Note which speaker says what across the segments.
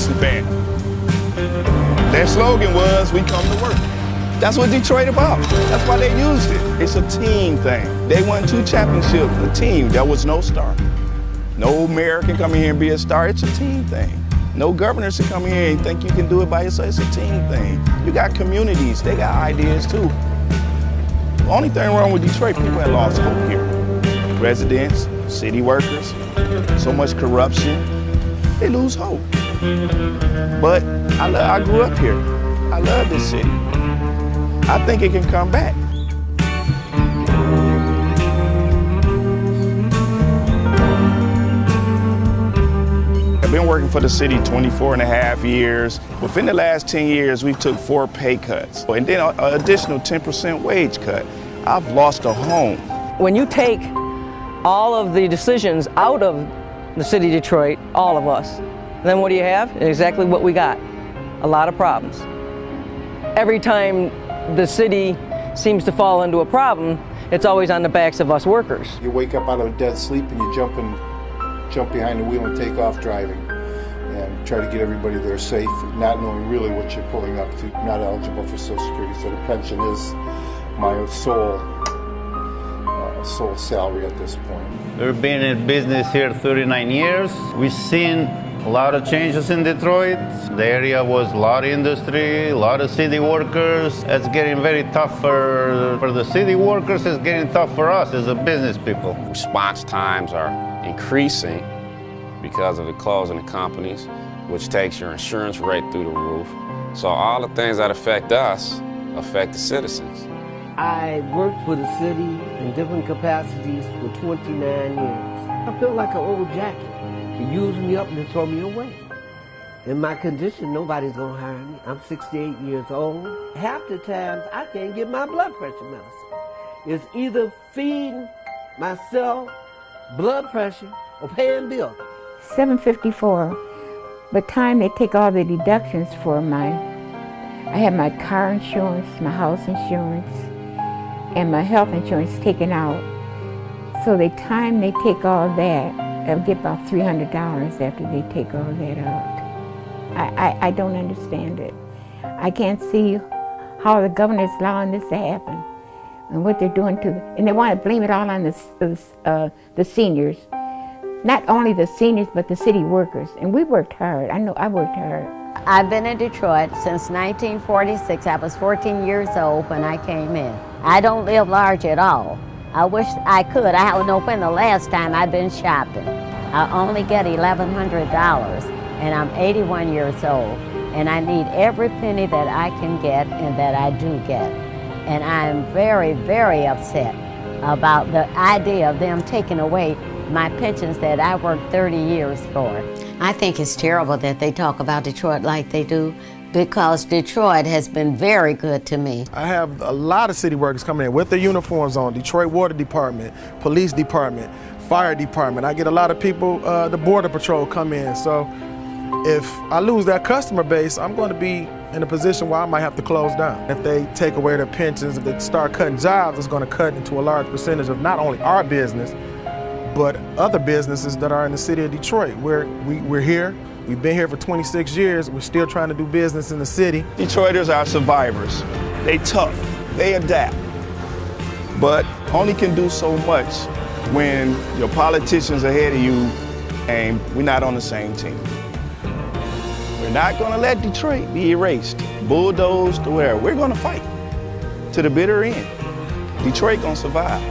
Speaker 1: Pepsi fan. Their slogan was, "We come to work." That's what Detroit about. That's why they used it. It's a team thing. They won 2 championships, a team. There was no star. No mayor can come in here and be a star. It's a team thing. No governor can come in here and think you can do it by yourself. It's a team thing. You got communities. They got ideas too. The only thing wrong with Detroit, people have lost hope here. Residents, city workers, so much corruption, they lose hope. But I grew up here. I love this city. I think it can come back. I've been working for the city 24 and a half years. Within the last 10 years, we took 4 pay cuts and then an additional 10% wage cut. I've lost a home.
Speaker 2: When you take all of the decisions out of the city of Detroit, all of us, then what do you have? Exactly what we got, a lot of problems. Every time the city seems to fall into a problem, it's always on the backs of us workers.
Speaker 3: You wake up out of a dead sleep and you jump behind the wheel and take off driving and try to get everybody there safe, not knowing really what you're pulling up to. Not eligible for Social Security, so the pension is my sole salary at this point.
Speaker 4: We've been in business here 39 years. We've seen a lot of changes in Detroit. The area was a lot of industry, a lot of city workers. It's getting very tough for the city workers. It's getting tough for us as a business people.
Speaker 5: Response times are increasing because of the closing of companies, which takes your insurance rate through the roof. So all the things that affect us affect the citizens.
Speaker 6: I worked for the city in different capacities for 29 years. I feel like an old jacket. They use me up and they throw me away. In my condition, nobody's gonna hire me. I'm 68 years old. Half the times, I can't get my blood pressure medicine. It's either feeding myself blood pressure or paying bills.
Speaker 7: 754. By the time they take all the deductions for I have my car insurance, my house insurance, and my health insurance taken out. So the time they take all that, I'll get about $300 after they take all that out. I don't understand it. I can't see how the governor is allowing this to happen and what they're doing and they want to blame it all on the seniors. Not only the seniors, but the city workers. And we worked hard. I know I worked hard.
Speaker 8: I've been in Detroit since 1946. I was 14 years old when I came in. I don't live large at all. I wish I could. I don't know when the last time I've been shopping. I only get $1,100 and I'm 81 years old. And I need every penny that I can get and that I do get. And I'm very, very upset about the idea of them taking away my pensions that I worked 30 years for.
Speaker 9: I think it's terrible that they talk about Detroit like they do, because Detroit has been very good to me.
Speaker 10: I have a lot of city workers coming in with their uniforms on, Detroit Water Department, Police Department, Fire Department. I get a lot of people, the Border Patrol come in. So if I lose that customer base, I'm going to be in a position where I might have to close down. If they take away their pensions, if they start cutting jobs, it's going to cut into a large percentage of not only our business, but other businesses that are in the city of Detroit. We're here. We've been here for 26 years. We're still trying to do business in the city.
Speaker 1: Detroiters are survivors. They tough, they adapt, but only can do so much when your politicians ahead of you and we're not on the same team. We're not gonna let Detroit be erased, bulldozed, to where we're gonna fight to the bitter end. Detroit gonna survive.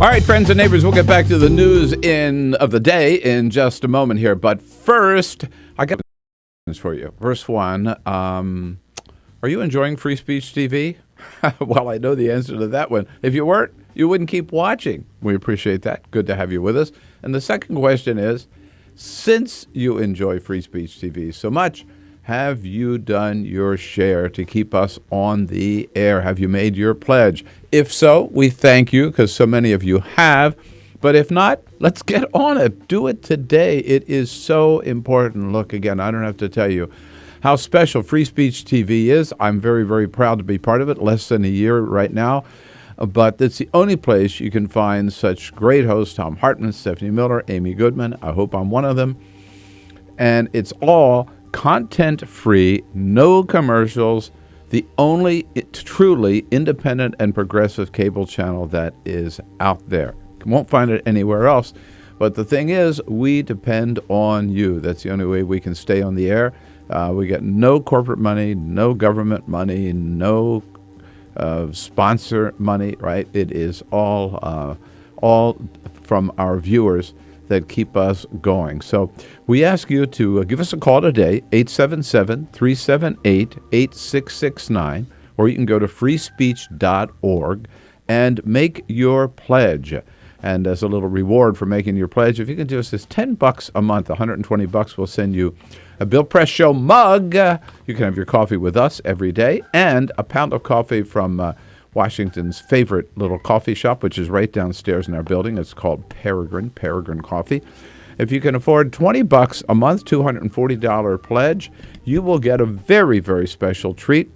Speaker 11: All right, friends and neighbors, we'll get back to the news of the day in just a moment here. But first, I got questions for you. First one, are you enjoying Free Speech TV? Well, I know the answer to that one. If you weren't, you wouldn't keep watching. We appreciate that. Good to have you with us. And the second question is, since you enjoy Free Speech TV so much, have you done your share to keep us on the air? Have you made your pledge? If so, we thank you because so many of you have. But if not, let's get on it. Do it today. It is so important. Look, again, I don't have to tell you how special Free Speech TV is. I'm very, very proud to be part of it. Less than a year right now. But it's the only place you can find such great hosts, Tom Hartman, Stephanie Miller, Amy Goodman. I hope I'm one of them. And it's all content-free, no commercials, the only truly independent and progressive cable channel that is out there. You won't find it anywhere else. But the thing is, we depend on you. That's the only way we can stay on the air. We get no corporate money, no government money, no sponsor money, right? It is all from our viewers that keep us going. So we ask you to give us a call today, 877-378-8669, or you can go to freespeech.org and make your pledge. And as a little reward for making your pledge, if you can do us this $10 a month, $120, we'll send you a Bill Press Show mug. You can have your coffee with us every day, and a pound of coffee from Washington's favorite little coffee shop, which is right downstairs in our building. It's called Peregrine Coffee. If you can afford $20 a month, $240 pledge, you will get a very, very special treat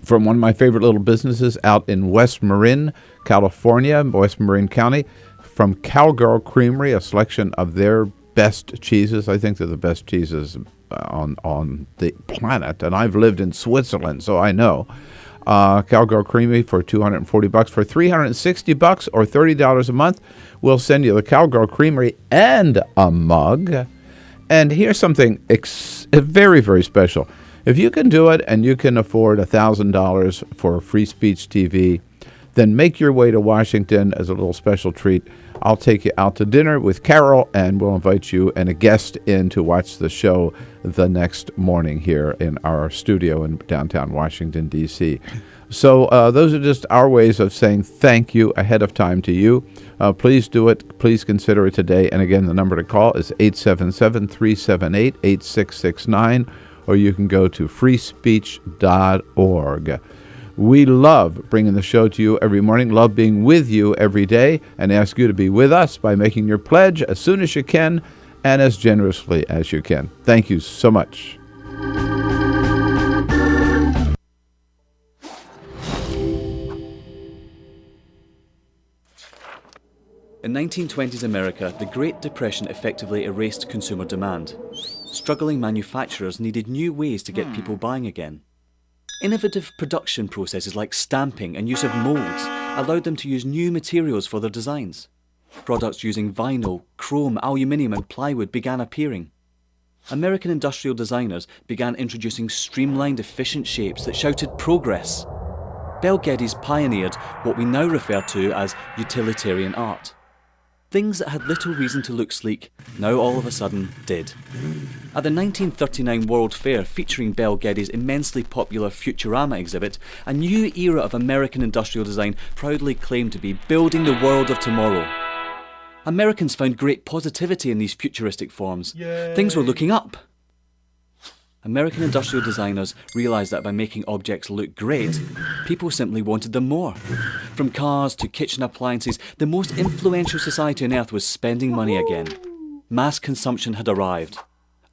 Speaker 11: from one of my favorite little businesses out in West Marin, California, West Marin County, from Cowgirl Creamery, a selection of their best cheeses. I think they're the best cheeses on the planet, and I've lived in Switzerland, so I know. Cowgirl Creamery for $240. For $360 or $30 a month, we'll send you the Cowgirl Creamery and a mug. And here's something very, very special. If you can do it and you can afford $1,000 for Free Speech TV, then make your way to Washington as a little special treat. I'll take you out to dinner with Carol, and we'll invite you and a guest in to watch the show the next morning here in our studio in downtown Washington, D.C. So those are just our ways of saying thank you ahead of time to you. Please do it. Please consider it today. And again, the number to call is 877-378-8669, or you can go to freespeech.org. We love bringing the show to you every morning, love being with you every day, and ask you to be with us by making your pledge as soon as you can and as generously as you can. Thank you so much.
Speaker 12: In 1920s America, the Great Depression effectively erased consumer demand. Struggling manufacturers needed new ways to get people buying again. Innovative production processes like stamping and use of molds allowed them to use new materials for their designs. Products using vinyl, chrome, aluminium and plywood began appearing. American industrial designers began introducing streamlined, efficient shapes that shouted progress. Bel Geddes pioneered what we now refer to as utilitarian art. Things that had little reason to look sleek, now all of a sudden did. At the 1939 World Fair, featuring Bel Geddes' immensely popular Futurama exhibit, a new era of American industrial design proudly claimed to be building the world of tomorrow. Americans found great positivity in these futuristic forms. Yay. Things were looking up. American industrial designers realised that by making objects look great, people simply wanted them more. From cars to kitchen appliances, the most influential society on earth was spending money again. Mass consumption had arrived.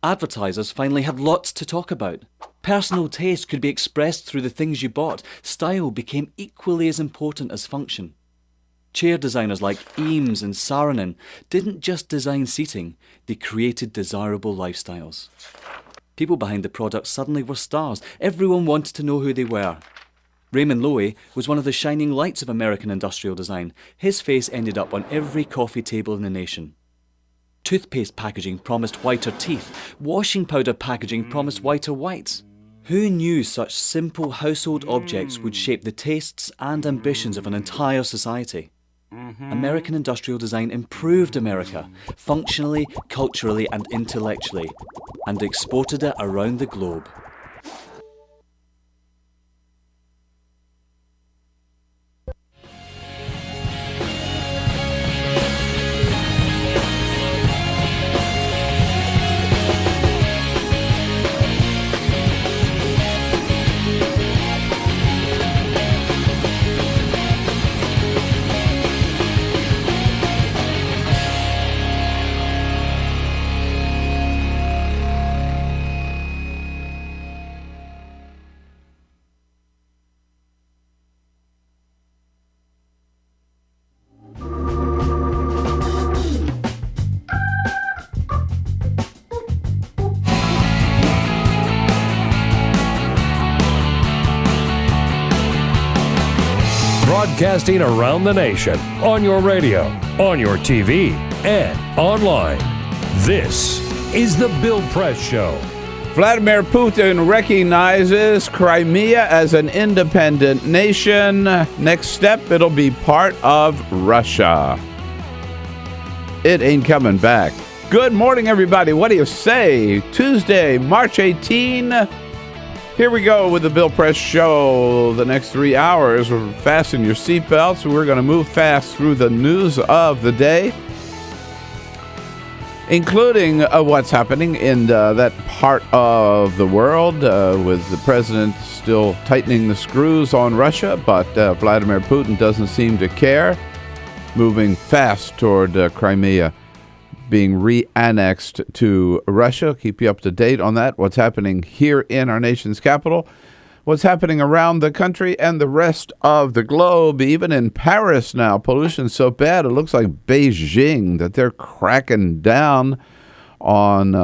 Speaker 12: Advertisers finally had lots to talk about. Personal taste could be expressed through the things you bought. Style became equally as important as function. Chair designers like Eames and Saarinen didn't just design seating, they created desirable lifestyles. People behind the product suddenly were stars. Everyone wanted to know who they were. Raymond Loewy was one of the shining lights of American industrial design. His face ended up on every coffee table in the nation. Toothpaste packaging promised whiter teeth. Washing powder packaging promised whiter whites. Who knew such simple household objects would shape the tastes and ambitions of an entire society? American industrial design improved America, functionally, culturally and intellectually, and exported it around the globe.
Speaker 13: Broadcasting around the nation, on your radio, on your TV, and online. This is The Bill Press Show.
Speaker 11: Vladimir Putin recognizes Crimea as an independent nation. Next step, it'll be part of Russia. It ain't coming back. Good morning, everybody. What do you say? Tuesday, March 18. Here we go with the Bill Press Show. The next 3 hours, fasten your seatbelts. We're going to move fast through the news of the day, including what's happening in that part of the world with the president still tightening the screws on Russia, but Vladimir Putin doesn't seem to care, moving fast toward Crimea being re-annexed to Russia. Keep you up to date on that, what's happening here in our nation's capital, what's happening around the country and the rest of the globe. Even in Paris now, pollution's so bad it looks like Beijing, that they're cracking down on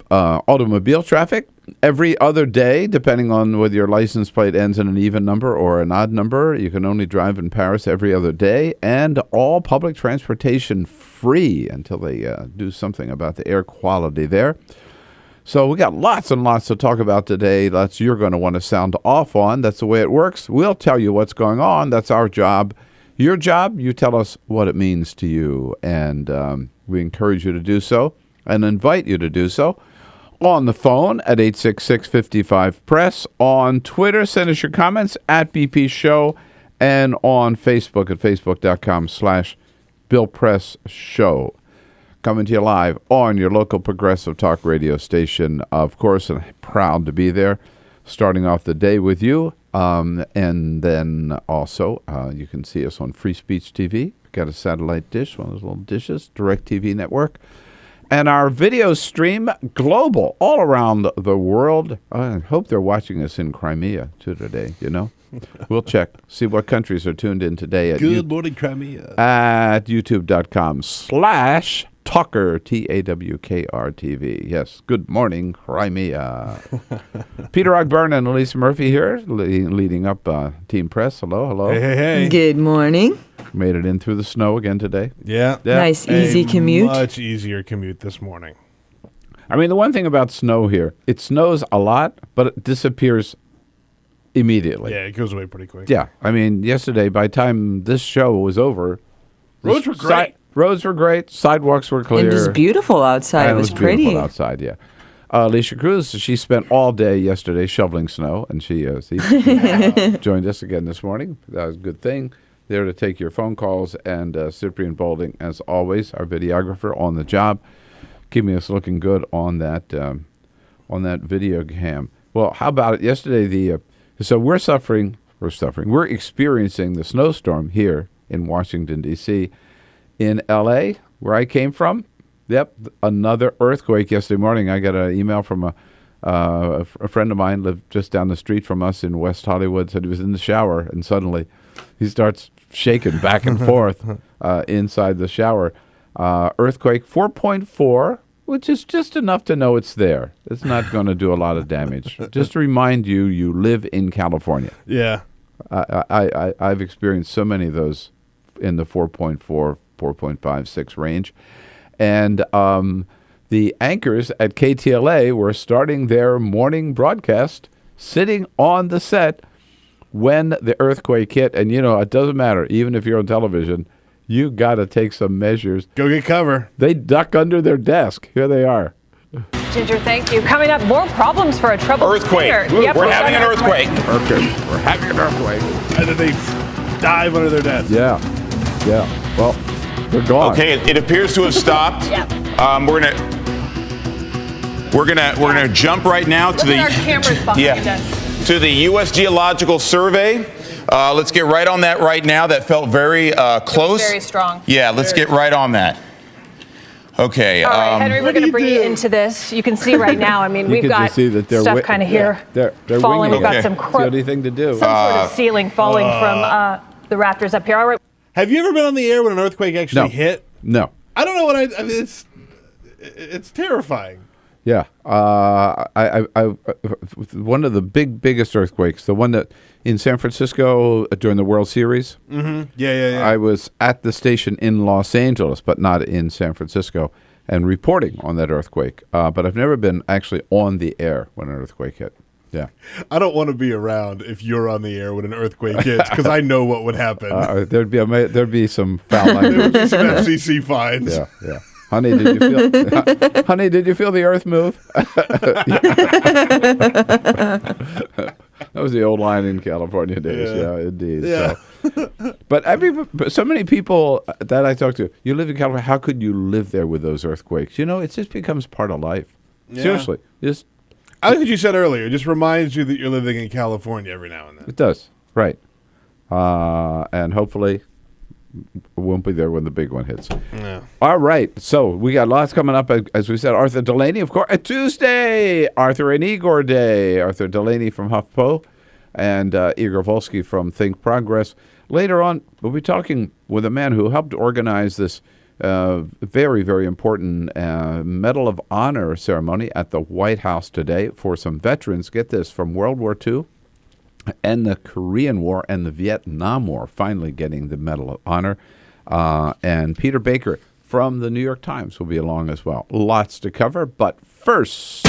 Speaker 11: automobile traffic every other day, depending on whether your license plate ends in an even number or an odd number. You can only drive in Paris every other day, and all public transportation free until they do something about the air quality there. So we got lots and lots to talk about today. Lots you're going to want to sound off on. That's the way it works. We'll tell you what's going on. That's our job. Your job, you tell us what it means to you, and we encourage you to do so and invite you to do so. On the phone at 866-55-PRESS. On Twitter, send us your comments at BP Show. And on Facebook at facebook.com/BillPressShow. Coming to you live on your local progressive talk radio station, of course, and proud to be there, starting off the day with you. And then also, you can see us on Free Speech TV. We've got a satellite dish, one of those little dishes, DirecTV network. And our video stream global, all around the world. I hope they're watching us in Crimea, too, today, you know. We'll check, see what countries are tuned in today. At
Speaker 14: Good morning, Crimea.
Speaker 11: At youtube.com/Tawker, TAWKR-TV. Yes, good morning, Crimea. Peter Ogburn and Elisa Murphy here, leading up Team Press. Hello, hello.
Speaker 14: Hey.
Speaker 15: Good morning.
Speaker 11: Made it in through the snow again today.
Speaker 14: Yeah.
Speaker 15: Nice, easy commute.
Speaker 14: Much easier commute this morning.
Speaker 11: I mean, the one thing about snow here, it snows a lot, but it disappears immediately.
Speaker 14: Yeah, it goes away pretty quick.
Speaker 11: Yeah. I mean, yesterday, by the time this show was over,
Speaker 14: roads were great.
Speaker 11: Roads were great. Sidewalks were clear.
Speaker 15: It was beautiful outside. It was pretty.
Speaker 11: Beautiful outside, yeah. Alicia Cruz, she spent all day yesterday shoveling snow, and she joined us again this morning. That was a good thing. There to take your phone calls, and Cyprian Boulding, as always, our videographer on the job, keeping us looking good on that video cam. Well, how about it? Yesterday, so we're experiencing the snowstorm here in Washington, D.C. In L.A., where I came from, yep, another earthquake yesterday morning. I got an email from a friend of mine, lived just down the street from us in West Hollywood, said he was in the shower, and suddenly he starts shaking back and forth inside the shower. Earthquake 4.4, which is just enough to know it's there. It's not going to do a lot of damage. Just to remind you, you live in California.
Speaker 14: Yeah.
Speaker 11: I've experienced so many of those in the 4.4, 4.5, 6 range. And the anchors at KTLA were starting their morning broadcast sitting on the set when the earthquake hit, and it doesn't matter, even if you're on television, you got to take some measures.
Speaker 14: Go get cover.
Speaker 11: They duck under their desk. Here they are.
Speaker 16: Ginger, thank you. Coming up, more problems for a troubled
Speaker 17: earthquake.
Speaker 16: Yep,
Speaker 17: We're having an earthquake.
Speaker 11: We're having an earthquake.
Speaker 14: And then they dive under their desk.
Speaker 11: Yeah. Well, they're gone.
Speaker 17: Okay, it appears to have stopped.
Speaker 16: Yep.
Speaker 17: We're gonna jump right now to
Speaker 16: Look at our cameras behind us.
Speaker 17: to the U.S. Geological Survey. Let's get right on that right now. That felt very close.
Speaker 16: Very strong.
Speaker 17: Yeah, let's get right on that. Okay.
Speaker 16: All right, Henry, we're going to bring you into this. You can see right now. I mean, we've got stuff kind of here
Speaker 11: They're
Speaker 16: falling. We've got
Speaker 11: winging
Speaker 16: some
Speaker 11: it. See anything to do.
Speaker 16: some sort of ceiling falling from the rafters up here. All right.
Speaker 14: Have you ever been on the air when an earthquake actually hit?
Speaker 11: No.
Speaker 14: I don't know what I mean, it's terrifying.
Speaker 11: Yeah. One of the biggest earthquakes, the one that in San Francisco during the World Series.
Speaker 14: Mm-hmm. Yeah.
Speaker 11: I was at the station in Los Angeles, but not in San Francisco, and reporting on that earthquake. But I've never been actually on the air when an earthquake hit. Yeah.
Speaker 14: I don't want to be around if you're on the air when an earthquake hits because I know what would happen.
Speaker 11: There'd be some foul language.
Speaker 14: There would be some FCC fines.
Speaker 11: Yeah. Honey, did you feel the earth move? That was the old line in California days. Yeah, indeed.
Speaker 14: Yeah.
Speaker 11: But so many people that I talk to, you live in California, how could you live there with those earthquakes? It just becomes part of life.
Speaker 14: Yeah.
Speaker 11: Seriously.
Speaker 14: I think what you said earlier. It just reminds you that you're living in California every now and then.
Speaker 11: It does. Right. And hopefully won't be there when the big one hits.
Speaker 14: Yeah.
Speaker 11: All right. So we got lots coming up. As we said, Arthur Delaney, of course. Tuesday, Arthur and Igor Day. Arthur Delaney from HuffPo and Igor Volsky from Think Progress. Later on, we'll be talking with a man who helped organize this very, very important Medal of Honor ceremony at the White House today for some veterans. Get this, from World War II. And the Korean War and the Vietnam War, finally getting the Medal of Honor. And Peter Baker from the New York Times will be along as well. Lots to cover, but first...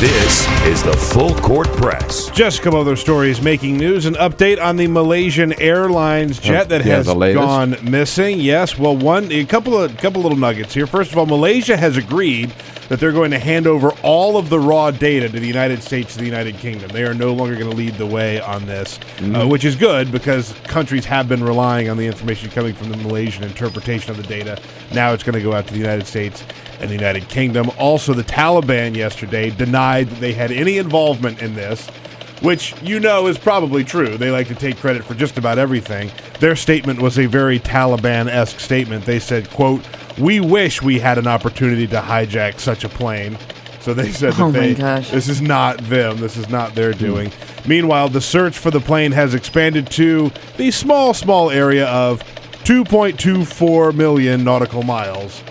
Speaker 13: This is the Full Court Press.
Speaker 14: Just a couple other stories making news. An update on the Malaysian Airlines jet that has gone missing. Yes, well, a couple little nuggets here. First of all, Malaysia has agreed that they're going to hand over all of the raw data to the United States and the United Kingdom. They are no longer going to lead the way on this, which is good because countries have been relying on the information coming from the Malaysian interpretation of the data. Now it's going to go out to the United States and the United Kingdom. Also, the Taliban yesterday denied that they had any involvement in this, which is probably true. They like to take credit for just about everything. Their statement was a very Taliban-esque statement. They said, quote, "We wish we had an opportunity to hijack such a plane." So they said that this is not them. This is not their doing. Meanwhile, the search for the plane has expanded to the small area of 2.24 million nautical miles.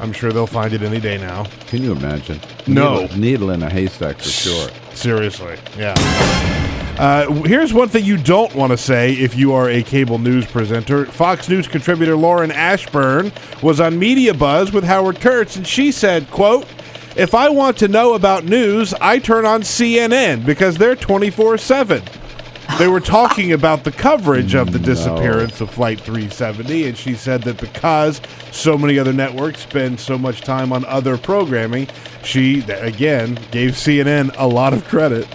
Speaker 14: I'm sure they'll find it any day now.
Speaker 11: Can you imagine?
Speaker 14: No.
Speaker 11: Needle in a haystack for sure.
Speaker 14: Seriously, yeah. Here's one thing you don't want to say if you are a cable news presenter. Fox News contributor Lauren Ashburn was on Media Buzz with Howard Kurtz, and she said, quote, "If I want to know about news, I turn on CNN because they're 24/7. They were talking about the coverage of the disappearance of Flight 370, and she said that because so many other networks spend so much time on other programming, she, again, gave CNN a lot of credit.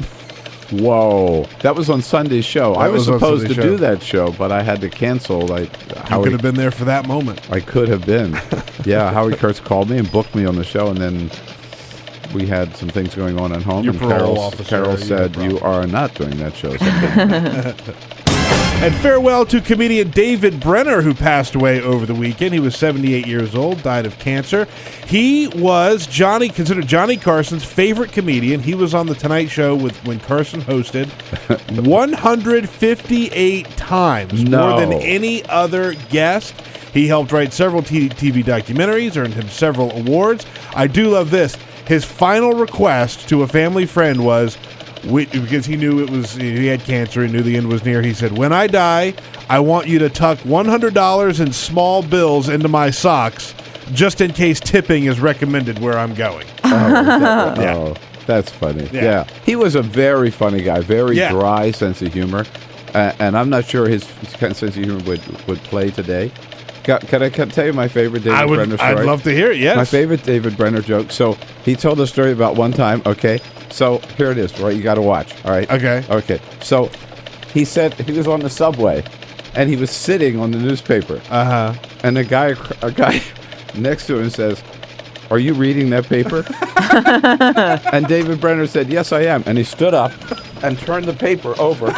Speaker 11: Whoa. That was on Sunday's show. I was supposed to do that show, but I had to cancel.
Speaker 14: You could have been there for that moment.
Speaker 11: I could have been. Yeah, Howard Kurtz called me and booked me on the show, and then we had some things going on at home.
Speaker 14: Your
Speaker 11: and
Speaker 14: parole officer.
Speaker 11: Carol said, "You are not doing that show."
Speaker 14: And farewell to comedian David Brenner, who passed away over the weekend. He was 78 years old, died of cancer. He was considered Johnny Carson's favorite comedian. He was on The Tonight Show when Carson hosted 158 times, more than any other guest. He helped write several TV documentaries, earned him several awards. I do love this. His final request to a family friend was, because he knew he had cancer, he knew the end was near, he said, "When I die, I want you to tuck $100 in small bills into my socks, just in case tipping is recommended where I'm going."
Speaker 11: Yeah. That's funny. Yeah. He was a very funny guy, very dry sense of humor. And I'm not sure his kind of sense of humor would play today. Can I tell you my favorite David Brenner story?
Speaker 14: I'd love to hear it, yes.
Speaker 11: My favorite David Brenner joke. So he told a story about one time, okay? So here it is, right? You got to watch, all right? Okay. So he said he was on the subway, and he was sitting on the newspaper. And a guy next to him says, "Are you reading that paper?" And David Brenner said, "Yes, I am." And he stood up and turned the paper over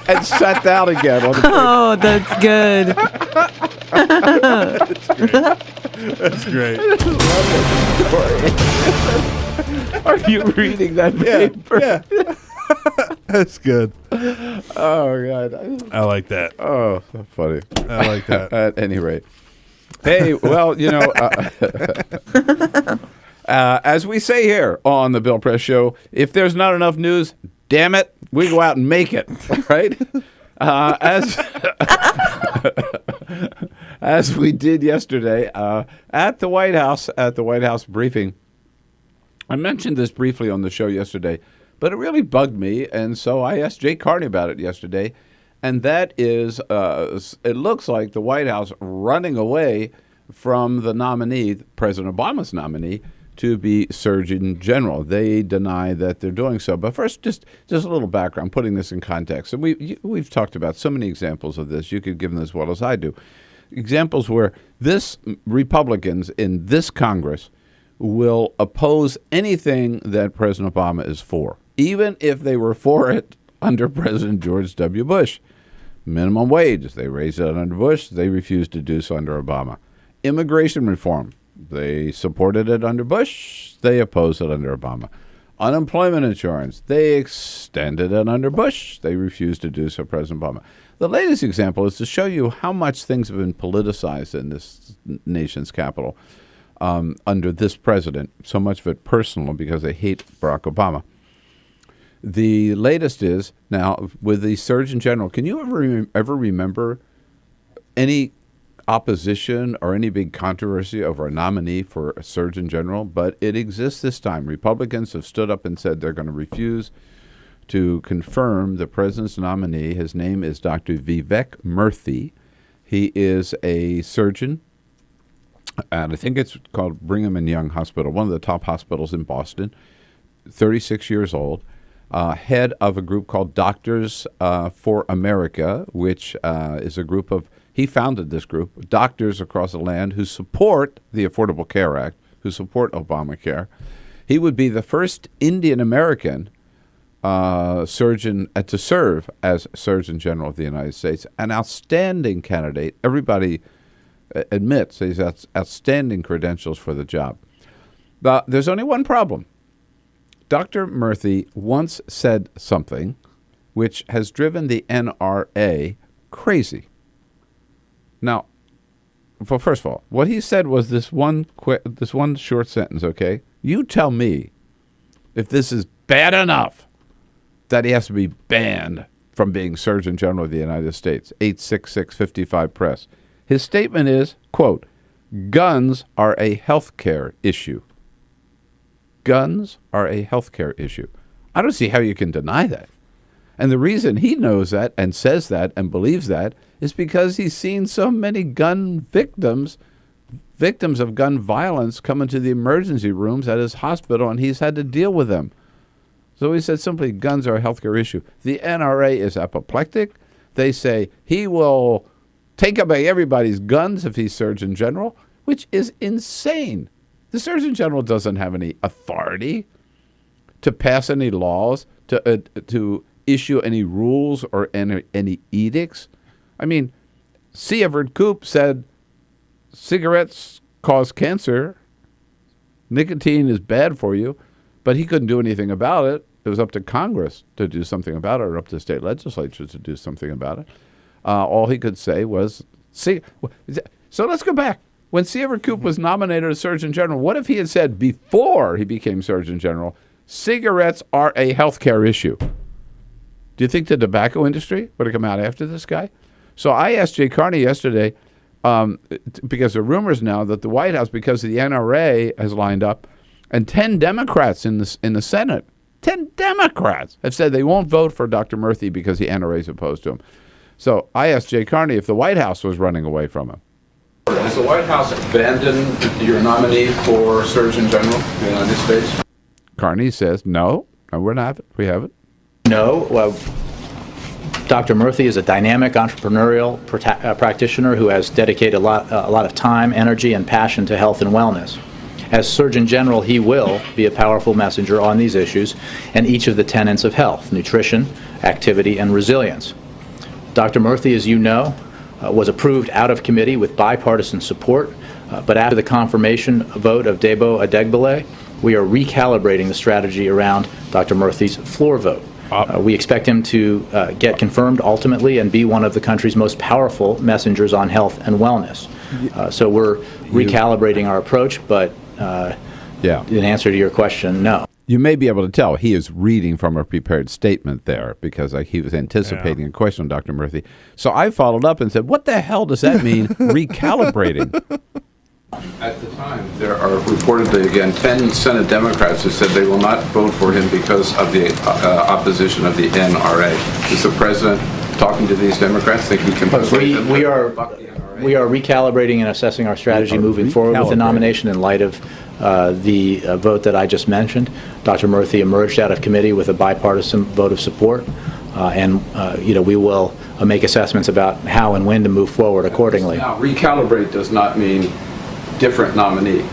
Speaker 11: and sat down again on the paper.
Speaker 15: Oh, that's good.
Speaker 14: That's great.
Speaker 11: Are you reading that paper?
Speaker 14: Yeah. That's good.
Speaker 11: Oh, God.
Speaker 14: I like that.
Speaker 11: Oh, so funny.
Speaker 14: I like that.
Speaker 11: At any rate. Hey, well, as we say here on the Bill Press Show, if there's not enough news, damn it, we go out and make it, right? As we did yesterday at the White House briefing. I mentioned this briefly on the show yesterday, but it really bugged me, and so I asked Jay Carney about it yesterday, and that is, it looks like the White House running away from the nominee, President Obama's nominee, to be Surgeon General. They deny that they're doing so. But first, just a little background, putting this in context. And we've talked about so many examples of this. You could give them as well as I do. Examples where Republicans in this Congress will oppose anything that President Obama is for, even if they were for it under President George W. Bush. Minimum wage, they raised it under Bush. They refused to do so under Obama. Immigration reform, they supported it under Bush. They opposed it under Obama. Unemployment insurance, they extended it under Bush. They refused to do so President Obama. The latest example is to show you how much things have been politicized in this nation's capital under this president, so much of it personal because they hate Barack Obama. The latest is now with the Surgeon General. Can you ever remember any opposition or any big controversy over a nominee for a Surgeon General? But it exists this time. Republicans have stood up and said they're going to refuse to confirm the president's nominee. His name is Dr. Vivek Murthy. He is a surgeon, and I think it's called Brigham and Young Hospital, one of the top hospitals in Boston, 36 years old. Head of a group called Doctors for America, which is a group of, he founded this group, doctors across the land who support the Affordable Care Act, who support Obamacare. He would be the first Indian American surgeon to serve as Surgeon General of the United States. An outstanding candidate. Everybody admits he's outstanding credentials for the job. But there's only one problem. Dr. Murthy once said something which has driven the NRA crazy. Now, first of all, what he said was this one short sentence, okay? You tell me if this is bad enough that he has to be banned from being Surgeon General of the United States, 866-55 Press. His statement is, quote, guns are a health care issue. Guns are a health care issue. I don't see how you can deny that. And the reason he knows that and says that and believes that is because he's seen so many gun victims of gun violence come into the emergency rooms at his hospital, and he's had to deal with them. So he said simply, guns are a health care issue. The NRA is apoplectic. They say he will take away everybody's guns if he's Surgeon General, which is insane. The Surgeon General doesn't have any authority to pass any laws, to issue any rules or any edicts. I mean, C. Everett Koop said cigarettes cause cancer, nicotine is bad for you, but he couldn't do anything about it. It was up to Congress to do something about it, or up to state legislatures to do something about it. All he could say was, so let's go back. When C. Everett Koop was nominated as Surgeon General, what if he had said before he became Surgeon General, cigarettes are a health care issue? Do you think the tobacco industry would have come out after this guy? So I asked Jay Carney yesterday, because there are rumors now that the White House, because the NRA has lined up, And 10 Democrats in the Senate, 10 Democrats have said they won't vote for Dr. Murthy because the NRA is opposed to him. So I asked Jay Carney if the White House was running away from him.
Speaker 18: Has the White House abandoned your nominee for Surgeon General of the United States?
Speaker 11: Carney says, no, we're not. We haven't.
Speaker 19: No. Well, Dr. Murthy is a dynamic entrepreneurial practitioner who has dedicated a lot of time, energy, and passion to health and wellness. As Surgeon General, he will be a powerful messenger on these issues and each of the tenets of health: nutrition, activity, and resilience. Dr. Murthy, as you know, was approved out of committee with bipartisan support, but after the confirmation vote of Debo Adegbile, we are recalibrating the strategy around Dr. Murthy's floor vote. We expect him to get confirmed ultimately and be one of the country's most powerful messengers on health and wellness. So we're recalibrating our approach, but in answer to your question, no.
Speaker 11: You may be able to tell he is reading from a prepared statement there because he was anticipating a question on Dr. Murthy. So I followed up and said, what the hell does that mean, recalibrating?
Speaker 18: At the time, there are reportedly, again, 10 Senate Democrats who said they will not vote for him because of the opposition of the NRA. Is the president talking to these Democrats? Think he can persuade them?
Speaker 19: We are recalibrating and assessing our strategy moving forward with the nomination in light of the vote that I just mentioned. Dr. Murthy emerged out of committee with a bipartisan vote of support, and we will make assessments about how and when to move forward accordingly.
Speaker 18: Now, recalibrate does not mean different nominee.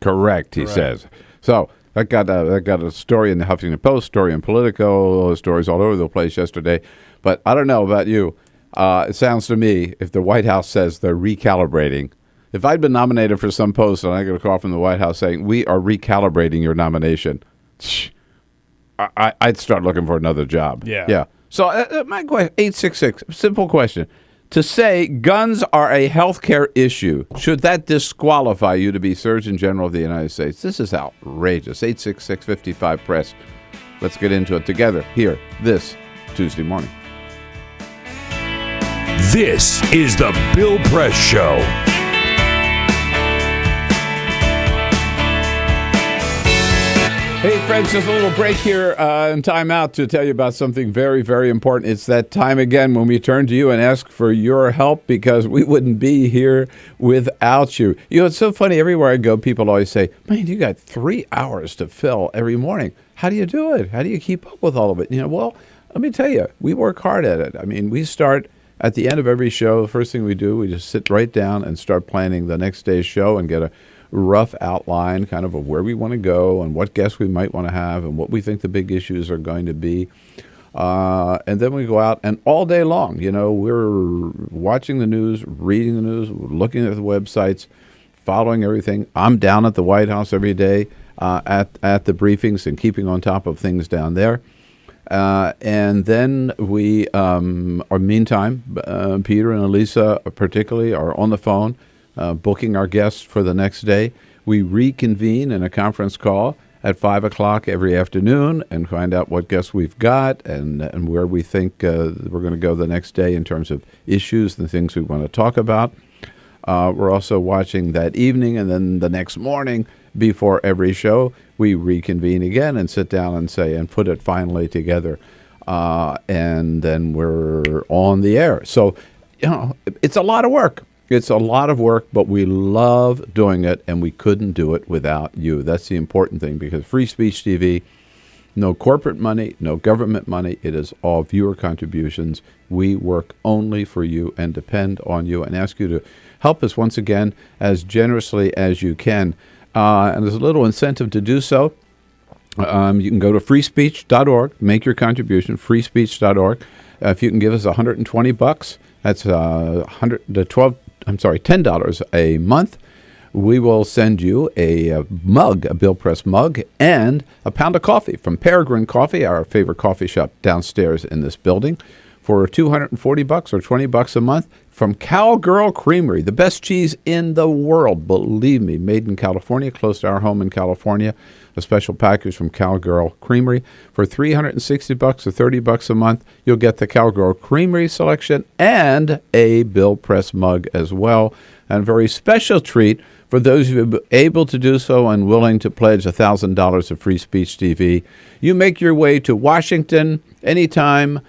Speaker 11: Correct, he says. So that got a story in the Huffington Post, story in Politico, stories all over the place yesterday. But I don't know about you. It sounds to me, if the White House says they're recalibrating, if I'd been nominated for some post and I got a call from the White House saying, we are recalibrating your nomination, I'd start looking for another job. Yeah. So my question, 866, simple question. To say guns are a health care issue, should that disqualify you to be Surgeon General of the United States? This is outrageous. 866-55-PRESS. Let's get into it together here this Tuesday morning.
Speaker 13: This is the Bill Press Show.
Speaker 11: Hey, friends, just a little break here and time out to tell you about something very, very important. It's that time again when we turn to you and ask for your help because we wouldn't be here without you. You know, it's so funny. Everywhere I go, people always say, man, you got 3 hours to fill every morning. How do you do it? How do you keep up with all of it? You know, well, let me tell you, we work hard at it. I mean, we start at the end of every show. The first thing we do, we just sit right down and start planning the next day's show and get a rough outline kind of where we want to go and what guests we might want to have and what we think the big issues are going to be. And then we go out and all day long, you know, we're watching the news, reading the news, looking at the websites, following everything. I'm down at the White House every day at the briefings and keeping on top of things down there. And then we, meantime, Peter and Elisa particularly are on the phone, booking our guests for the next day. We reconvene in a conference call at 5 o'clock every afternoon and find out what guests we've got and where we think we're going to go the next day in terms of issues and things we want to talk about. We're also watching that evening, and then the next morning before every show, we reconvene again and sit down and say and put it finally together. And then we're on the air. So, you know, it's a lot of work. It's a lot of work, but we love doing it, and we couldn't do it without you. That's the important thing, because Free Speech TV, no corporate money, no government money. It is all viewer contributions. We work only for you and depend on you and ask you to help us once again as generously as you can. And there's a little incentive to do so. You can go to freespeech.org, make your contribution, freespeech.org. If you can give us $120, that's $10 a month. We will send you a mug, a Bill Press mug, and a pound of coffee from Peregrine Coffee, our favorite coffee shop downstairs in this building, for $240 or $20 a month. from Cowgirl Creamery, the best cheese in the world. Believe me, made in California, close to our home in California. A special package from Cowgirl Creamery. For $360 or $30 a month, you'll get the Cowgirl Creamery selection and a Bill Press mug as well. And a very special treat for those of you able to do so and willing to pledge $1,000 of Free Speech TV. You make your way to Washington anytime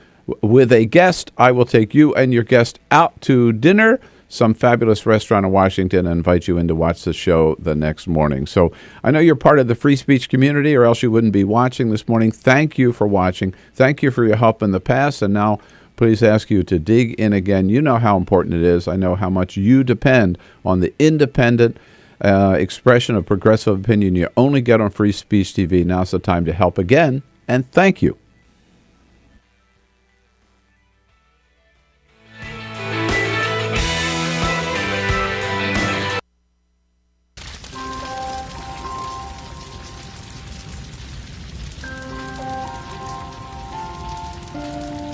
Speaker 11: with a guest. I will take you and your guest out to dinner, some fabulous restaurant in Washington, and invite you in to watch the show the next morning. So I know you're part of the free speech community, or else you wouldn't be watching this morning. Thank you for watching. Thank you for your help in the past. And now please ask you to dig in again. You know how important it is. I know how much you depend on the independent expression of progressive opinion you only get on Free Speech TV. Now's the time to help again, and thank you.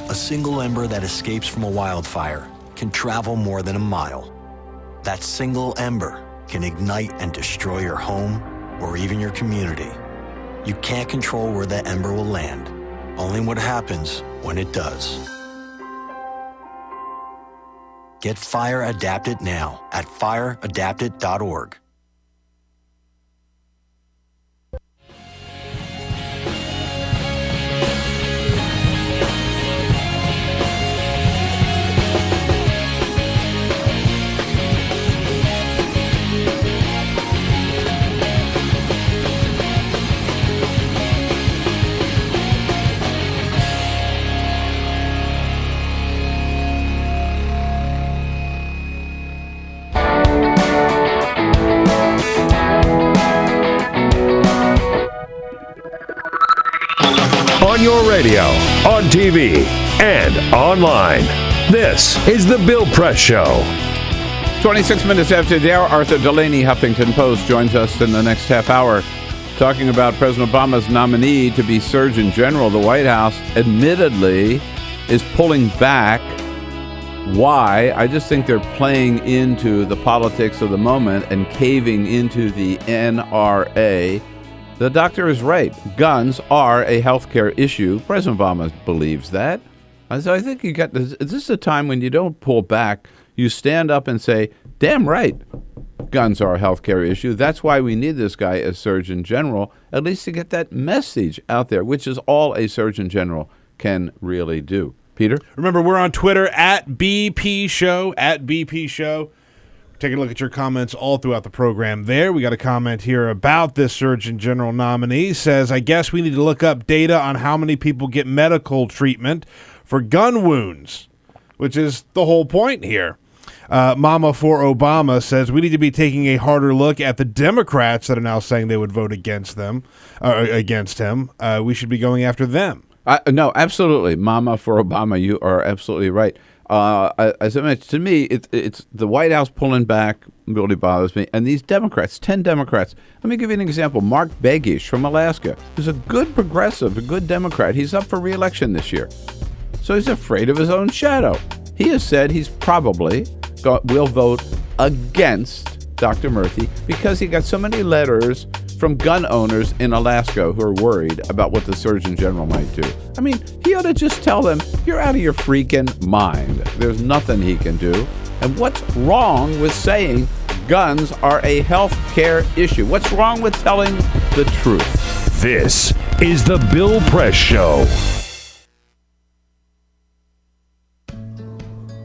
Speaker 20: A single ember that escapes from a wildfire can travel more than a mile. That single ember can ignite and destroy your home or even your community. You can't control where that ember will land, only what happens when it does. Get Fire Adapted now at fireadapted.org.
Speaker 13: On your radio, on TV, and online. This is The Bill Press Show.
Speaker 11: 26 minutes after the hour, Arthur Delaney, Huffington Post, joins us in the next half hour talking about President Obama's nominee to be Surgeon General. The White House, admittedly, is pulling back. Why? I just think they're playing into the politics of the moment and caving into the NRA. The doctor is right. Guns are a healthcare issue. President Obama believes that. So I think this is a time when you don't pull back. You stand up and say, damn right, guns are a healthcare issue. That's why we need this guy as Surgeon General, at least to get that message out there, which is all a Surgeon General can really do. Peter?
Speaker 14: Remember, we're on Twitter at BP Show, Taking a look at your comments all throughout the program there. We got a comment here about this Surgeon General nominee. Says, I guess we need to look up data on how many people get medical treatment for gun wounds, which is the whole point here. Mama for Obama says, we need to be taking a harder look at the Democrats that are now saying they would vote against him. We should be going after them.
Speaker 11: No, absolutely. Mama for Obama, you are absolutely right. As I mentioned, to me, it's the White House pulling back really bothers me. And these Democrats, 10 Democrats. Let me give you an example. Mark Begish from Alaska is a good progressive, a good Democrat. He's up for re-election this year. So he's afraid of his own shadow. He has said he's probably will vote against Dr. Murthy because he got so many letters from gun owners in Alaska who are worried about what the Surgeon General might do. I mean, he ought to just tell them, you're out of your freaking mind. There's nothing he can do. And what's wrong with saying guns are a health care issue? What's wrong with telling the truth?
Speaker 13: This is The Bill Press Show.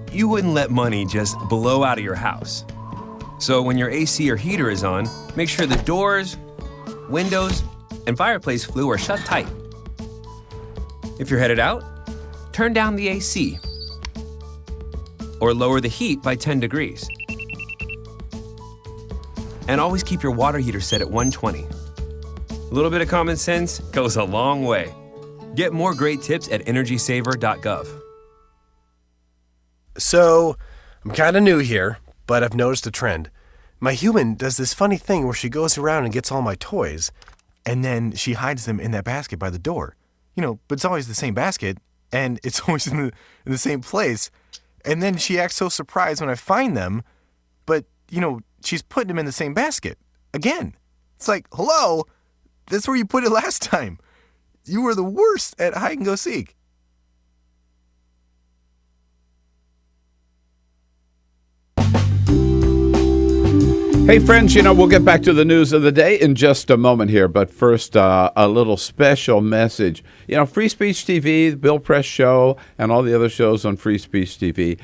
Speaker 21: You wouldn't let money just blow out of your house. So when your AC or heater is on, make sure the doors, windows, and fireplace flue are shut tight. If you're headed out, turn down the AC or lower the heat by 10 degrees. And always keep your water heater set at 120. A little bit of common sense goes a long way. Get more great tips at energysaver.gov.
Speaker 22: So, I'm kind of new here, but I've noticed a trend. My human does this funny thing where she goes around and gets all my toys, and then she hides them in that basket by the door. But it's always the same basket, and it's always in the same place. And then she acts so surprised when I find them, but, she's putting them in the same basket. Again. It's like, hello, that's where you put it last time. You were the worst at hide and go seek.
Speaker 11: Hey, friends, we'll get back to the news of the day in just a moment here. But first, a little special message. Free Speech TV, the Bill Press Show, and all the other shows on Free Speech TV,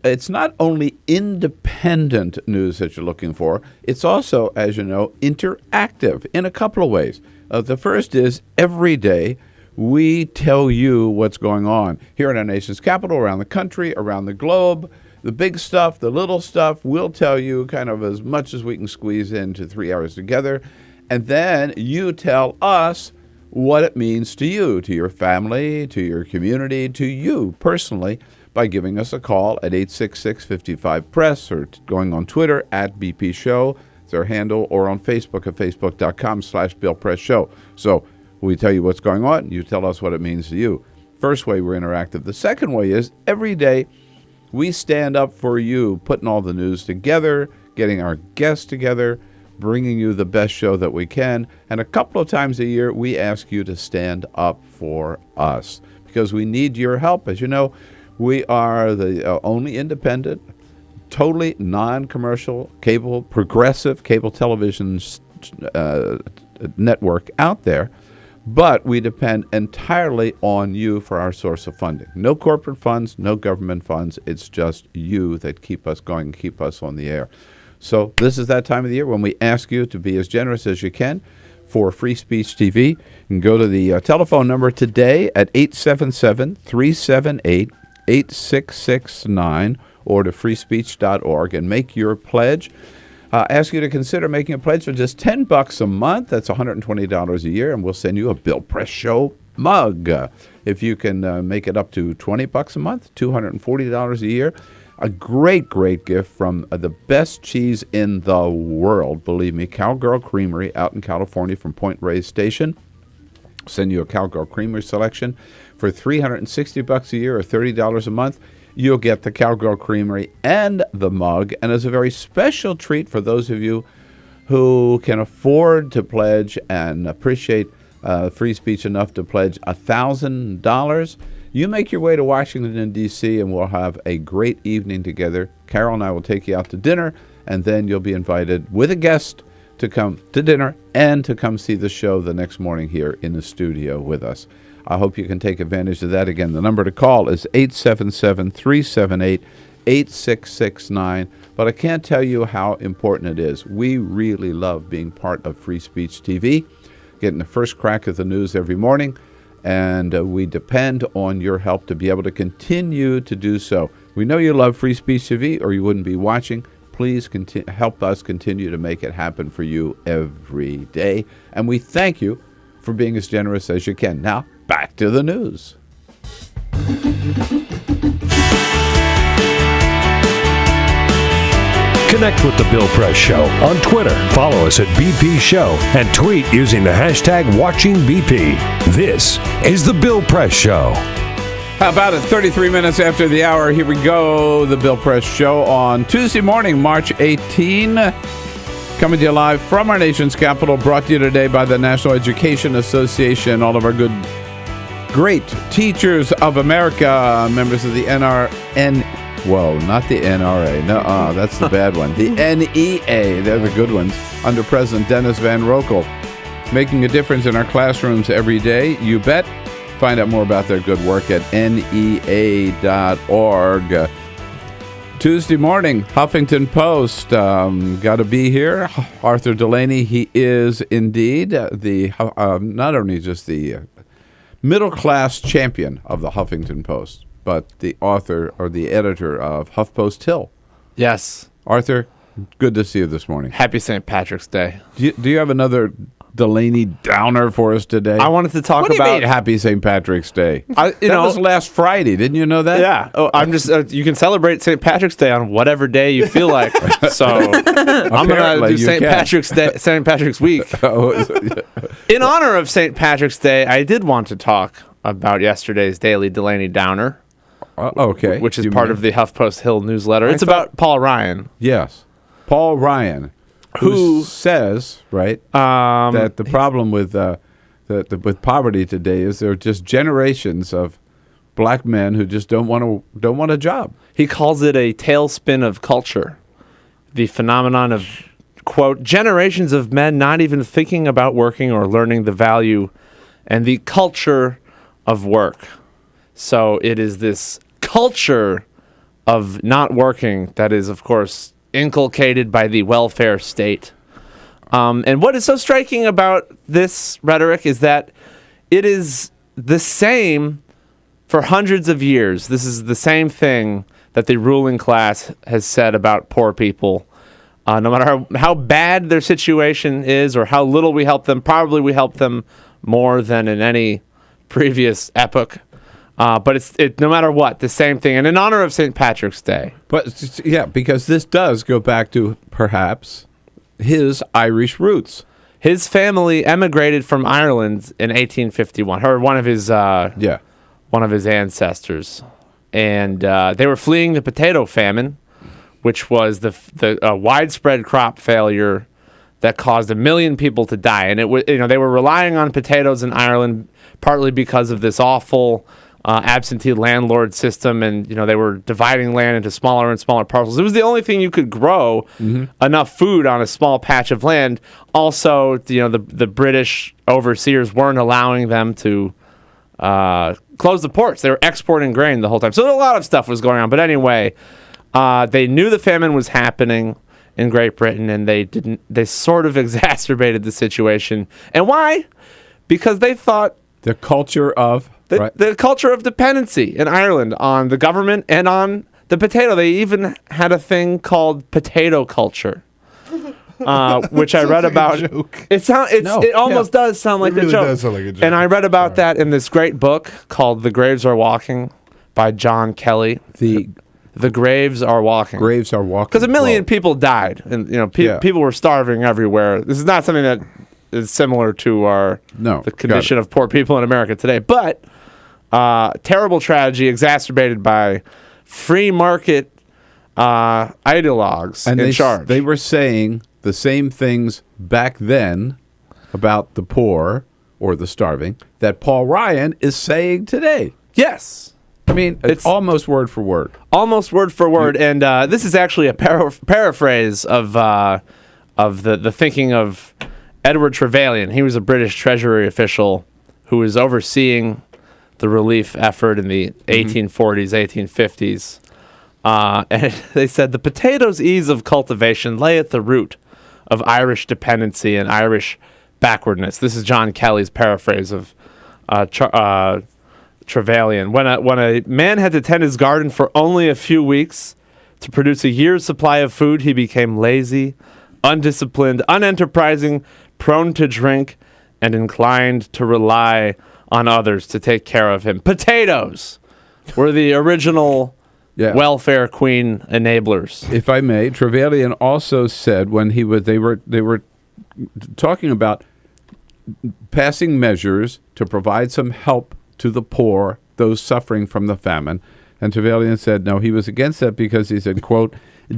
Speaker 11: it's not only independent news that you're looking for, it's also, as you know, interactive in a couple of ways. The first is every day we tell you what's going on here in our nation's capital, around the country, around the globe. The big stuff, the little stuff, we'll tell you kind of as much as we can squeeze into 3 hours together. And then you tell us what it means to you, to your family, to your community, to you personally, by giving us a call at 866-55-PRESS or going on Twitter at BP Show. It's our handle, or on Facebook at facebook.com/BillPressShow. So we tell you what's going on. You tell us what it means to you. First way we're interactive. The second way is every day we stand up for you, putting all the news together, getting our guests together, bringing you the best show that we can. And a couple of times a year, we ask you to stand up for us because we need your help. As you know, we are the only independent, totally non-commercial, progressive cable television network out there. But we depend entirely on you for our source of funding. No corporate funds, no government funds. It's just you that keep us going, keep us on the air. So this is that time of the year when we ask you to be as generous as you can for Free Speech TV. You can go to the telephone number today at 877-378-8669 or to freespeech.org and make your pledge. Ask you to consider making a pledge for just $10 a month. That's $120 a year, and we'll send you a Bill Press Show mug. If you can make it up to $20 a month, $240 a year, a great, great gift from the best cheese in the world. Believe me, Cowgirl Creamery out in California from Point Reyes Station. Send you a Cowgirl Creamery selection for $360 a year or $30 a month. You'll get the Cowgirl Creamery and the mug. And as a very special treat for those of you who can afford to pledge and appreciate free speech enough to pledge $1,000, you make your way to Washington, D.C., and we'll have a great evening together. Carol and I will take you out to dinner, and then you'll be invited with a guest to come to dinner and to come see the show the next morning here in the studio with us. I hope you can take advantage of that. Again, the number to call is 877-378-8669. But I can't tell you how important it is. We really love being part of Free Speech TV, getting the first crack at the news every morning, and we depend on your help to be able to continue to do so. We know you love Free Speech TV, or you wouldn't be watching. Please help us continue to make it happen for you every day. And we thank you for being as generous as you can. Now, back to the news.
Speaker 13: Connect with The Bill Press Show on Twitter. Follow us at BP Show and tweet using the hashtag WatchingBP. This is The Bill Press Show.
Speaker 11: How about it? 33 minutes after the hour, here we go. The Bill Press Show on Tuesday morning, March 18. Coming to you live from our nation's capital, brought to you today by the National Education Association, all of our great teachers of America, members of the Whoa, not the NRA. No, that's the bad one. The NEA, they're the good ones, under President Dennis Van Rokel. Making a difference in our classrooms every day, you bet. Find out more about their good work at NEA.org. Tuesday morning, Huffington Post. Got to be here. Arthur Delaney, he is indeed not only just the middle-class champion of the Huffington Post, but the author or the editor of HuffPost Hill.
Speaker 2: Yes.
Speaker 11: Arthur, good to see you this morning.
Speaker 2: Happy St. Patrick's Day.
Speaker 11: Do you have another Delaney downer for us today?
Speaker 2: I wanted to talk
Speaker 11: about... What do you mean, Happy St. Patrick's Day? That was last Friday. Didn't you know that?
Speaker 2: Yeah. Oh, I'm just... you can celebrate St. Patrick's Day on whatever day you feel like. So I'm going to do St. Patrick's Day, St. Patrick's Week. In honor of St. Patrick's Day, I did want to talk about yesterday's Daily Delaney Downer.
Speaker 11: Okay.
Speaker 2: Which is part of the HuffPost Hill newsletter. It's about Paul Ryan.
Speaker 11: Yes. Paul Ryan, who says, right, that the problem with with poverty today is there are just generations of black men who just don't want a job.
Speaker 2: He calls it a tailspin of culture. The phenomenon of, quote, generations of men not even thinking about working or learning the value and the culture of work. So it is this culture of not working that is, of course, inculcated by the welfare state. And what is so striking about this rhetoric is that it is the same for hundreds of years. This is the same thing that the ruling class has said about poor people. No matter how bad their situation is or how little we help them, probably we help them more than in any previous epoch. But it's no matter what, the same thing. And in honor of St. Patrick's Day.
Speaker 11: But yeah, because this does go back to perhaps his Irish roots.
Speaker 2: His family emigrated from Ireland in 1851. One of his ancestors, and they were fleeing the potato famine, which was the widespread crop failure that caused 1 million people to die. And they were relying on potatoes in Ireland partly because of this awful absentee landlord system, and they were dividing land into smaller and smaller parcels. It was the only thing you could grow enough food on a small patch of land. Also, the British overseers weren't allowing them to close the ports. They were exporting grain the whole time. So a lot of stuff was going on. But anyway, they knew the famine was happening in Great Britain, and they sort of exacerbated the situation. And why? Because they thought
Speaker 11: the culture of
Speaker 2: the culture of dependency in Ireland on the government and on the potato. They even had a thing called potato culture, which I read about. It almost does sound like a joke. And I read about that in this great book called "The Graves Are Walking" by John Kelly. The Graves Are Walking.
Speaker 11: Graves Are Walking.
Speaker 2: Because 1 million people died, and people were starving everywhere. This is not something that is similar to the condition of poor people in America today, but terrible tragedy exacerbated by free market ideologues in charge.
Speaker 11: They were saying the same things back then about the poor or the starving that Paul Ryan is saying today.
Speaker 2: Yes.
Speaker 11: I mean, it's almost word for word.
Speaker 2: Almost word for word. And this is actually a paraphrase of the thinking of Edward Trevelyan. He was a British Treasury official who was overseeing the relief effort in the 1840s, 1850s. And they said, the potato's ease of cultivation lay at the root of Irish dependency and Irish backwardness. This is John Kelly's paraphrase of Trevelyan. When a man had to tend his garden for only a few weeks to produce a year's supply of food, he became lazy, undisciplined, unenterprising, prone to drink, and inclined to rely on others to take care of him. Potatoes were the original welfare queen enablers.
Speaker 11: If I may, Trevelyan also said when they were talking about passing measures to provide some help to the poor, those suffering from the famine, and Trevelyan said no, he was against that because he said, quote,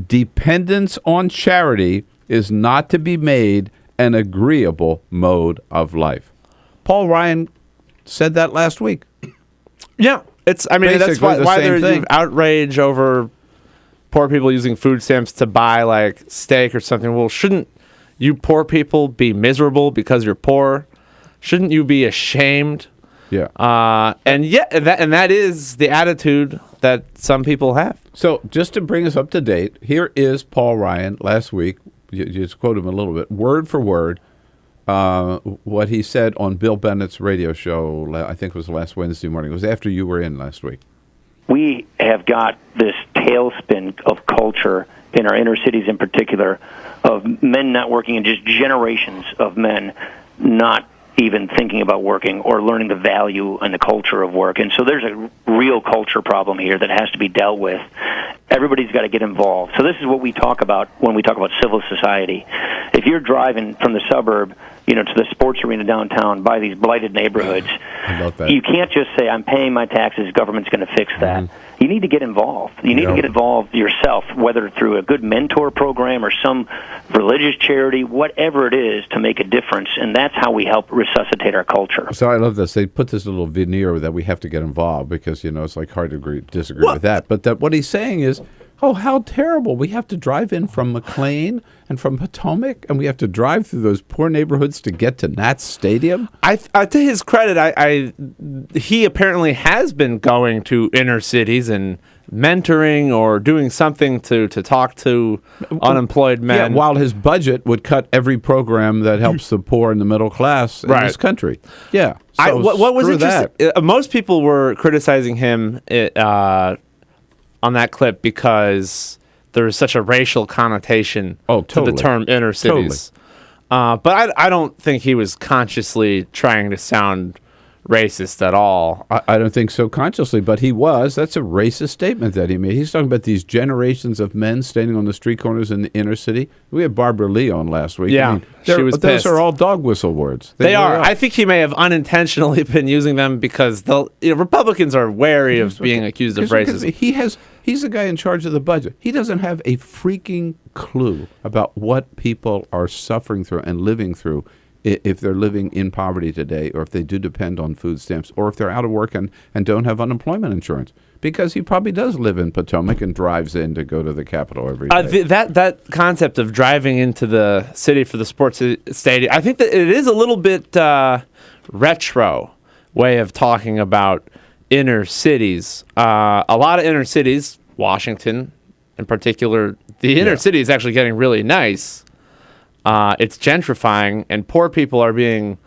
Speaker 11: dependence on charity is not to be made an agreeable mode of life. Paul Ryan said that last week.
Speaker 2: Yeah, that's why there's outrage over poor people using food stamps to buy like steak or something. Well, shouldn't you poor people be miserable because you're poor? Shouldn't you be ashamed?
Speaker 11: Yeah.
Speaker 2: That is the attitude that some people have.
Speaker 11: So just to bring us up to date, here is Paul Ryan last week. You just quote him a little bit, word for word, what he said on Bill Bennett's radio show, I think it was last Wednesday morning. It was after you were in last week.
Speaker 3: We have got this tailspin of culture in our inner cities in particular, of men not working, and just generations of men not even thinking about working or learning the value and the culture of work. And so there's a real culture problem here that has to be dealt with. Everybody's got to get involved. So this is what we talk about when we talk about civil society. If you're driving from the suburb to the sports arena downtown, by these blighted neighborhoods.
Speaker 11: I love that.
Speaker 3: You can't just say, I'm paying my taxes, government's going to fix that.
Speaker 11: Mm-hmm.
Speaker 3: You need to get involved. You need to get involved yourself, whether through a good mentor program or some religious charity, whatever it is, to make a difference. And that's how we help resuscitate our culture.
Speaker 11: So I love this. They put this little veneer that we have to get involved because, it's like hard to disagree with that. But what he's saying is, oh, how terrible. We have to drive in from McLean and from Potomac, and we have to drive through those poor neighborhoods to get to Nats Stadium.
Speaker 2: To his credit, he apparently has been going to inner cities and mentoring or doing something to talk to unemployed men.
Speaker 11: Yeah, while his budget would cut every program that helps the poor and the middle class in this country. Yeah. So
Speaker 2: what was interesting,
Speaker 11: that.
Speaker 2: Most people were criticizing him on that clip because there is such a racial connotation to the term inner cities. But I don't think he was consciously trying to sound racist at all.
Speaker 11: I don't think so consciously, but he was. That's a racist statement that he made. He's talking about these generations of men standing on the street corners in the inner city. We had Barbara Lee on last week.
Speaker 2: Yeah, she was
Speaker 11: those
Speaker 2: pissed.
Speaker 11: are all dog whistle words.
Speaker 2: They are. I think he may have unintentionally been using them because Republicans are wary of being accused of racism.
Speaker 11: He's the guy in charge of the budget. He doesn't have a freaking clue about what people are suffering through and living through if they're living in poverty today, or if they do depend on food stamps, or if they're out of work and don't have unemployment insurance. Because he probably does live in Potomac and drives in to go to the Capitol every day.
Speaker 2: That concept of driving into the city for the sports stadium, I think that it is a little bit retro way of talking about inner cities. A lot of inner cities, Washington in particular, the inner city is actually getting really nice. It's gentrifying, and poor people are being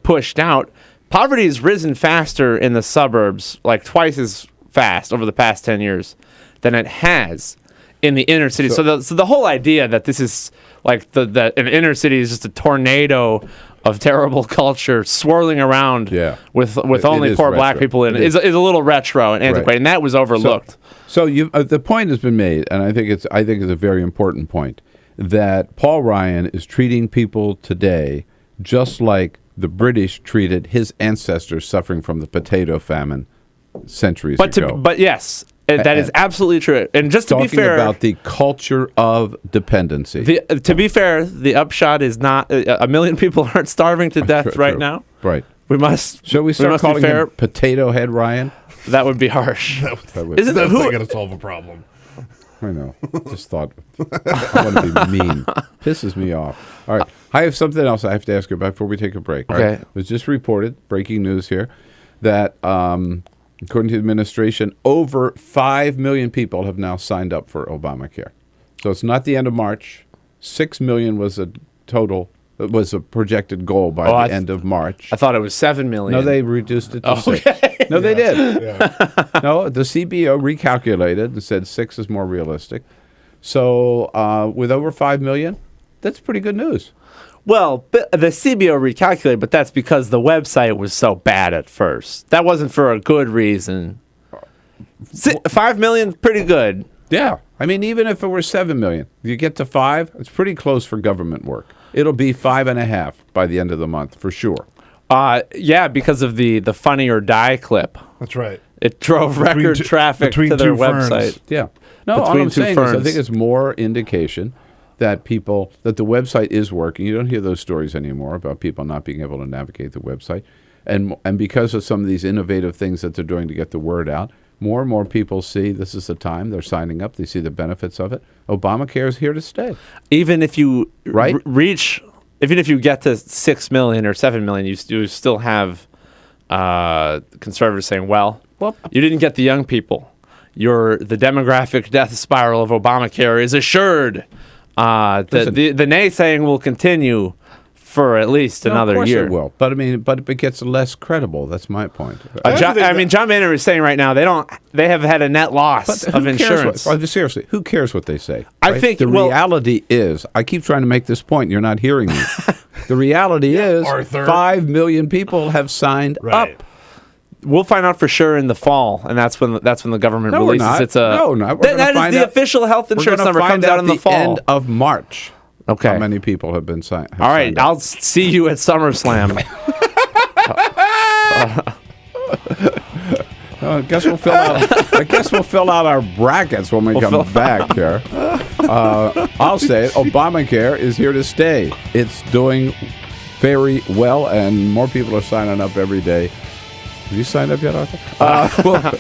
Speaker 2: pushed out. Poverty has risen faster in the suburbs, like twice as fast over the past 10 years than it has in the inner city. So the whole idea that this is like that an inner city is just a tornado of terrible culture swirling around with only poor black people in it is a little retro and antiquated, and that was overlooked.
Speaker 11: So the point has been made, and I think it's a very important point, that Paul Ryan is treating people today just like the British treated his ancestors suffering from the potato famine centuries ago.
Speaker 2: But yes, that is absolutely true. And just to be fair,
Speaker 11: about the culture of dependency.
Speaker 2: To be fair, the upshot is not 1 million people aren't starving to death right now.
Speaker 11: Right.
Speaker 2: We must.
Speaker 11: Shall we start calling him Potato Head Ryan?
Speaker 2: That would be harsh.
Speaker 14: That's not going to solve a problem.
Speaker 11: I know. Just thought I want to be mean. Pisses me off. All right. I have something else I have to ask you about before we take a break.
Speaker 2: Okay.
Speaker 11: Right? It was just reported, breaking news here, that according to the administration, over 5 million people have now signed up for Obamacare. So it's not the end of March. 6 million was a total. It was a projected goal by the end of March.
Speaker 2: I thought it was 7 million.
Speaker 11: No, they reduced it to 6. No, they did. No, the CBO recalculated and said 6 is more realistic. So with over 5 million, that's pretty good news.
Speaker 2: Well, the CBO recalculated, but that's because the website was so bad at first. That wasn't for a good reason. 5 million, pretty good.
Speaker 11: Yeah. I mean, even if it were 7 million, you get to 5, it's pretty close for government work. It'll be 5.5 by the end of the month, for sure.
Speaker 2: Yeah, because of the Funny or Die clip.
Speaker 14: That's right.
Speaker 2: It drove record traffic to their website.
Speaker 11: Yeah. No, all I'm saying is I think it's more indication that the website is working. You don't hear those stories anymore about people not being able to navigate the website. And because of some of these innovative things that they're doing to get the word out, more and more people see this is the time. They're signing up. They see the benefits of it. Obamacare is here to stay.
Speaker 2: Even if you even if you get to 6 million or 7 million, you still have conservatives saying, well, you didn't get the young people. The demographic death spiral of Obamacare is assured. The naysaying will continue for at least another year.
Speaker 11: It will. But I mean, but it gets less credible. That's my point.
Speaker 2: John Maynard is saying right now they have had a net loss of insurance.
Speaker 11: Seriously, who cares what they say?
Speaker 2: I think
Speaker 11: the reality is, I keep trying to make this point, and you're not hearing me. The reality is,
Speaker 14: Arthur.
Speaker 11: 5 million people have signed up.
Speaker 2: We'll find out for sure in the fall, and that's when the government releases its.
Speaker 11: No,
Speaker 2: that is the official health insurance number. Comes out in the fall.
Speaker 11: End of March.
Speaker 2: Okay.
Speaker 11: How many people have been signed?
Speaker 2: All right, I'll see you at SummerSlam.
Speaker 11: I guess we'll fill out our brackets when we come back here. I'll say it. Obamacare is here to stay. It's doing very well, and more people are signing up every day. Have you signed up yet, Arthur?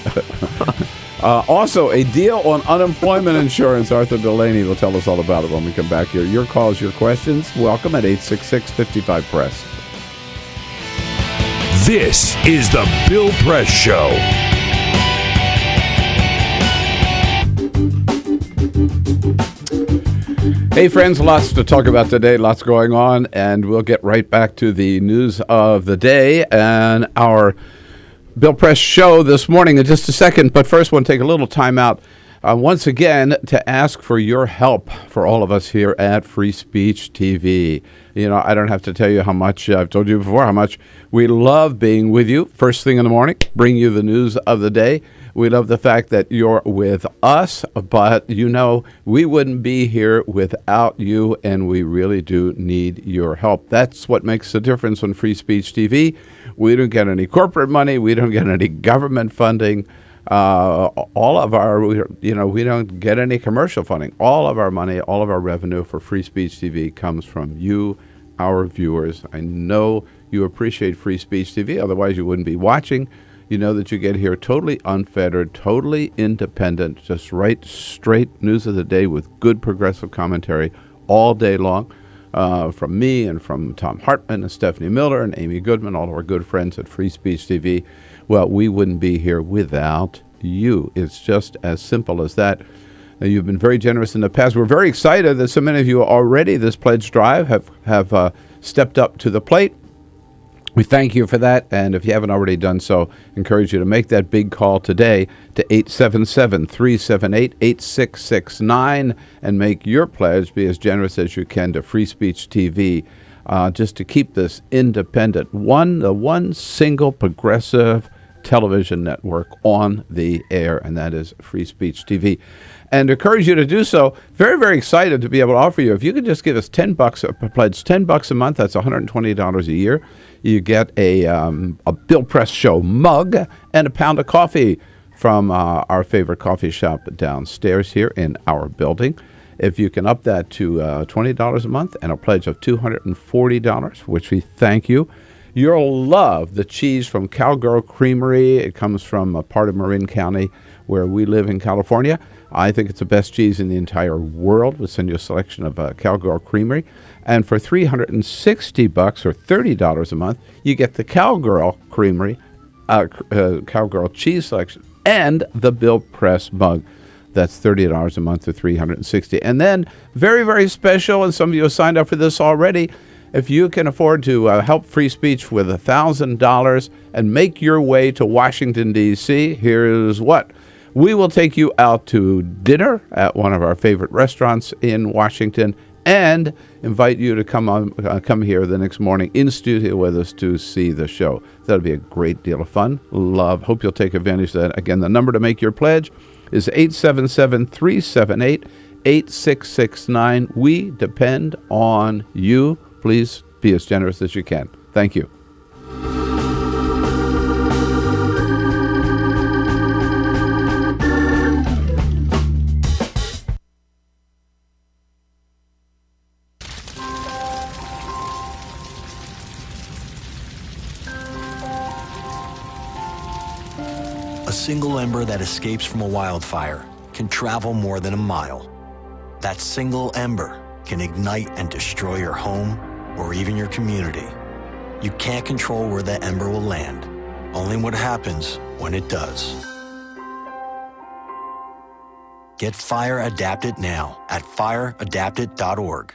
Speaker 11: Also, a deal on unemployment insurance. Arthur Delaney will tell us all about it when we come back here. Your calls, your questions, welcome at 866-55-PRESS.
Speaker 13: This is the Bill Press Show.
Speaker 11: Hey, friends, lots to talk about today, lots going on, and we'll get right back to the news of the day and our Bill Press Show this morning in just a second. But first, I want to take a little time out once again to ask for your help for all of us here at Free Speech TV. You know, I don't have to tell you how much, I've told you before, how much we love being with you first thing in the morning, bring you the news of the day. We love the fact that you're with us, but you know, we wouldn't be here without you, and we really do need your help. That's what makes the difference on Free Speech TV. We don't get any corporate money. We don't get any government funding. All of our, we don't get any commercial funding. All of our money, all of our revenue for Free Speech TV comes from you, our viewers. I know you appreciate Free Speech TV. Otherwise, you wouldn't be watching. You know that you get here totally unfettered, totally independent, just right, straight news of the day with good progressive commentary all day long from me and from Tom Hartman and Stephanie Miller and Amy Goodman, all of our good friends at Free Speech TV. Well, we wouldn't be here without you. It's just as simple as that. You've been very generous in the past. We're very excited that so many of you already, this pledge drive, have stepped up to the plate. We thank you for that, and if you haven't already done so, encourage you to make that big call today to 877-378-8669 and make your pledge. Be as generous as you can to Free Speech TV, just to keep this independent, the one single progressive television network on the air, and that is Free Speech TV. And encourage you to do so. Very, very excited to be able to offer you. If you could just give us $10 pledge $10 a month, that's $120 a year. You get a Bill Press Show mug and a pound of coffee from our favorite coffee shop downstairs here in our building. If you can up that to $20 a month and a pledge of $240, which we thank you, you'll love the cheese from Cowgirl Creamery. It comes from a part of Marin County where we live in California. I think it's the best cheese in the entire world. We'll send you a selection of Cowgirl Creamery. And for $360 or $30 a month, you get the Cowgirl Creamery, Cowgirl cheese selection, and the Bill Press mug. That's $30 a month or $360. And then, very, very special, and some of you have signed up for this already, if you can afford to help Free Speech with $1,000 and make your way to Washington, D.C., here's what. We will take you out to dinner at one of our favorite restaurants in Washington and invite you to come here the next morning in studio with us to see the show. That'll be a great deal of fun. Hope you'll take advantage of that. Again, the number to make your pledge is 877-378-8669. We depend on you. Please be as generous as you can. Thank you.
Speaker 20: A single ember that escapes from a wildfire can travel more than a mile. That single ember can ignite and destroy your home or even your community. You can't control where the ember will land, only what happens when it does. Get Fire Adapted now at fireadapted.org.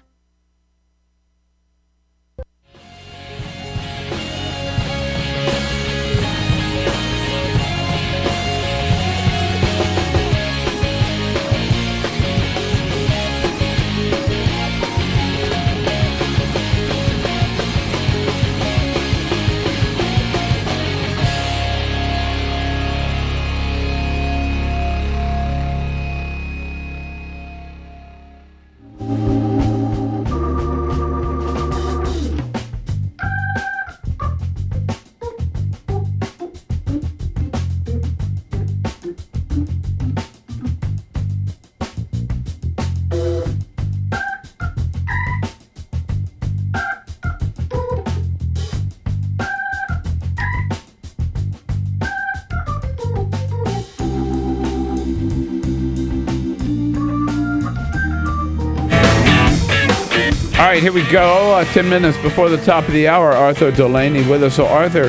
Speaker 11: right, here we go. 10 minutes before the top of the hour, Arthur Delaney with us. So, Arthur,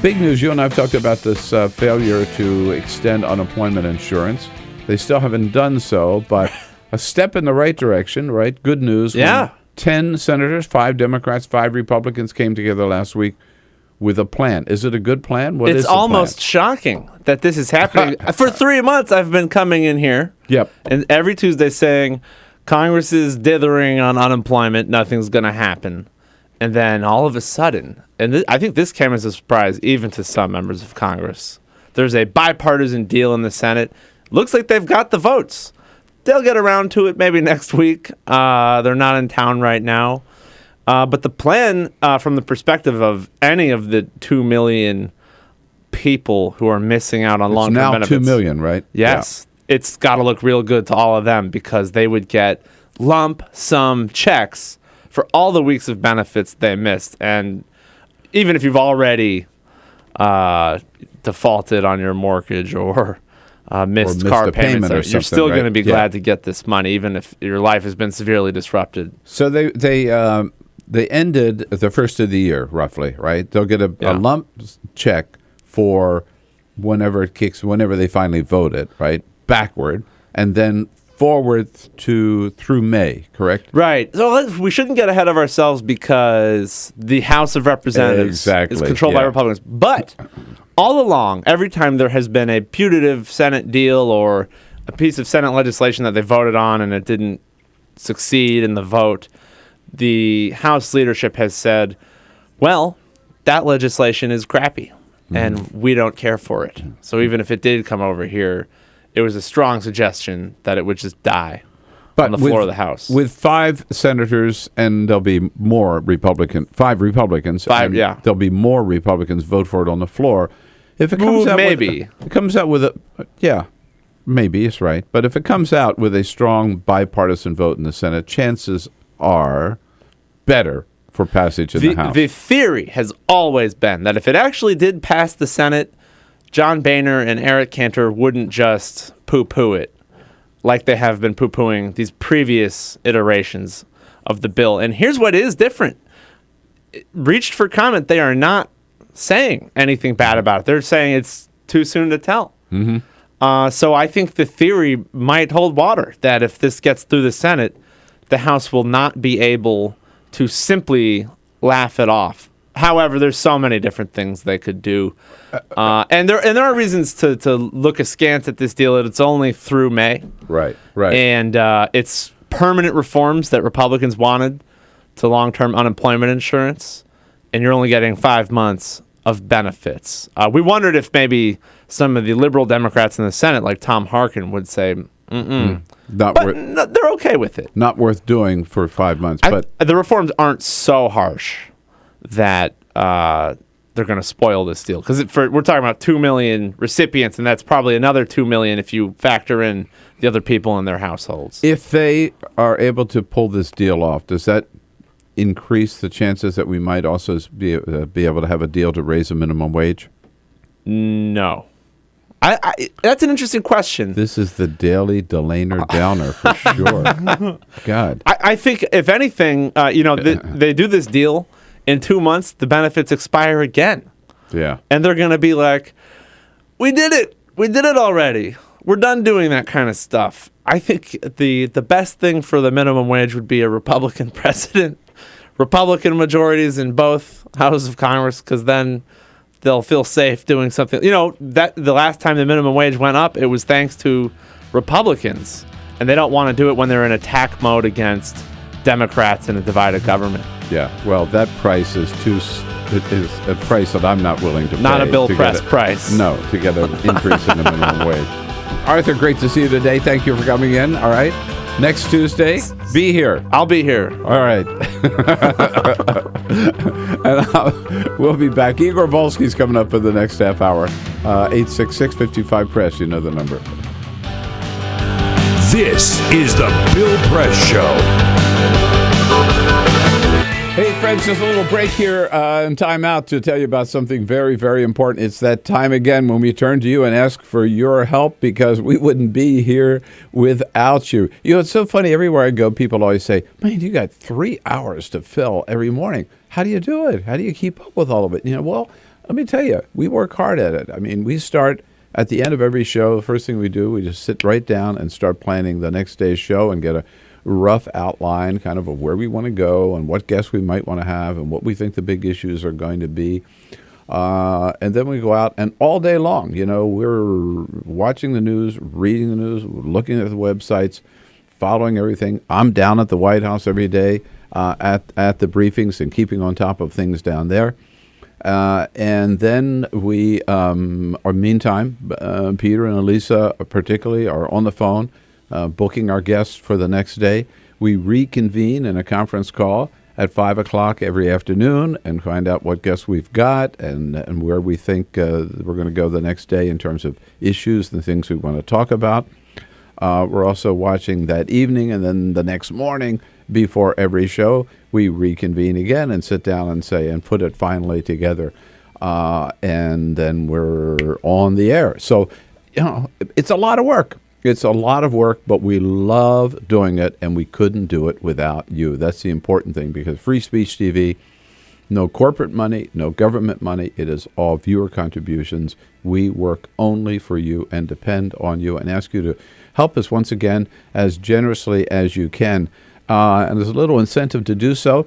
Speaker 11: big news. You and I have talked about this failure to extend unemployment insurance. They still haven't done so, but a step in the right direction, right? Good news.
Speaker 2: Yeah.
Speaker 11: 10 senators, 5 Democrats, 5 Republicans came together last week with a plan. Is it a good plan? What is
Speaker 2: it's
Speaker 11: the plan?
Speaker 2: almost shocking that this is happening. For 3 months, I've been coming in here.
Speaker 11: Yep.
Speaker 2: And every Tuesday saying, Congress is dithering on unemployment. Nothing's going to happen. And then all of a sudden, and I think this came as a surprise even to some members of Congress, there's a bipartisan deal in the Senate. Looks like they've got the votes. They'll get around to it maybe next week. They're not in town right now. But the plan, from the perspective of any of the 2 million people who are missing out on long-term benefits.
Speaker 11: It's now 2 million, right?
Speaker 2: Yes. Yeah. It's got to look real good to all of them because they would get lump sum checks for all the weeks of benefits they missed. And even if you've already defaulted on your mortgage or missed car payments, you're still going to be glad to get this money, even if your life has been severely disrupted.
Speaker 11: So they ended the first of the year, roughly, right? They'll get a lump check for whenever they finally vote it, right? Backward, and then forward through May, correct?
Speaker 2: Right. So we shouldn't get ahead of ourselves because the House of Representatives is controlled by Republicans. But all along, every time there has been a putative Senate deal or a piece of Senate legislation that they voted on and it didn't succeed in the vote, the House leadership has said, well, that legislation is crappy and we don't care for it. So even if it did come over here, it was a strong suggestion that it would just die on the floor of the House.
Speaker 11: With 5 senators, and there'll be more 5 Republicans. There'll be more Republicans vote for it on the floor. If it comes out maybe it's right. But if it comes out with a strong bipartisan vote in the Senate, chances are better for passage in the House.
Speaker 2: The theory has always been that if it actually did pass the Senate, John Boehner and Eric Cantor wouldn't just poo-poo it like they have been poo-pooing these previous iterations of the bill. And here's what is different. Reached for comment, they are not saying anything bad about it. They're saying it's too soon to tell. So I think the theory might hold water, that if this gets through the Senate, the House will not be able to simply laugh it off. However, there's so many different things they could do, and there are reasons to look askance at this deal. It's only through May,
Speaker 11: right,
Speaker 2: and it's permanent reforms that Republicans wanted to long-term unemployment insurance, and you're only getting 5 months of benefits. We wondered if maybe some of the liberal Democrats in the Senate, like Tom Harkin, would say, they're okay with it.
Speaker 11: Not worth doing for 5 months. But
Speaker 2: the reforms aren't so harsh that they're going to spoil this deal. Because we're talking about 2 million recipients, and that's probably another 2 million if you factor in the other people in their households.
Speaker 11: If they are able to pull this deal off, does that increase the chances that we might also be able to have a deal to raise the minimum wage?
Speaker 2: No. That's an interesting question.
Speaker 11: This is the daily Delaney Downer for sure. God.
Speaker 2: I think, if anything, they do this deal. In 2 months, the benefits expire again.
Speaker 11: Yeah.
Speaker 2: And they're going to be like, we did it. We did it already. We're done doing that kind of stuff. I think the best thing for the minimum wage would be a Republican president, Republican majorities in both houses of Congress, because then they'll feel safe doing something. That the last time the minimum wage went up, it was thanks to Republicans. And they don't want to do it when they're in attack mode against Democrats in a divided government.
Speaker 11: Yeah, well, that price is a price that I'm not willing to pay.
Speaker 2: Not a bill press price.
Speaker 11: No, to get an increase in the minimum wage. Arthur, great to see you today. Thank you for coming in. All right. Next Tuesday, be here.
Speaker 2: I'll be here.
Speaker 11: All right. And we'll be back. Igor Volsky's coming up for the next half hour. 866-55-PRESS. You know the number.
Speaker 13: This is the Bill Press Show.
Speaker 11: Hey, friends. It's just a little break here and time out to tell you about something very, very important. It's that time again when we turn to you and ask for your help because we wouldn't be here without you. You know, it's so funny. Everywhere I go, people always say, man, you got 3 hours to fill every morning. How do you do it? How do you keep up with all of it? You know, well, let me tell you, we work hard at it. I mean, we start at the end of every show. The first thing we do, we just sit right down and start planning the next day's show and get a rough outline kind of where we want to go and what guests we might want to have and what we think the big issues are going to be. And then we go out and all day long, you know, we're watching the news, reading the news, looking at the websites, following everything. I'm down at the White House every day at the briefings and keeping on top of things down there. And then we, meantime, Peter and Elisa particularly are on the phone, booking our guests for the next day. We reconvene in a conference call at 5 o'clock every afternoon and find out what guests we've got and where we think we're going to go the next day in terms of issues and things we want to talk about. We're also watching that evening, and then the next morning before every show, we reconvene again and sit down and say and put it finally together. And then we're on the air. So, you know, it's a lot of work. It's a lot of work, but we love doing it, and we couldn't do it without you. That's the important thing, because Free Speech TV, no corporate money, no government money. It is all viewer contributions. We work only for you and depend on you and ask you to help us once again as generously as you can. And there's a little incentive to do so.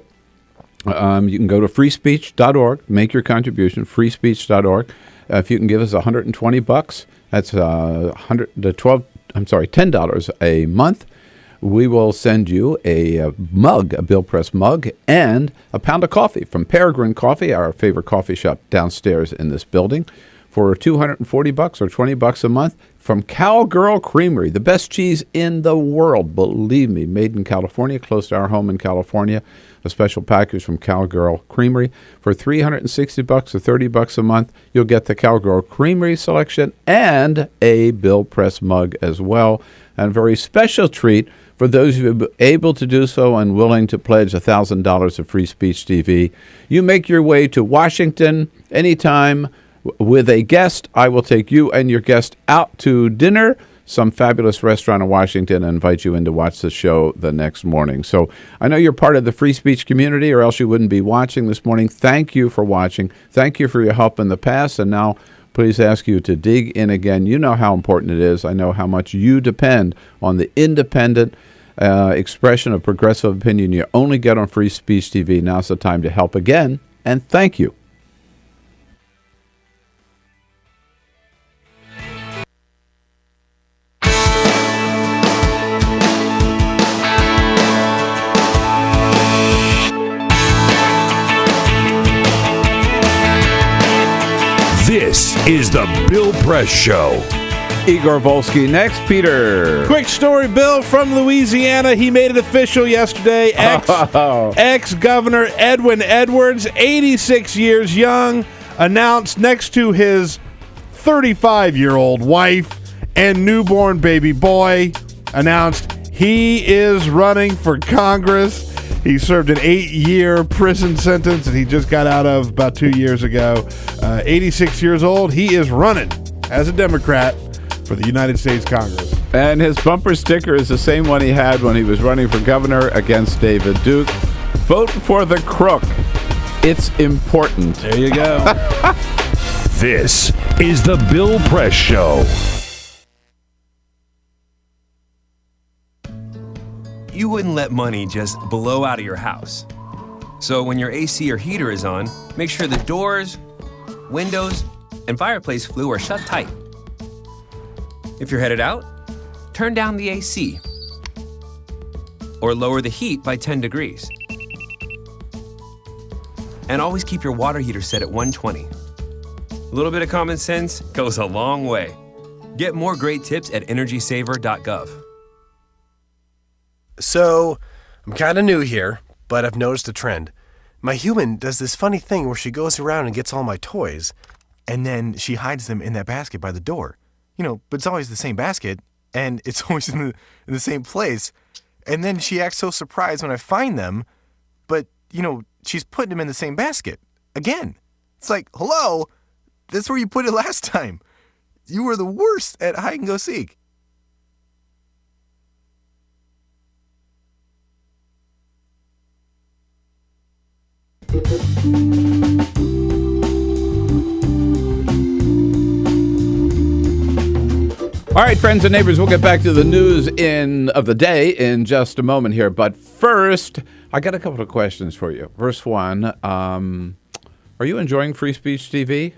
Speaker 11: You can go to freespeech.org, make your contribution, freespeech.org. If you can give us $120, that's $10 a month. We will send you a mug, a Bill Press mug, and a pound of coffee from Peregrine Coffee, our favorite coffee shop downstairs in this building, for $240 or $20 a month from Cowgirl Creamery, the best cheese in the world. Believe me, made in California, close to our home in California. A special package from Cowgirl Creamery for $360 or $30 a month. You'll get the Cowgirl Creamery selection and a Bill Press mug as well. And a very special treat for those who are able to do so and willing to pledge $1,000 of Free Speech TV. You make your way to Washington anytime with a guest. I will take you and your guest out to dinner, some fabulous restaurant in Washington, and invite you in to watch the show the next morning. So I know you're part of the free speech community, or else you wouldn't be watching this morning. Thank you for watching. Thank you for your help in the past. And now please ask you to dig in again. You know how important it is. I know how much you depend on the independent expression of progressive opinion you only get on Free Speech TV. Now's the time to help again, and thank you.
Speaker 13: This is the Bill Press Show.
Speaker 11: Igor Volsky next. Peter.
Speaker 14: Quick story, Bill, from Louisiana. He made it official yesterday. Ex-Governor Edwin Edwards, 86 years young, announced next to his 35-year-old wife and newborn baby boy, announced he is running for Congress. He served an 8-year prison sentence that he just got out of about 2 years ago. 86 years old. He is running as a Democrat for the United States Congress.
Speaker 11: And his bumper sticker is the same one he had when he was running for governor against David Duke. Vote for the crook. It's important.
Speaker 14: There you go.
Speaker 13: This is the Bill Press Show.
Speaker 21: You wouldn't let money just blow out of your house. So when your AC or heater is on, make sure the doors, windows, and fireplace flue are shut tight. If you're headed out, turn down the AC or lower the heat by 10 degrees. And always keep your water heater set at 120. A little bit of common sense goes a long way. Get more great tips at energysaver.gov.
Speaker 22: So, I'm kind of new here, but I've noticed a trend. My human does this funny thing where she goes around and gets all my toys, and then she hides them in that basket by the door. You know, but it's always the same basket, and it's always in the same place. And then she acts so surprised when I find them, but, she's putting them in the same basket. Again. It's like, hello, that's where you put it last time. You were the worst at hide and go seek.
Speaker 11: All right, friends and neighbors, we'll get back to the news of the day in just a moment here. But first, I got a couple of questions for you. First one, are you enjoying Free Speech TV?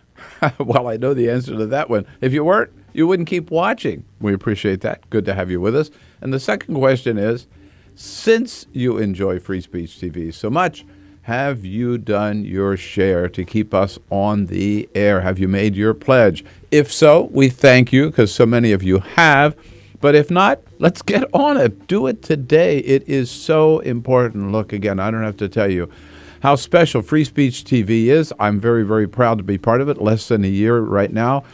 Speaker 11: Well, I know the answer to that one. If you weren't, you wouldn't keep watching. We appreciate that. Good to have you with us. And the second question is, since you enjoy Free Speech TV so much, have you done your share to keep us on the air? Have you made your pledge? If so, we thank you because so many of you have. But if not, let's get on it. Do it today. It is so important. Look, again, I don't have to tell you how special Free Speech TV is. I'm very, very proud to be part of it. Less than a year right now.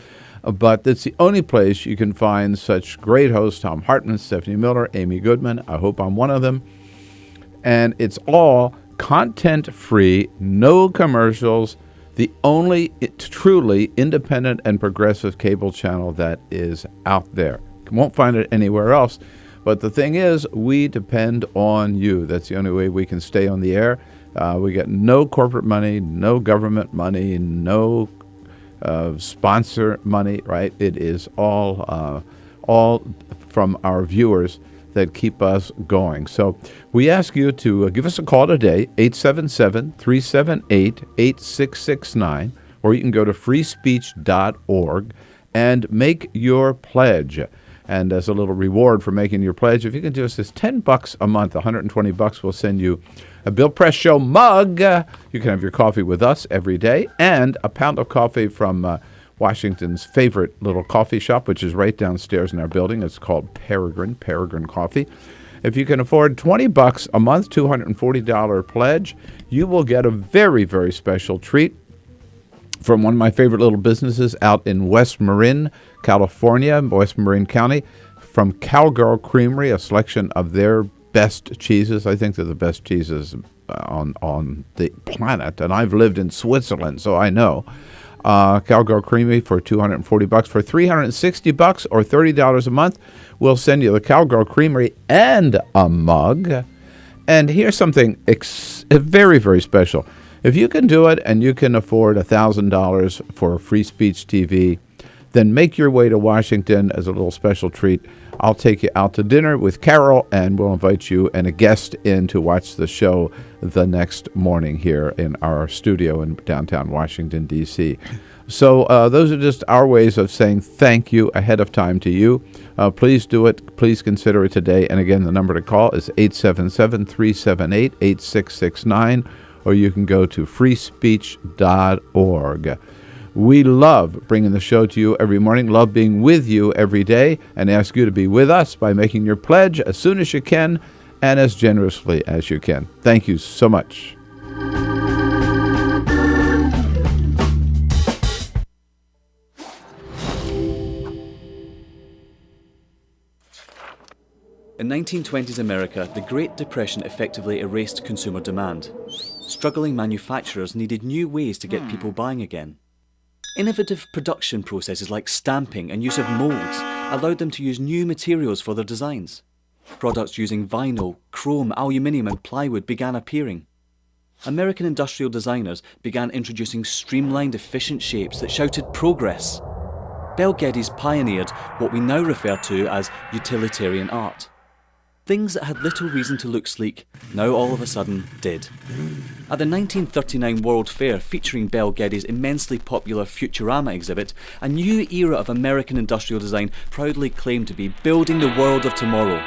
Speaker 11: But it's the only place you can find such great hosts, Tom Hartman, Stephanie Miller, Amy Goodman. I hope I'm one of them. And it's all content-free, no commercials, the only truly independent and progressive cable channel that is out there. You won't find it anywhere else. But the thing is, we depend on you. That's the only way we can stay on the air. We get no corporate money, no government money, no sponsor money, right? It is all from our viewers that keep us going. So we ask you to give us a call today, 877-378-8669, or you can go to freespeech.org and make your pledge. And as a little reward for making your pledge, if you can do us this $10 a month, $120, we'll send you a Bill Press Show mug. You can have your coffee with us every day, and a pound of coffee from Washington's favorite little coffee shop, which is right downstairs in our building. It's called Peregrine Coffee. If you can afford $20 a month, $240 pledge, you will get a very, very special treat from one of my favorite little businesses out in West Marin, California, West Marin County, from Cowgirl Creamery, a selection of their best cheeses. I think they're the best cheeses on the planet, and I've lived in Switzerland, so I know. Cowgirl Creamery for $240. For $360 or $30 a month, we'll send you the Cowgirl Creamery and a mug. And here's something very, very special. If you can do it and you can afford $1,000 for Free Speech TV, then make your way to Washington as a little special treat. I'll take you out to dinner with Carol, and we'll invite you and a guest in to watch the show the next morning here in our studio in downtown Washington, D.C. So those are just our ways of saying thank you ahead of time to you. Please do it. Please consider it today. And again, the number to call is 877-378-8669, or you can go to freespeech.org. We love bringing the show to you every morning, love being with you every day, and ask you to be with us by making your pledge as soon as you can and as generously as you can. Thank you so much.
Speaker 12: In 1920s America, the Great Depression effectively erased consumer demand. Struggling manufacturers needed new ways to get people buying again. Innovative production processes like stamping and use of molds allowed them to use new materials for their designs. Products using vinyl, chrome, aluminium and plywood began appearing. American industrial designers began introducing streamlined, efficient shapes that shouted progress. Bel Geddes pioneered what we now refer to as utilitarian art. Things that had little reason to look sleek, now all of a sudden did. At the 1939 World Fair featuring Bel Geddes' immensely popular Futurama exhibit, a new era of American industrial design proudly claimed to be building the world of tomorrow.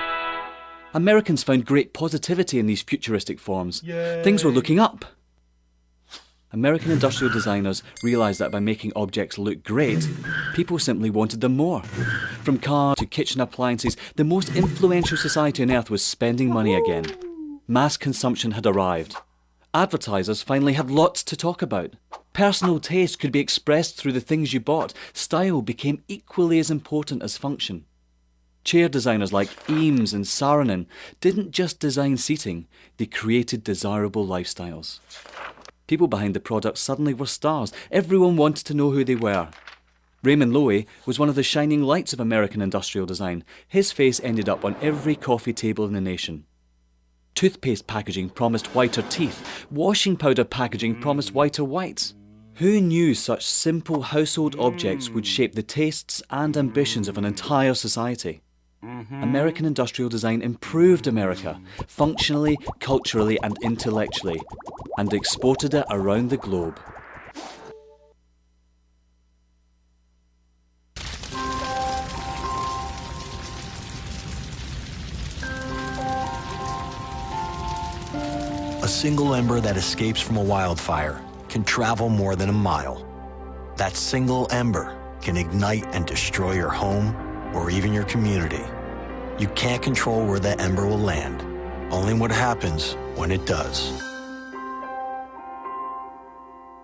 Speaker 12: Americans found great positivity in these futuristic forms. Yay. Things were looking up. American industrial designers realised that by making objects look great, people simply wanted them more. From cars to kitchen appliances, the most influential society on earth was spending money again. Mass consumption had arrived. Advertisers finally had lots to talk about. Personal taste could be expressed through the things you bought. Style became equally as important as function. Chair designers like Eames and Saarinen didn't just design seating, they created desirable lifestyles. People behind the product suddenly were stars. Everyone wanted to know who they were. Raymond Loewy was one of the shining lights of American industrial design. His face ended up on every coffee table in the nation. Toothpaste packaging promised whiter teeth. Washing powder packaging promised whiter whites. Who knew such simple household objects would shape the tastes and ambitions of an entire society? American industrial design improved America, functionally, culturally, and intellectually, and exported it around the globe.
Speaker 20: A single ember that escapes from a wildfire can travel more than a mile. That single ember can ignite and destroy your home or even your community. You can't control where the ember will land, only what happens when it does.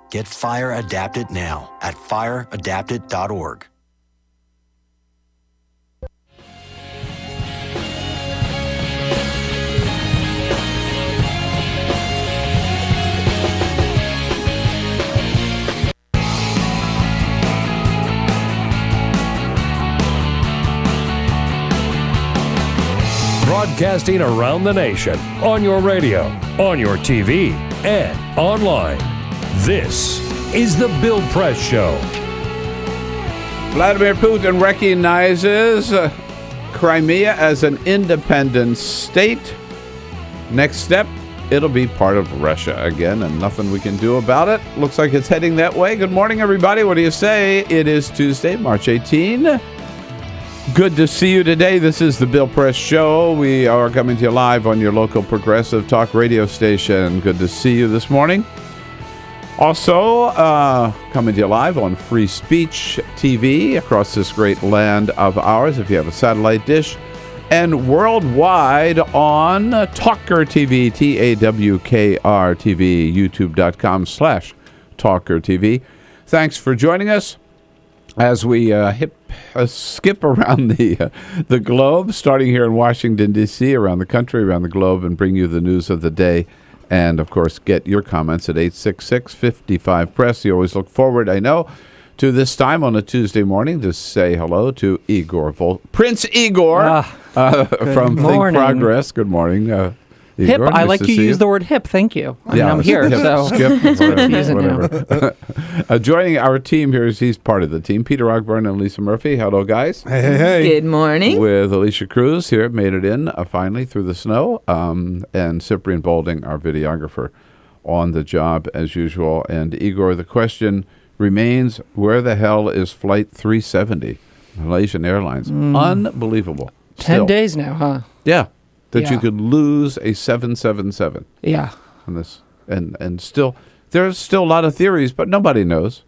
Speaker 20: Get Fire Adapted now at fireadapted.org.
Speaker 13: Broadcasting around the nation, on your radio, on your TV, and online. This is The Bill Press Show.
Speaker 11: Vladimir Putin recognizes Crimea as an independent state. Next step, it'll be part of Russia again, and nothing we can do about it. Looks like it's heading that way. Good morning, everybody. What do you say? It is Tuesday, March 18. Good to see you today. This is the Bill Press Show. We are coming to you live on your local progressive talk radio station. Good to see you this morning. Also, coming to you live on Free Speech TV across this great land of ours, if you have a satellite dish, and worldwide on TawkrTV, TAWKR-TV, youtube.com/TawkrTV. Thanks for joining us as we skip around the globe, starting here in Washington, D.C., around the country, around the globe, and bring you the news of the day. And, of course, get your comments at 866-55-PRESS. You always look forward, I know, to this time on a Tuesday morning to say hello to Igor, Prince Igor from Think Progress. Good morning, Igor.
Speaker 4: Hip.
Speaker 11: Nice
Speaker 4: I like you use the word hip. Thank you. I'm here, so
Speaker 11: skip,
Speaker 4: whatever.
Speaker 11: Joining our team here is he's part of the team. Peter Ogburn and Lisa Murphy. Hello, guys.
Speaker 15: Hey. Good morning.
Speaker 11: With Alicia Cruz here, made it in finally through the snow, and Cyprian Boulding, our videographer, on the job as usual. And Igor, the question remains: where the hell is Flight 370, Malaysian Airlines? Unbelievable.
Speaker 4: 10 days now, huh?
Speaker 11: Yeah. That you could lose a 777.
Speaker 4: Yeah.
Speaker 11: On this, and still, there's still a lot of theories, but nobody knows,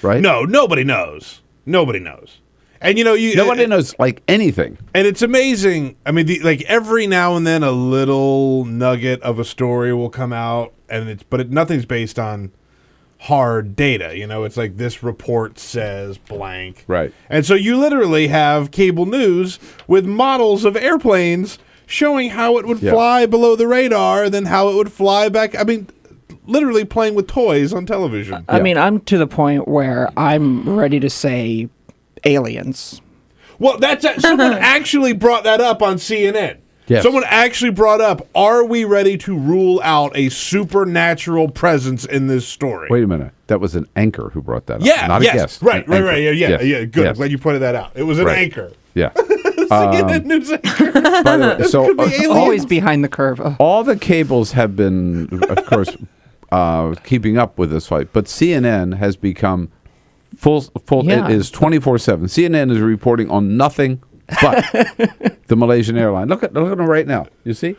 Speaker 11: right?
Speaker 14: No, nobody knows. Nobody knows. And
Speaker 11: nobody knows like anything.
Speaker 14: And it's amazing. I mean, every now and then a little nugget of a story will come out, and nothing's based on hard data. It's like this report says blank.
Speaker 11: Right.
Speaker 14: And so you literally have cable news with models of airplanes showing how it would fly below the radar, then how it would fly back. I mean, literally playing with toys on television.
Speaker 4: I mean, I'm to the point where I'm ready to say aliens.
Speaker 14: Well, someone actually brought that up on CNN.
Speaker 11: Yes.
Speaker 14: Someone actually brought up, are we ready to rule out a supernatural presence in this story?
Speaker 11: Wait a minute. That was an anchor who brought that up.
Speaker 14: Yeah,
Speaker 11: not a guest.
Speaker 14: Right. Yeah, good.
Speaker 11: Yes.
Speaker 14: I'm glad you pointed that out. It was an anchor.
Speaker 11: Yeah.
Speaker 14: CNN news anchor.
Speaker 11: By the way, so
Speaker 4: always behind the curve.
Speaker 11: All the cables have been, of course, keeping up with this fight, but CNN has become full.
Speaker 4: Yeah.
Speaker 11: It is 24/7. CNN is reporting on nothing but the Malaysian airline. Look at them right now. You see?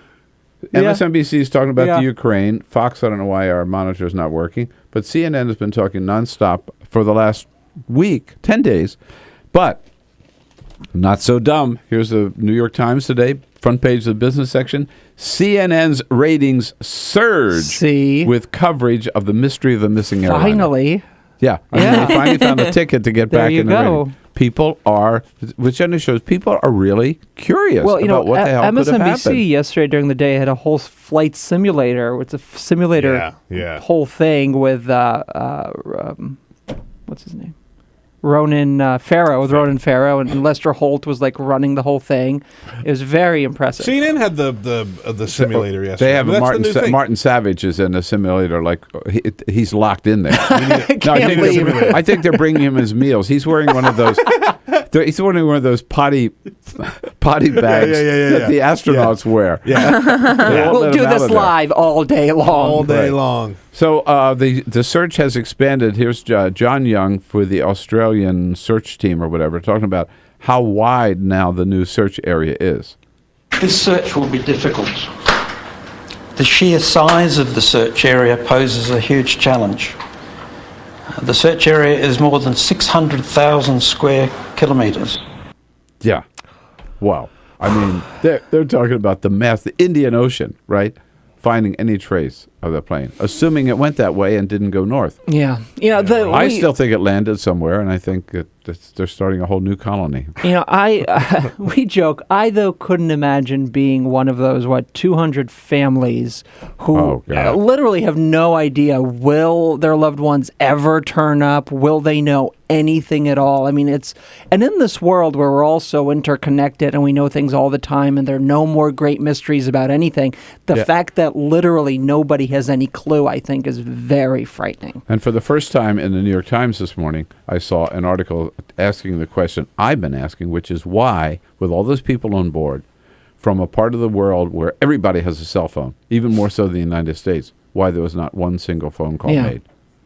Speaker 11: MSNBC is talking about the Ukraine. Fox, I don't know why our monitor is not working, but CNN has been talking nonstop for the last week, 10 days. But not so dumb. Here's the New York Times today, front page of the business section. CNN's ratings surge with coverage of the mystery of the missing airline.
Speaker 4: Finally.
Speaker 11: Yeah. They finally found a ticket to get back in the rating. people are, which only shows people are really curious about what the hell could have happened.
Speaker 4: MSNBC yesterday during the day had a whole flight simulator. It's a simulator whole thing with, what's his name? Ronan Farrow, and Lester Holt was like running the whole thing. It was very impressive.
Speaker 14: CNN had the simulator yesterday.
Speaker 11: They have Martin Savage is in a simulator, like he's locked in there. I think they're bringing him his meals. He's wearing one of those. He's wearing one of those potty bags that the astronauts wear.
Speaker 4: Yeah. We'll do this live all day long.
Speaker 11: So the search has expanded. Here's John Young for the Australian search team or whatever, talking about how wide now the new search area is.
Speaker 5: This search will be difficult. The sheer size of the search area poses a huge challenge. The search area is more than 600,000 square kilometers.
Speaker 11: Yeah. Wow. I mean, they're talking about the Indian Ocean, right? Finding any trace of the plane, assuming it went that way and didn't go north.
Speaker 4: Yeah.
Speaker 11: I still think it landed somewhere, and I think that they're starting a whole new colony.
Speaker 4: We joke. I, though, couldn't imagine being one of those, 200 families who literally have no idea, will their loved ones ever turn up? Will they know anything at all? I mean, and in this world where we're all so interconnected and we know things all the time and there are no more great mysteries about anything, the fact that literally nobody has any clue, I think, is very frightening.
Speaker 11: And for the first time in the New York Times this morning, I saw an article asking the question I've been asking, which is why, with all those people on board from a part of the world where everybody has a cell phone, even more so than the United States, why there was not one single phone call made.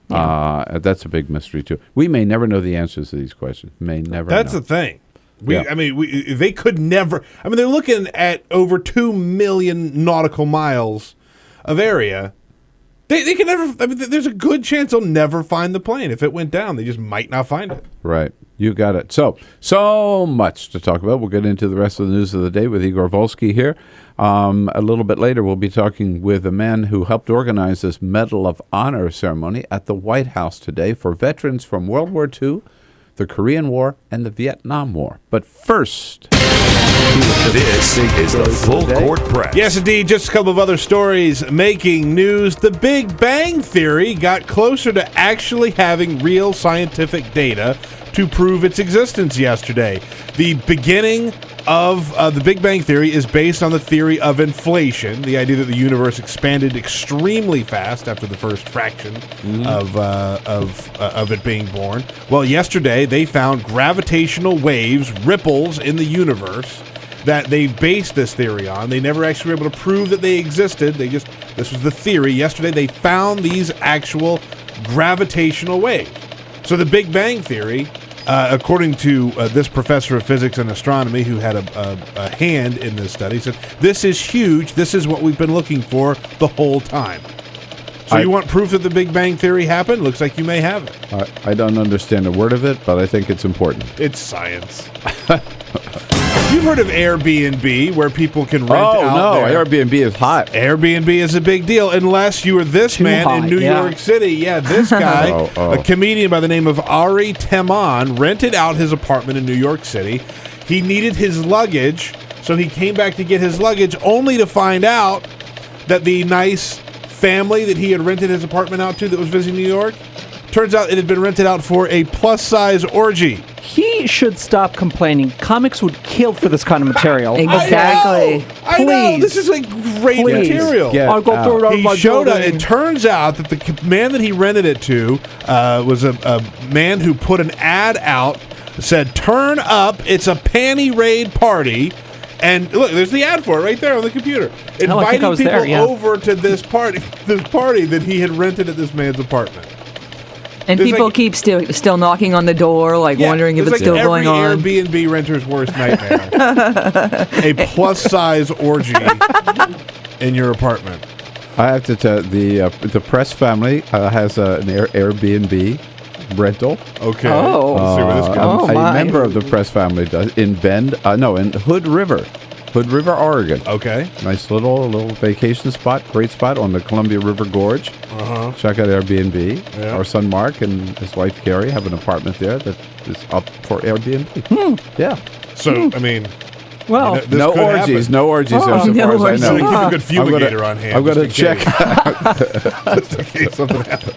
Speaker 11: That's a big mystery, too. We may never know the answers to these questions. That's
Speaker 14: the thing. They could never. I mean, they're looking at over 2 million nautical miles of area. They can never. I mean, there's a good chance they'll never find the plane. If it went down, they just might not find it.
Speaker 11: Right. You got it. So much to talk about. We'll get into the rest of the news of the day with Igor Volsky here. A little bit later, we'll be talking with a man who helped organize this Medal of Honor ceremony at the White House today for veterans from World War II, the Korean War, and the Vietnam War. But first,
Speaker 13: this is the Full Court Press.
Speaker 14: Yes, indeed. Just a couple of other stories making news. The Big Bang Theory got closer to actually having real scientific data to prove its existence yesterday. The beginning of the Big Bang Theory is based on the theory of inflation, the idea that the universe expanded extremely fast after the first fraction of it being born. Well, yesterday they found gravitational waves, ripples in the universe that they based this theory on. They never actually were able to prove that they existed. This was the theory. Yesterday they found these actual gravitational waves. So the Big Bang Theory, according to this professor of physics and astronomy who had a hand in this study, said, this is huge. This is what we've been looking for the whole time. So you want proof that the Big Bang Theory happened? Looks like you may have it.
Speaker 11: I don't understand a word of it, but I think it's important.
Speaker 14: It's science. You've heard of Airbnb, where people can rent out.
Speaker 11: Oh, no, Airbnb is hot.
Speaker 14: Airbnb is a big deal, unless you were this man in New York City. Yeah, this guy, a comedian by the name of Ari Teman, rented out his apartment in New York City. He needed his luggage, so he came back to get his luggage, only to find out that the nice family that he had rented his apartment out to that was visiting New York, turns out it had been rented out for a plus-size orgy.
Speaker 4: He should stop complaining. Comics would kill for this kind of material.
Speaker 16: Exactly.
Speaker 14: I know. This is like great material.
Speaker 4: I'll go throw it on my
Speaker 14: building. It turns out that the man that he rented it to was a man who put an ad out that said, "Turn up, it's a panty raid party." And look, there's the ad for it right there on the computer. Inviting people over to this party that he had rented at this man's apartment.
Speaker 16: And there's people keep still knocking on the door, wondering if it's still going on.
Speaker 14: Every Airbnb renter's worst nightmare. A plus-size orgy in your apartment.
Speaker 11: I have to tell the Press family has an Airbnb rental.
Speaker 14: Okay.
Speaker 11: Let's see where this goes. A member of the Press family does in in Hood River. Hood River, Oregon.
Speaker 14: Okay.
Speaker 11: Nice little vacation spot, great spot on the Columbia River Gorge.
Speaker 14: Uh-huh.
Speaker 11: Check out Airbnb.
Speaker 14: Yeah.
Speaker 11: Our son Mark and his wife Carrie have an apartment there that is up for Airbnb. Yeah.
Speaker 14: So, I mean...
Speaker 4: Well,
Speaker 11: no orgies. No orgies there so far as I know.
Speaker 14: Keep a good fumigator on hand.
Speaker 11: I'm going to check.
Speaker 14: Just in case something happens.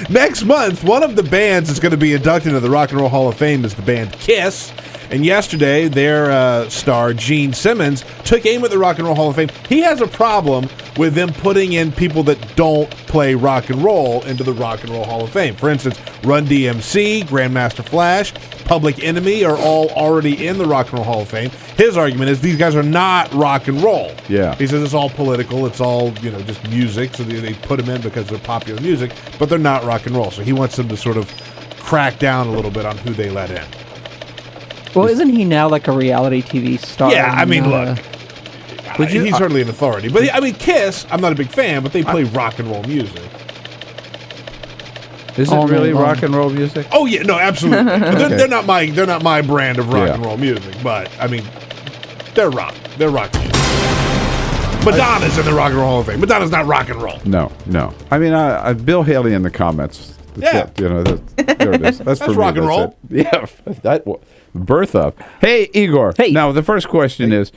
Speaker 14: Next month, one of the bands that's going to be inducted into the Rock and Roll Hall of Fame is the band Kiss. And yesterday, their star, Gene Simmons, took aim at the Rock and Roll Hall of Fame. He has a problem with them putting in people that don't play rock and roll into the Rock and Roll Hall of Fame. For instance, Run DMC, Grandmaster Flash, Public Enemy are all already in the Rock and Roll Hall of Fame. His argument is these guys are not rock and roll.
Speaker 11: Yeah.
Speaker 14: He says it's all political. It's all, just music. So they put them in because they're popular music, but they're not rock and roll. So he wants them to sort of crack down a little bit on who they let in.
Speaker 4: Well, isn't he now like a reality TV star?
Speaker 14: Yeah, I mean, look. He's certainly an authority. But, Kiss, I'm not a big fan, but they play rock and roll music.
Speaker 11: Is it really rock and roll music?
Speaker 14: Oh, yeah, no, absolutely. But they're not my brand of rock and roll music. But, they're rock. They're rock music. Madonna's in the Rock and Roll Hall of Fame. Madonna's not rock and roll.
Speaker 11: No. I mean, Bill Haley in the comments.
Speaker 14: Yeah.
Speaker 11: There it is. That's for me.
Speaker 14: rock and roll.
Speaker 11: Yeah. Birth of. Hey, Igor.
Speaker 4: Hey.
Speaker 11: Now, the first question is,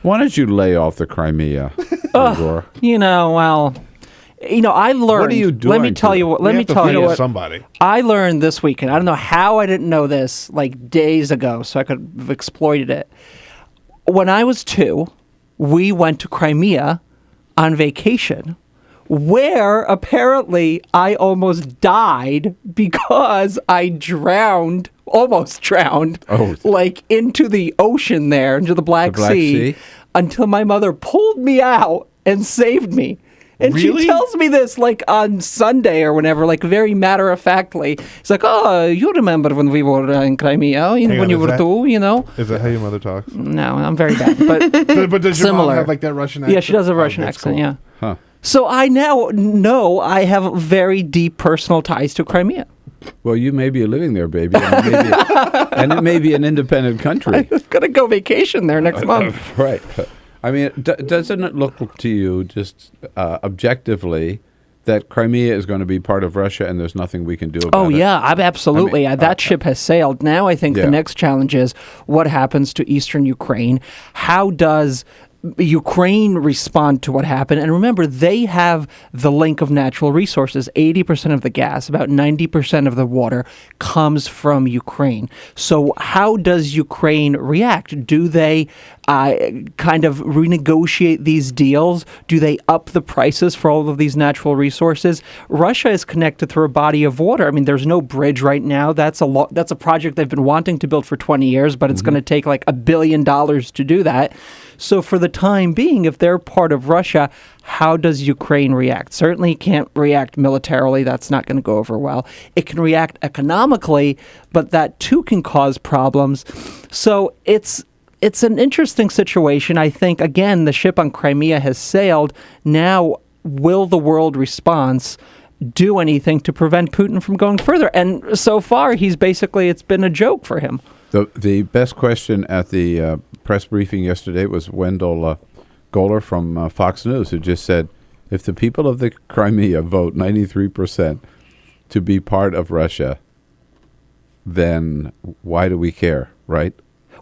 Speaker 11: why don't you lay off the Crimea, Igor?
Speaker 4: I learned.
Speaker 11: What are you doing?
Speaker 4: Let me tell you what.
Speaker 14: Somebody. I
Speaker 4: learned this weekend. I don't know how I didn't know this like days ago, so I could have exploited it. When I was 2, we went to Crimea on vacation, where apparently I almost died because I almost drowned, into the ocean there, into the Black Sea, until my mother pulled me out and saved me. And
Speaker 14: really?
Speaker 4: She tells me this like on Sunday or whenever, like very matter-of-factly. It's like, oh, you remember when we were in Crimea, when you were 2,
Speaker 14: Is that how your mother talks?
Speaker 4: No, I'm very bad. But
Speaker 14: does your mom have like that Russian accent?
Speaker 4: Yeah, she does have a Russian accent,
Speaker 14: cool.
Speaker 4: yeah.
Speaker 11: Huh.
Speaker 4: So I now know I have very deep personal ties to Crimea.
Speaker 11: Well, you may be living there, baby, and it may be an independent country.
Speaker 4: I'm going to go vacation there next month.
Speaker 11: Right. I mean, doesn't it look to you just objectively that Crimea is going to be part of Russia and there's nothing we can do about it?
Speaker 4: Oh, yeah, absolutely. That ship has sailed. Now I think the next challenge is what happens to eastern Ukraine? How does Ukraine respond to what happened? And remember, they have the link of natural resources. 80% of the gas, about 90% of the water comes from Ukraine. So how does Ukraine react? Do they kind of renegotiate these deals? Do they up the prices for all of these natural resources? Russia is connected through a body of water. I mean, there's no bridge right now. That's a project they've been wanting to build for 20 years, but it's going to take like $1 billion to do that. So for the time being, if they're part of Russia, how does Ukraine react? Certainly can't react militarily. That's not going to go over well. It can react economically, but that too can cause problems. So it's an interesting situation. I think, again, the ship on Crimea has sailed. Now, will the world response do anything to prevent Putin from going further? And so far, it's been a joke for him.
Speaker 11: The best question at the press briefing yesterday was Wendell Goller from Fox News, who just said, if the people of the Crimea vote 93% to be part of Russia, then why do we care, right?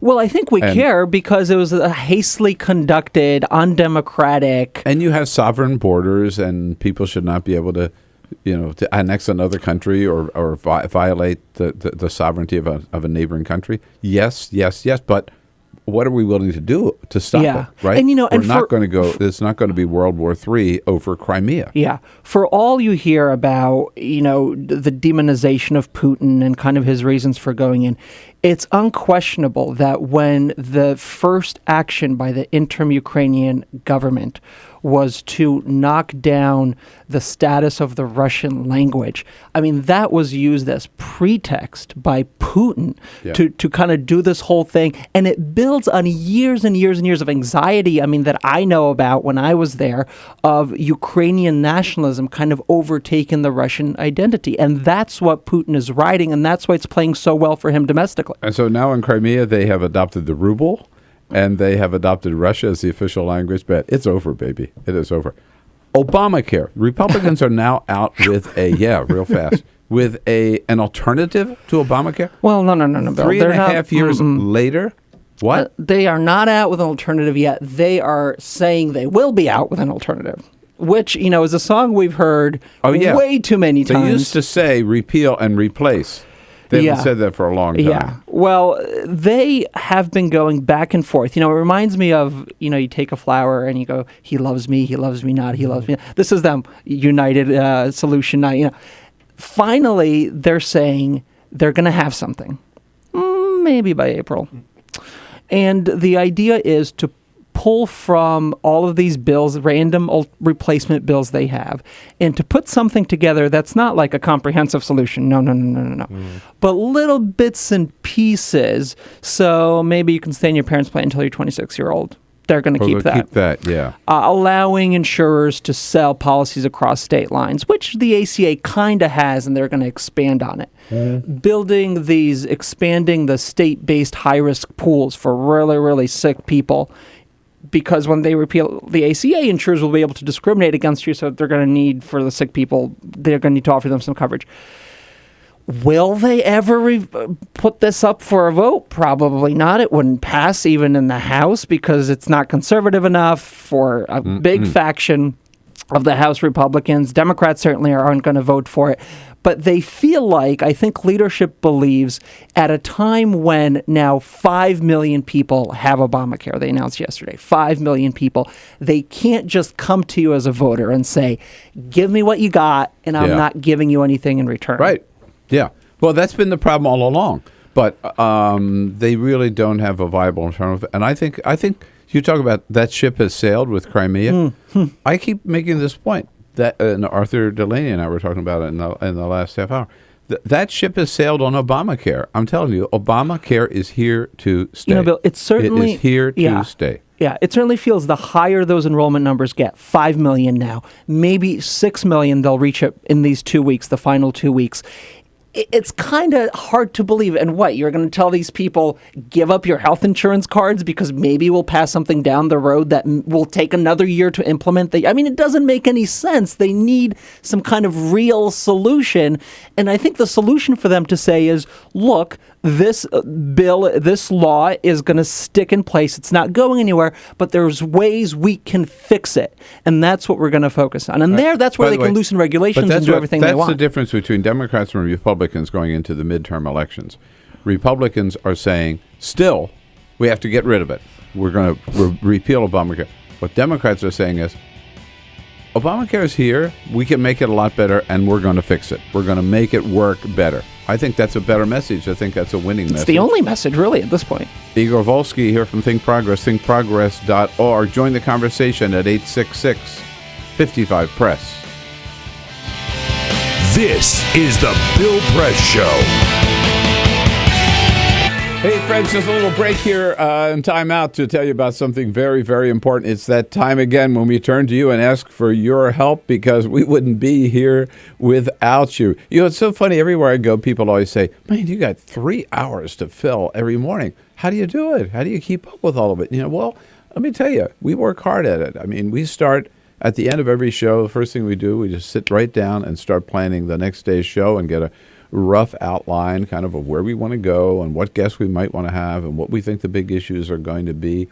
Speaker 4: Well, I think we care because it was a hastily conducted, undemocratic...
Speaker 11: And you have sovereign borders, and people should not be able to annex another country or violate the sovereignty of a neighboring country. Yes, but what are we willing to do to stop it, right?
Speaker 4: And,
Speaker 11: there's not going to be World War III over Crimea.
Speaker 4: Yeah. For all you hear about, the demonization of Putin and kind of his reasons for going in, it's unquestionable that when the first action by the interim Ukrainian government was to knock down the status of the Russian language. I mean, that was used as pretext by Putin to kind of do this whole thing. And it builds on years and years and years of anxiety, I mean, that I know about when I was there, of Ukrainian nationalism kind of overtaking the Russian identity. And that's what Putin is riding, and that's why it's playing so well for him domestically.
Speaker 11: And so now in Crimea, they have adopted the ruble, and they have adopted Russia as the official language. But it's over, baby. It is over. Obamacare. Republicans are now out with real fast, with an alternative to Obamacare.
Speaker 4: Well, no, Bill.
Speaker 11: 3.5 years later. What?
Speaker 4: They are not out with an alternative yet. They are saying they will be out with an alternative, which, is a song we've heard way too many times.
Speaker 11: They used to say repeal and replace. They haven't said that for a long time.
Speaker 4: Yeah. Well, they have been going back and forth. It reminds me of, you take a flower and you go, he loves me not, he loves me. This is them, united solution. Finally, they're saying they're going to have something, maybe by April. And the idea is to pull from all of these bills, random replacement bills they have, and to put something together that's not like a comprehensive solution. No. But little bits and pieces. So maybe you can stay in your parents' plan until you're 26-year-old. They're going to keep that.
Speaker 11: Keep that, yeah.
Speaker 4: Allowing insurers to sell policies across state lines, which the ACA kind of has, and they're going to expand on it. Expanding the state-based high-risk pools for really, really sick people. Because when they repeal the ACA, insurers will be able to discriminate against you, so they're going to need, for the sick people, they're going to need to offer them some coverage. Will they ever put this up for a vote? Probably not. It wouldn't pass even in the House because it's not conservative enough for a big faction of the House Republicans. Democrats certainly aren't going to vote for it. But they feel like, I think leadership believes, at a time when now 5 million people have Obamacare, they announced yesterday, 5 million people, they can't just come to you as a voter and say, give me what you got, and I'm not giving you anything in return.
Speaker 11: Right. Yeah. Well, that's been the problem all along. But they really don't have a viable alternative. And I think you talk about that ship has sailed with Crimea. I keep making this point. That Arthur Delaney and I were talking about it in the last half hour. That ship has sailed on Obamacare. I'm telling you, Obamacare is here to stay.
Speaker 4: Bill, it is
Speaker 11: here to stay.
Speaker 4: Yeah, it certainly feels the higher those enrollment numbers get, 5 million now, maybe 6 million they'll reach it in these 2 weeks, the final 2 weeks. It's kind of hard to believe. And what, you're going to tell these people, give up your health insurance cards because maybe we'll pass something down the road that will take another year to implement? It doesn't make any sense. They need some kind of real solution. And I think the solution for them to say is, look, this this law is going to stick in place. It's not going anywhere, but there's ways we can fix it. And that's what we're going to focus on. And that's where they can loosen regulations and do everything they want.
Speaker 11: That's the difference between Democrats and Republicans going into the midterm elections. Republicans are saying, still, we have to get rid of it. We're going to repeal Obamacare. What Democrats are saying is, Obamacare is here. We can make it a lot better, and we're going to fix it. We're going to make it work better. I think that's a better message. I think that's a winning message.
Speaker 4: It's the only message, really, at this point.
Speaker 11: Igor Volsky here from Think Progress, thinkprogress.org. Join the conversation at 866-55-PRESS.
Speaker 13: This is the Bill Press Show.
Speaker 11: Hey, friends, just a little break here and time out to tell you about something very, very important. It's that time again when we turn to you and ask for your help because we wouldn't be here without you. It's so funny. Everywhere I go, people always say, man, you got 3 hours to fill every morning. How do you do it? How do you keep up with all of it? Well, let me tell you, we work hard at it. We start at the end of every show. The first thing we do, we just sit right down and start planning the next day's show and get a rough outline kind of where we want to go and what guests we might want to have and what we think the big issues are going to be.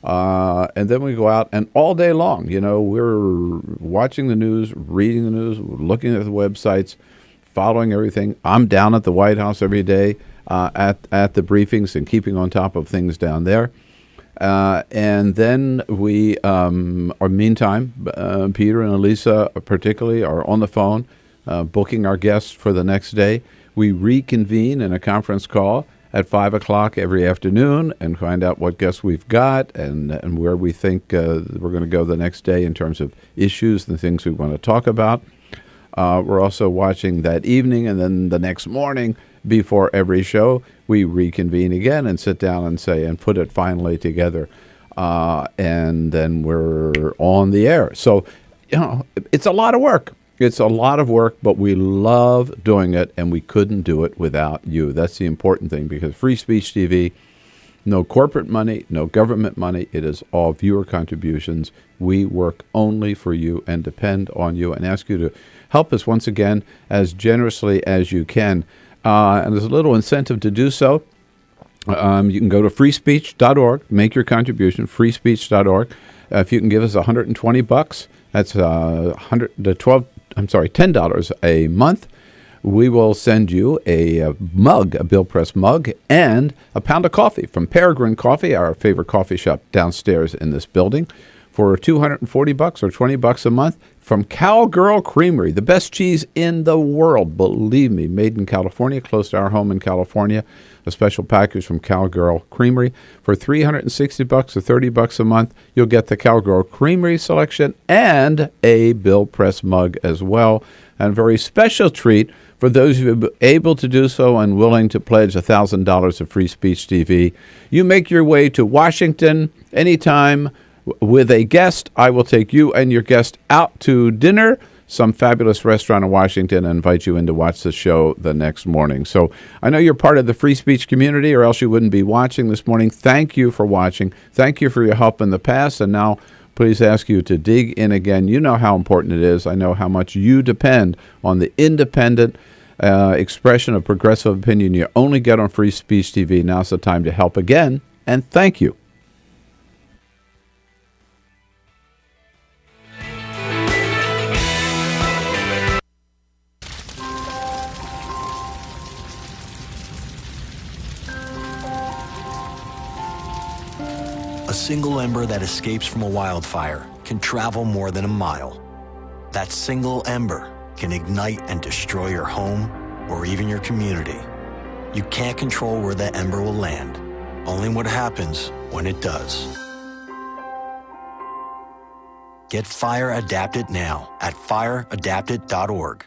Speaker 11: And then we go out and all day long, we're watching the news, reading the news, looking at the websites, following everything. I'm down at the White House every day at the briefings and keeping on top of things down there. And then we, meantime, Peter and Elisa particularly are on the phone, booking our guests for the next day. We reconvene in a conference call at 5 o'clock every afternoon and find out what guests we've got and where we think we're going to go the next day in terms of issues and things we want to talk about. We're also watching that evening, and then the next morning before every show, we reconvene again and sit down and put it finally together. And then we're on the air. So, it's a lot of work. It's a lot of work, but we love doing it, and we couldn't do it without you. That's the important thing, because Free Speech TV, no corporate money, no government money. It is all viewer contributions. We work only for you and depend on you and ask you to help us once again as generously as you can. And there's a little incentive to do so. You can go to freespeech.org, make your contribution, freespeech.org. If you can give us $120, that's $10 a month. We will send you a mug, a Bill Press mug, and a pound of coffee from Peregrine Coffee, our favorite coffee shop downstairs in this building, for $240 or $20 a month from Cowgirl Creamery, the best cheese in the world. Believe me, made in California, close to our home in California. A special package from Cowgirl Creamery for $360 or $30 a month. You'll get the Cowgirl Creamery selection and a Bill Press mug as well. And a very special treat for those of you able to do so and willing to pledge $1,000 of Free Speech TV. You make your way to Washington anytime with a guest. I will take you and your guest out to dinner, some fabulous restaurant in Washington, and invite you in to watch the show the next morning. So I know you're part of the free speech community, or else you wouldn't be watching this morning. Thank you for watching. Thank you for your help in the past. And now please ask you to dig in again. You know how important it is. I know how much you depend on the independent expression of progressive opinion you only get on Free Speech TV. Now's the time to help again, and thank you.
Speaker 20: A single ember that escapes from a wildfire can travel more than a mile. That single ember can ignite and destroy your home or even your community. You can't control where that ember will land, only what happens when it does. Get Fire Adapted now at fireadapted.org.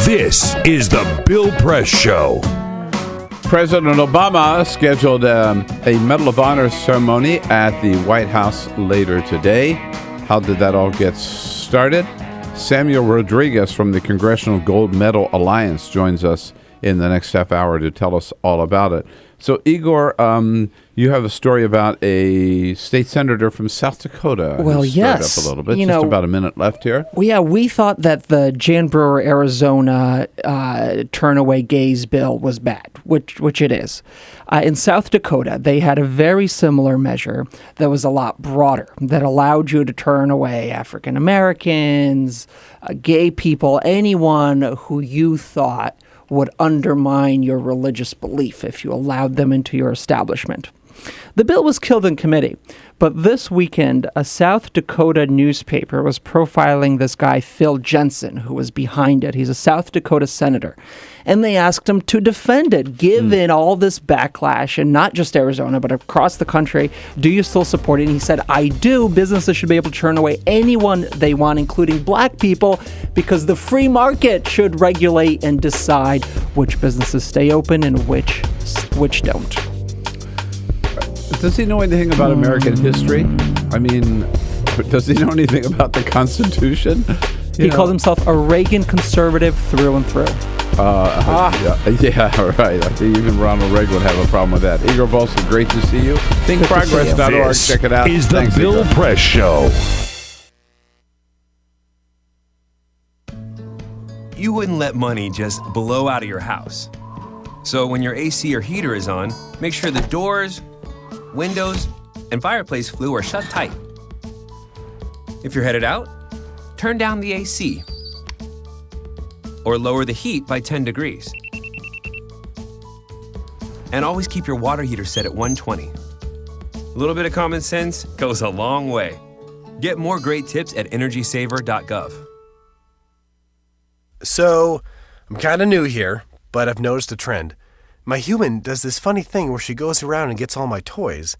Speaker 13: This is the Bill Press Show.
Speaker 11: President Obama scheduled a Medal of Honor ceremony at the White House later today. How did that all get started? Samuel Rodriguez from the Congressional Gold Medal Alliance joins us in the next half hour to tell us all about it. So, Igor, you have a story about a state senator from South Dakota.
Speaker 4: Well, yes.
Speaker 11: Stirred up a little bit. Just about a minute left here.
Speaker 4: Well, yeah, we thought that the Jan Brewer, Arizona turn away gays bill was bad, which it is. In South Dakota, they had a very similar measure that was a lot broader, that allowed you to turn away African Americans, gay people, anyone who you thought would undermine your religious belief if you allowed them into your establishment. The bill was killed in committee, but this weekend, a South Dakota newspaper was profiling this guy, Phil Jensen, who was behind it. He's a South Dakota senator. And they asked him to defend it, given all this backlash, and not just Arizona, but across the country. Do you still support it? And he said, I do. Businesses should be able to turn away anyone they want, including black people, because the free market should regulate and decide which businesses stay open and which don't.
Speaker 11: Does he know anything about American history? I mean, does he know anything about the Constitution?
Speaker 4: He called himself a Reagan conservative through and through.
Speaker 11: Yeah, right. I think even Ronald Reagan would have a problem with that. Igor Volsky, great to see you. ThinkProgress.org. Check it out.
Speaker 13: This is the
Speaker 11: Thanks,
Speaker 13: Bill
Speaker 11: Igor.
Speaker 13: Press Show.
Speaker 21: You wouldn't let money just blow out of your house. So when your AC or heater is on, make sure the doors, windows, and fireplace flue are shut tight. If you're headed out, turn down the AC or lower the heat by 10 degrees. And always keep your water heater set at 120. A little bit of common sense goes a long way. Get more great tips at energysaver.gov.
Speaker 22: So, I'm kind of new here, but I've noticed a trend. My human does this funny thing where she goes around and gets all my toys,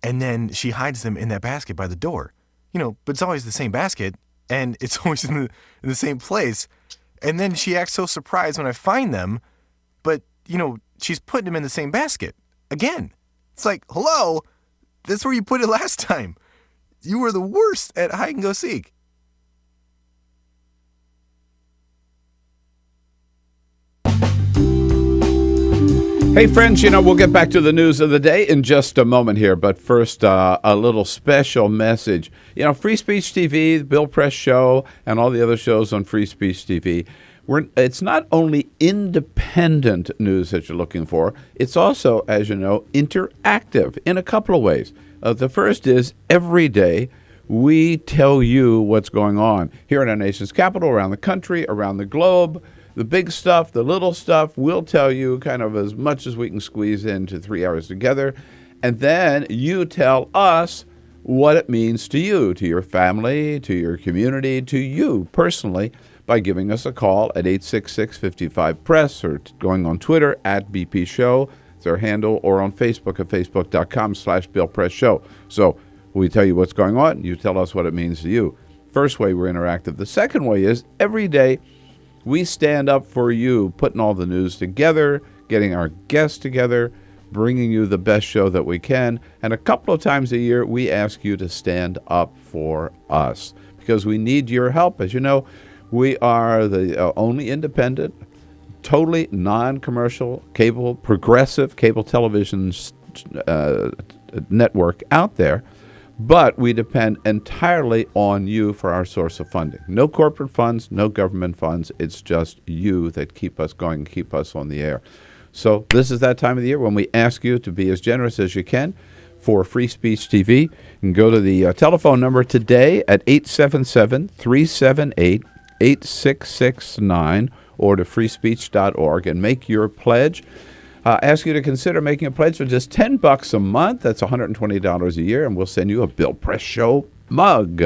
Speaker 22: and then she hides them in that basket by the door. But it's always the same basket, and it's always in the same place. And then she acts so surprised when I find them, but, she's putting them in the same basket. Again. It's like, hello, that's where you put it last time. You were the worst at hide and go seek.
Speaker 11: Hey, friends, we'll get back to the news of the day in just a moment here. But first, a little special message. Free Speech TV, the Bill Press Show, and all the other shows on Free Speech TV, it's not only independent news that you're looking for, it's also, as you know, interactive in a couple of ways. The first is every day we tell you what's going on here in our nation's capital, around the country, around the globe. The big stuff, the little stuff, we'll tell you kind of as much as we can squeeze into 3 hours together. And then you tell us what it means to you, to your family, to your community, to you personally, by giving us a call at 866-55-PRESS or going on Twitter at BP Show. It's our handle, or on Facebook at facebook.com/Bill Press Show. So we tell you what's going on. You tell us what it means to you. First way we're interactive. The second way is every day we stand up for you, putting all the news together, getting our guests together, bringing you the best show that we can. And a couple of times a year, we ask you to stand up for us because we need your help. As you know, we are the only independent, totally non-commercial, progressive cable television network out there. But we depend entirely on you for our source of funding. No corporate funds, no government funds. It's just you that keep us going, keep us on the air. So this is that time of the year when we ask you to be as generous as you can for Free Speech TV. You can go to the telephone number today at 877-378-8669 or to freespeech.org and make your pledge. Ask you to consider making a pledge for just $10 a month. That's $120 a year, and we'll send you a Bill Press Show mug.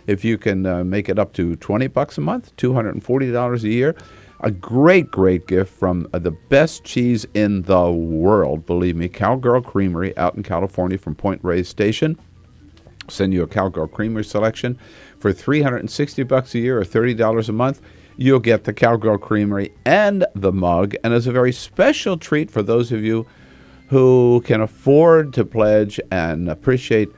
Speaker 11: If you can make it up to $20 a month, $240 a year, a great, great gift from the best cheese in the world. Believe me, Cowgirl Creamery out in California from Point Reyes Station. Send you a Cowgirl Creamery selection for $360 a year or $30 a month. You'll get the Cowgirl Creamery and the mug. And as a very special treat for those of you who can afford to pledge and appreciate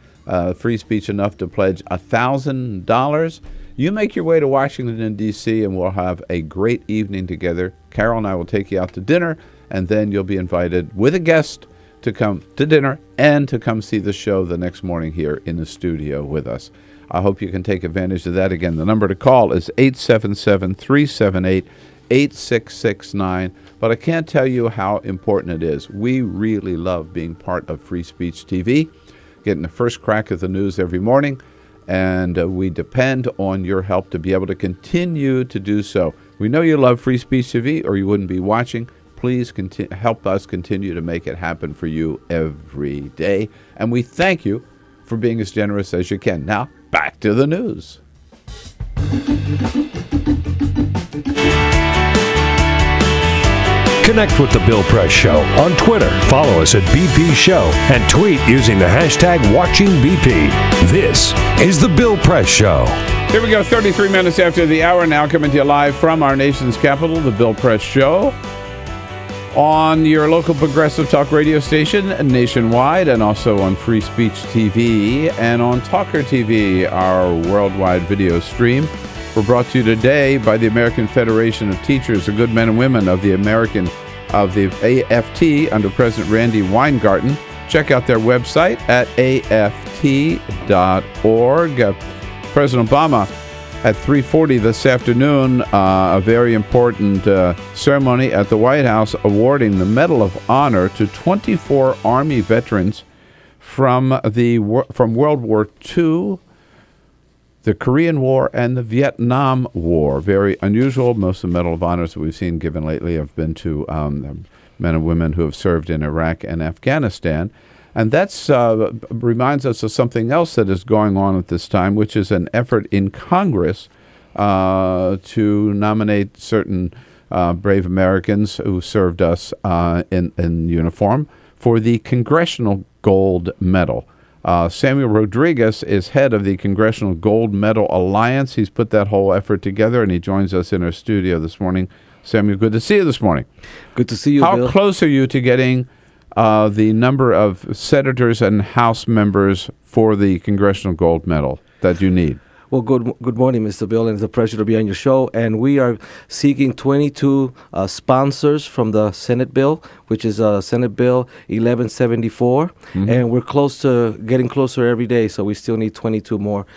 Speaker 11: free speech enough to pledge $1,000, you make your way to Washington, D.C., and we'll have a great evening together. Carol and I will take you out to dinner, and then you'll be invited with a guest to come to dinner and to come see the show the next morning here in the studio with us. I hope you can take advantage of that. Again, the number to call is 877-378-8669. But I can't tell you how important it is. We really love being part of Free Speech TV, getting the first crack at the news every morning, and we depend on your help to be able to continue to do so. We know you love Free Speech TV or you wouldn't be watching. Please help us continue to make it happen for you every day. And we thank you for being as generous as you can. Now, back to the news.
Speaker 13: Connect with The Bill Press Show on Twitter. Follow us at BP Show and tweet using the hashtag WatchingBP. This is The Bill Press Show.
Speaker 11: Here we go, 33 minutes after the hour now, coming to you live from our nation's capital, The Bill Press Show, on your local progressive talk radio station nationwide, and also on Free Speech TV and on TawkrTV, our worldwide video stream. We're brought to you today by the American Federation of Teachers, the good men and women of the AFT under President Randy Weingarten. Check out their website at aft.org. President Obama at 3:40 this afternoon, a very important ceremony at the White House awarding the Medal of Honor to 24 Army veterans from World War II, the Korean War, and the Vietnam War. Very unusual. Most of the Medal of Honors that we've seen given lately have been to men and women who have served in Iraq and Afghanistan. And that reminds us of something else that is going on at this time, which is an effort in Congress to nominate certain brave Americans who served us in uniform for the Congressional Gold Medal. Samuel Rodriguez is head of the Congressional Gold Medal Alliance. He's put that whole effort together, and he joins us in our studio this morning. Samuel, good to see you this morning.
Speaker 6: Good to see you,
Speaker 11: How
Speaker 6: Bill.
Speaker 11: close are you to getting the number of senators and House members for the Congressional Gold Medal that you need?
Speaker 6: Well, good morning, Mr. Bill, and it's a pleasure to be on your show. And we are seeking 22 sponsors from the Senate bill, which is Senate Bill 1174, and we're getting closer every day. So we still need 22 more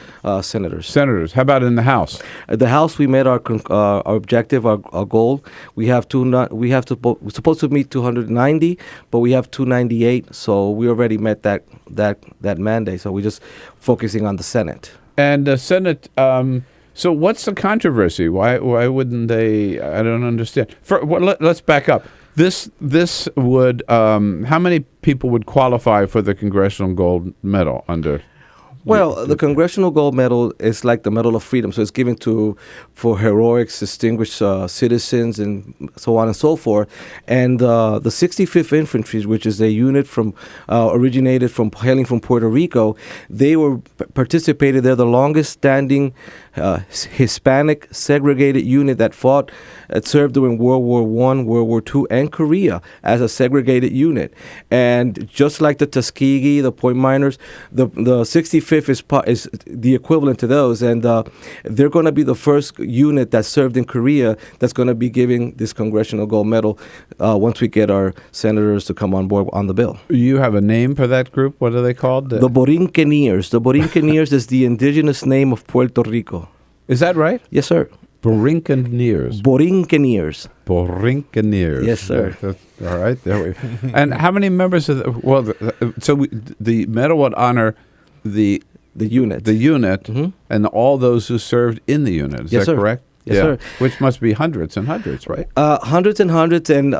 Speaker 6: senators.
Speaker 11: Senators. How about in the House?
Speaker 6: At the House, we met our objective, our goal. We're supposed to meet 290, but we have 298. So we already met that mandate. So we're just focusing on the Senate.
Speaker 11: And the Senate, so what's the controversy? Why wouldn't they? I don't understand. Let's back up. This would, how many people would qualify for the Congressional Gold Medal under?
Speaker 6: Well, the Congressional Gold Medal is like the Medal of Freedom, so it's given for heroics, distinguished citizens, and so on and so forth. And the 65th Infantry, which is a unit hailing from Puerto Rico, they participated. They're the longest-standing Hispanic segregated unit that served during World War I, World War II, and Korea as a segregated unit. And just like the Tuskegee, the Point Miners, the 65th is the equivalent to those, and they're going to be the first unit that served in Korea that's going to be giving this Congressional Gold Medal once we get our senators to come on board on the bill.
Speaker 11: You have a name for that group? What are they called?
Speaker 6: The Borinqueneers. The Borinqueneers is the indigenous name of Puerto Rico.
Speaker 11: Is that right?
Speaker 6: Yes, sir.
Speaker 11: Borinqueneers.
Speaker 6: Borinqueneers.
Speaker 11: Borinqueneers.
Speaker 6: Yes, sir.
Speaker 11: All right. There we. And how many members of the medal would honor the
Speaker 6: unit.
Speaker 11: The unit, and all those who served in the unit. Is that correct?
Speaker 6: Yes, sir.
Speaker 11: Which must be hundreds and hundreds, right?
Speaker 6: Hundreds and hundreds, and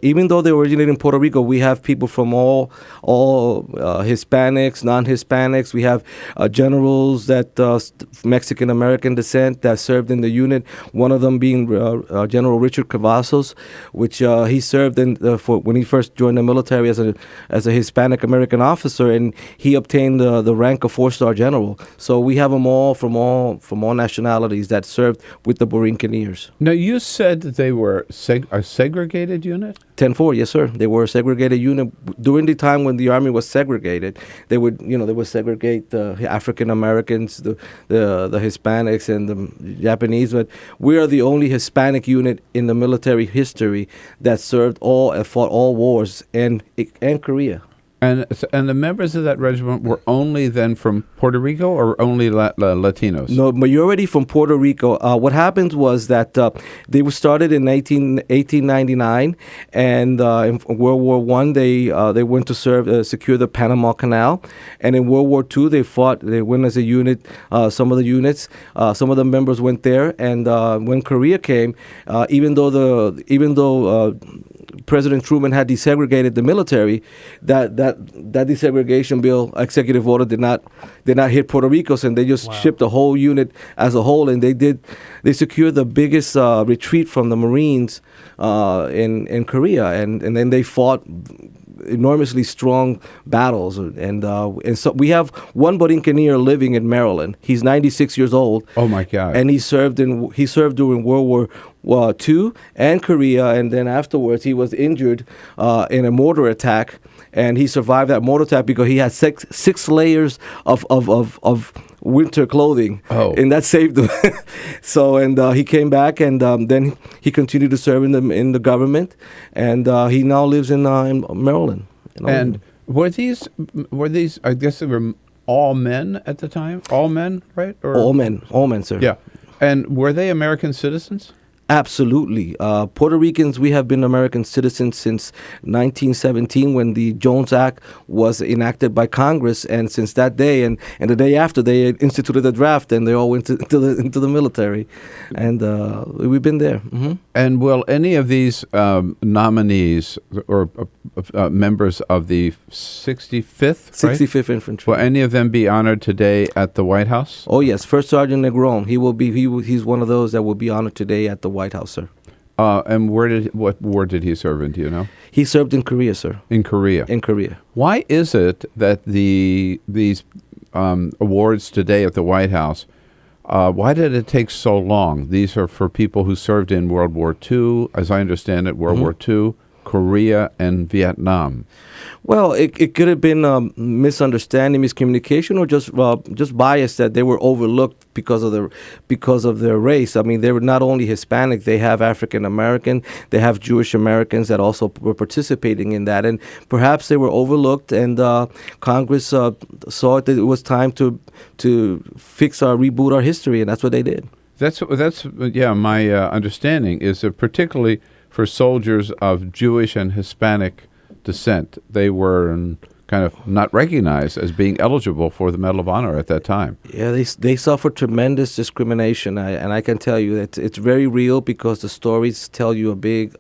Speaker 6: even though they originated in Puerto Rico, we have people from all Hispanics, non-Hispanics. We have generals that Mexican American descent that served in the unit. One of them being General Richard Cavazos, which he served in when he first joined the military as a Hispanic American officer, and he obtained the rank of 4-star general. So we have them all from all nationalities that served with the Borinqueneers.
Speaker 11: Now, you said that they were a segregated unit?
Speaker 6: 10-4, yes, sir. They were a segregated unit. During the time when the Army was segregated, they would segregate the African Americans, the Hispanics, and the Japanese. But we are the only Hispanic unit in the military history that fought all wars and Korea.
Speaker 11: And the members of that regiment were only then from Puerto Rico or only Latinos?
Speaker 6: No, majority from Puerto Rico. What happened was that they were started in 1899, and in World War I they went to secure the Panama Canal, and in World War II they went as a unit. Some of the members went there, and when Korea came, even though President Truman had desegregated the military, that desegregation bill, executive order, did not hit Puerto Rico, and they just shipped the whole unit as a whole, and they secured the biggest retreat from the Marines in Korea, and then they fought enormously strong battles, and so we have one Borinqueneer living in Maryland. He's 96 years old.
Speaker 11: Oh my God!
Speaker 6: And he served during World War II and Korea, and then afterwards he was injured in a mortar attack, and he survived that mortar attack because he had six layers of winter clothing, and that saved him. So, and he came back, and then he continued to serve in the government, and he now lives in Maryland.
Speaker 11: And were these? I guess they were all men at the time. All men, right? Or?
Speaker 6: All men, sir.
Speaker 11: Yeah. And were they American citizens?
Speaker 6: Absolutely. Puerto Ricans, we have been American citizens since 1917 when the Jones Act was enacted by Congress. And since that day and the day after, they instituted the draft and they all went into the military. And we've been there. Mm-hmm.
Speaker 11: And will any of these nominees or members of the 65th,
Speaker 6: 65th Infantry,
Speaker 11: will any of them be honored today at the White House?
Speaker 6: Oh, yes. First Sergeant Negron. He's one of those that will be honored today at the White House, sir.
Speaker 11: And what war did he serve in? Do you know?
Speaker 6: He served in Korea, sir.
Speaker 11: In Korea.
Speaker 6: In Korea.
Speaker 11: Why is it that these awards today at the White House? Why did it take so long? These are for people who served in World War II, as I understand it, World War II, Korea, and Vietnam.
Speaker 6: Well, it could have been misunderstanding, miscommunication, or just bias that they were overlooked because of their race. I mean, they were not only Hispanic; they have African American, they have Jewish Americans that also were participating in that, and perhaps they were overlooked. And Congress saw that it was time to reboot our history, and that's what they did.
Speaker 11: That's my understanding is that particularly for soldiers of Jewish and Hispanic descent, they were kind of not recognized as being eligible for the Medal of Honor at that time.
Speaker 6: Yeah, they suffered tremendous discrimination, and I can tell you that it's very real because the stories tell you a big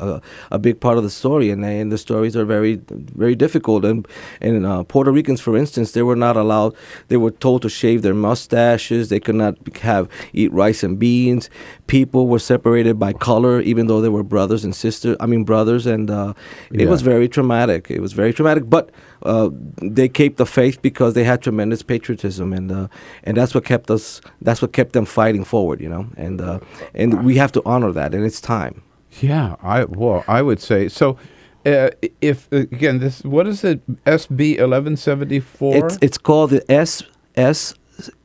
Speaker 6: part of the story, and the stories are very, very difficult. And Puerto Ricans, for instance, they were not allowed. They were told to shave their mustaches. They could not eat rice and beans. People were separated by color, even though they were brothers and sisters. I mean, brothers, and it was very traumatic. It was very traumatic, but they kept the faith because they had tremendous patriotism, and that's what kept us. That's what kept them fighting forward, and we have to honor that, and it's time.
Speaker 11: Yeah, I would say so. If again, what is it? SB 1174.
Speaker 6: It's called the SS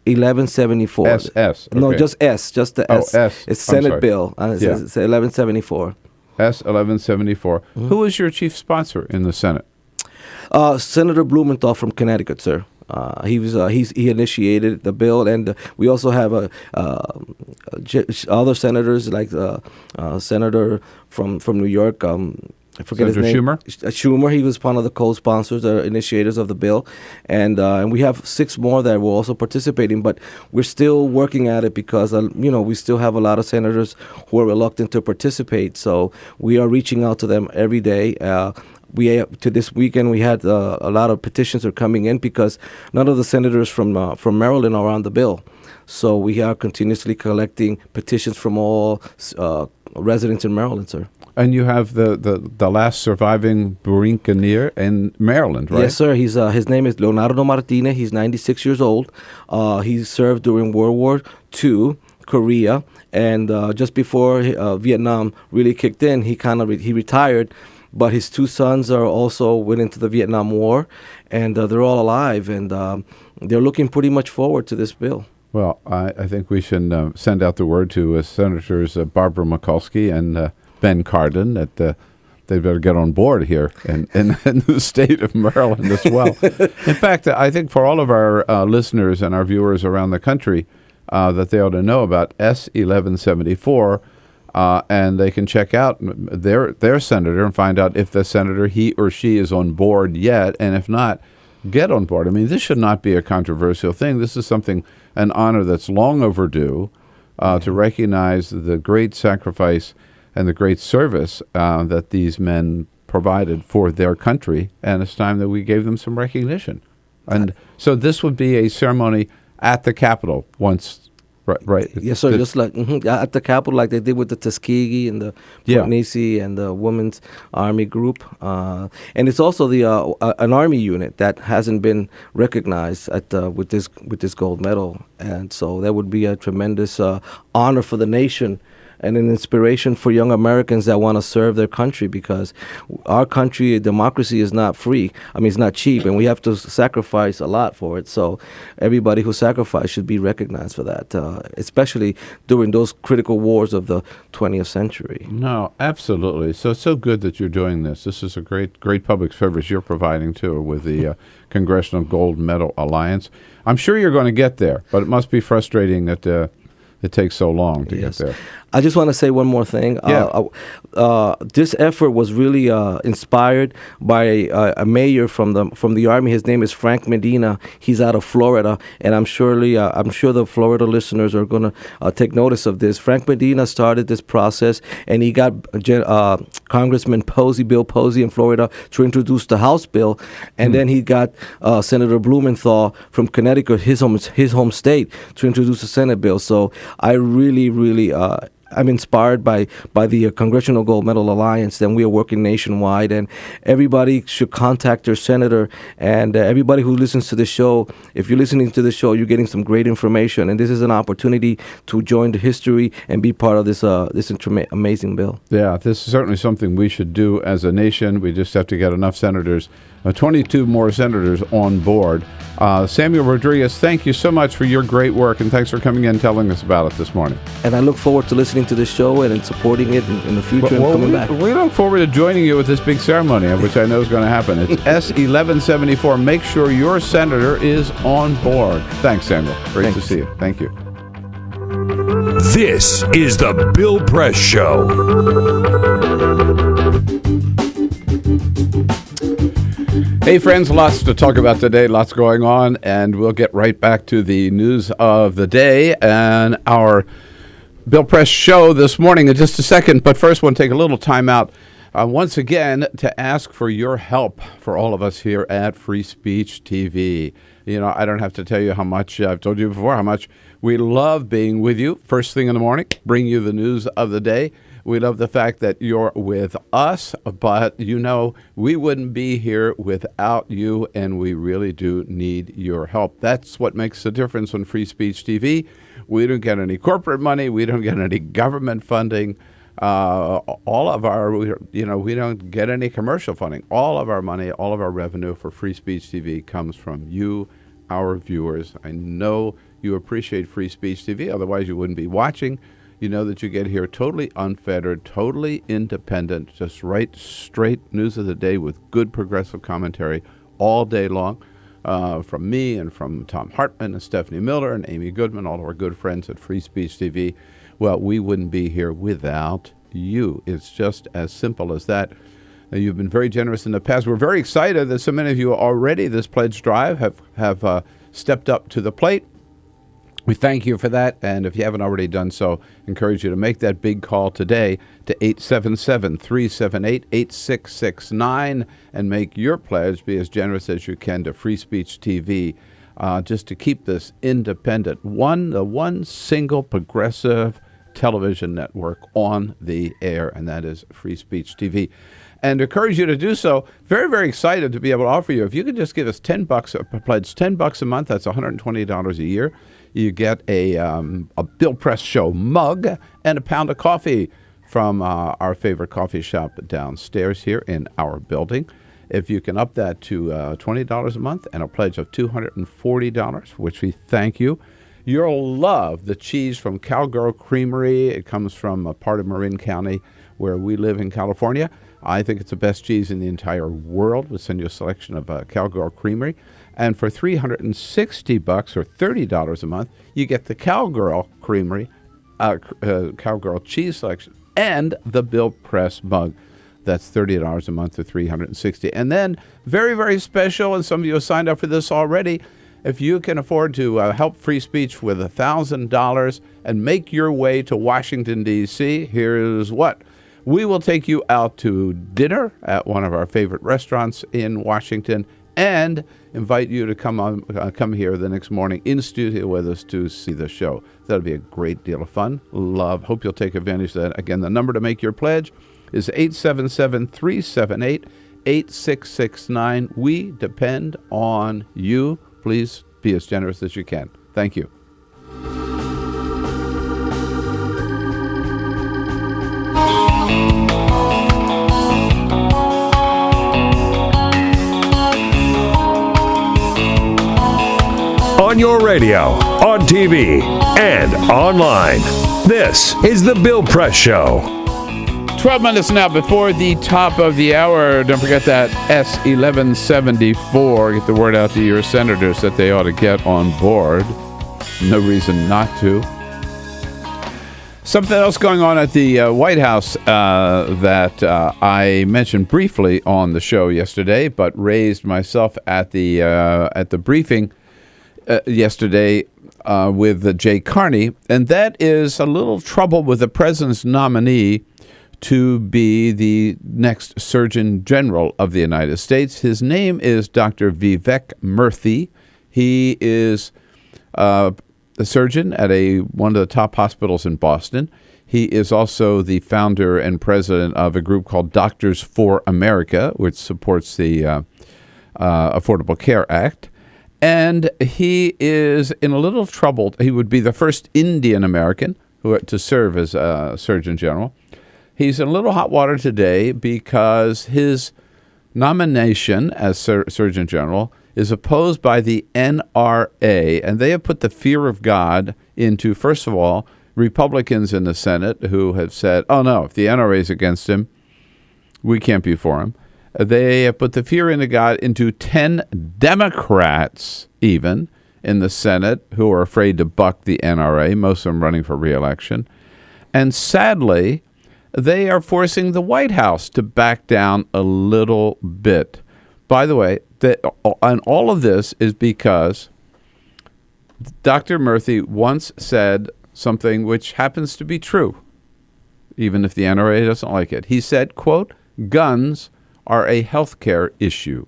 Speaker 6: 1174.
Speaker 11: SS. Okay.
Speaker 6: No, just S. Just the S.
Speaker 11: S.
Speaker 6: It's Senate bill. It's 1174.
Speaker 11: S 1174. Mm-hmm. Who is your chief sponsor in the Senate?
Speaker 6: Senator Blumenthal from Connecticut, sir. He initiated the bill, and we also have other senators like Senator from New York. I forget his name.
Speaker 11: Schumer?
Speaker 6: Schumer. He was one of the co-sponsors or initiators of the bill, and we have 6 more that were also participating. But we're still working at it because we still have a lot of senators who are reluctant to participate. So we are reaching out to them every day. To this weekend, we had a lot of petitions are coming in because none of the senators from Maryland are on the bill. So we are continuously collecting petitions from all residents in Maryland, sir.
Speaker 11: And you have the last surviving Burincaneer in Maryland, right?
Speaker 6: Yes, sir. His name is Leonardo Martinez. He's 96 years old. He served during World War II, Korea, and just before Vietnam really kicked in, he retired. But his 2 sons went into the Vietnam War, and they're all alive, and they're looking pretty much forward to this bill.
Speaker 11: Well, I think we should send out the word to Senators Barbara Mikulski and Ben Cardin that they better get on board here in the state of Maryland as well. In fact, I think for all of our listeners and our viewers around the country, that they ought to know about S 1174. And they can check out their senator and find out if the senator, he or she, is on board yet, and if not, get on board. I mean, this should not be a controversial thing. This is an honor that's long overdue to recognize the great sacrifice and the great service that these men provided for their country, and it's time that we gave them some recognition. And so this would be a ceremony at the Capitol once. Right.
Speaker 6: Yes, sir. Just like at the Capitol, like they did with the Tuskegee and the Port Nisi and the Women's Army Group, and it's also an Army unit that hasn't been recognized with this gold medal, and so that would be a tremendous honor for the nation. and an inspiration for young Americans that want to serve their country, because our country, democracy is not free. I mean, it's not cheap, and we have to sacrifice a lot for it. So everybody who sacrificed should be recognized for that, especially during those critical wars of the 20th century.
Speaker 11: No, absolutely. So it's so good that you're doing this. This is a great public service you're providing, too, with the Congressional Gold Medal Alliance. I'm sure you're going to get there, but it must be frustrating that it takes so long to get there.
Speaker 6: I just want to say one more thing. This effort was really inspired by a mayor from the Army. His name is Frank Medina. He's out of Florida, and I'm sure the Florida listeners are going to take notice of this. Frank Medina started this process, and he got Congressman Bill Posey in Florida to introduce the House bill, and then he got Senator Blumenthal from Connecticut, his home state, to introduce the Senate bill. So I really I'm inspired by the Congressional Gold Medal Alliance, and we are working nationwide, and everybody should contact their senator, and everybody who listens to the show, if you're listening to the show, you're getting some great information, and this is an opportunity to join the history and be part of this amazing bill.
Speaker 11: Yeah, this is certainly something we should do as a nation. We just have to get enough senators, 22 more senators on board. Samuel Rodriguez, thank you so much for your great work, and thanks for coming in and telling us about it this morning.
Speaker 6: And I look forward to listening to the show and supporting it in the future and coming back.
Speaker 11: We look forward to joining you with this big ceremony, which I know is going to happen. It's S1174. Make sure your senator is on board. Thanks, Samuel. Great to see you. Thank you.
Speaker 13: This is the Bill Press Show.
Speaker 11: Hey friends, lots to talk about today, lots going on, and we'll get right back to the news of the day and our Bill Press Show this morning in just a second. But first, I want to take a little time out once again to ask for your help for all of us here at Free Speech TV. You know, I don't have to tell you how much, I've told you before, how much we love being with you first thing in the morning, bring you the news of the day. We love the fact that you're with us, but you know, we wouldn't be here without you, and we really do need your help. That's what makes the difference on Free Speech TV. We don't get any corporate money. We don't get any government funding. All of our, we don't get any commercial funding. All of our money, all of our revenue for Free Speech TV comes from you, our viewers. I know you appreciate Free Speech TV. Otherwise, you wouldn't be watching. You know that you get here totally unfettered, totally independent, just right, straight news of the day with good progressive commentary all day long from me and from Tom Hartman and Stephanie Miller and Amy Goodman, all of our good friends at Free Speech TV. Well, we wouldn't be here without you. It's just as simple as that. You've been very generous in the past. We're very excited that so many of you already, this pledge drive, have stepped up to the plate. We thank you for that, and if you haven't already done so, encourage you to make that big call today to 877-378-8669 and make your pledge. Be as generous as you can to Free Speech TV, just to keep this independent, the one single progressive television network on the air, and that is Free Speech TV. And encourage you to do so. Very, very excited to be able to offer you. If you could just give us $10, pledge $10 a month, that's $120 a year. You get a Bill Press Show mug and a pound of coffee from our favorite coffee shop downstairs here in our building. If you can up that to $20 a month and a pledge of $240, which we thank you, you'll love the cheese from Cowgirl Creamery. It comes from a part of Marin County where we live in California. I think it's the best cheese in the entire world. We'll send you a selection of Cowgirl Creamery. And for $360 or $30 a month, you get the Cowgirl Creamery, Cowgirl cheese selection, and the Bill Press mug. That's $30 a month or $360. And then, very, very special, and some of you have signed up for this already, if you can afford to help Free Speech with $1,000 and make your way to Washington, D.C., here's what. We will take you out to dinner at one of our favorite restaurants in Washington and invite you to come here the next morning in studio with us to see the show. That'll be a great deal of fun. Hope you'll take advantage of that. Again, the number to make your pledge is 877-378-8669. We depend on you. Please be as generous as you can. Thank you.
Speaker 13: on your radio, on TV, and online. This is The Bill Press Show.
Speaker 11: 12 minutes now before the top of the hour. Don't forget that S1174. Get the word out to your senators that they ought to get on board. No reason not to. Something else going on at the White House that I mentioned briefly on the show yesterday, but raised myself at the briefing yesterday with Jay Carney, and that is a little trouble with the president's nominee to be the next Surgeon General of the United States. His name is Dr. Vivek Murthy. He is a surgeon at one of the top hospitals in Boston. He is also the founder and president of a group called Doctors for America, which supports the Affordable Care Act. And he is in a little trouble. He would be the first Indian American to serve as Surgeon General. He's in a little hot water today because his nomination as Surgeon General is opposed by the NRA, and they have put the fear of God into, first of all, Republicans in the Senate who have said, oh no, if the NRA is against him, we can't be for him. They have put the fear of God into 10 Democrats even in the Senate who are afraid to buck the NRA, most of them running for re-election. And sadly, they are forcing the White House to back down a little bit. By the way, and all of this is because Dr. Murthy once said something which happens to be true, even if the NRA doesn't like it. He said, quote, guns are a healthcare issue.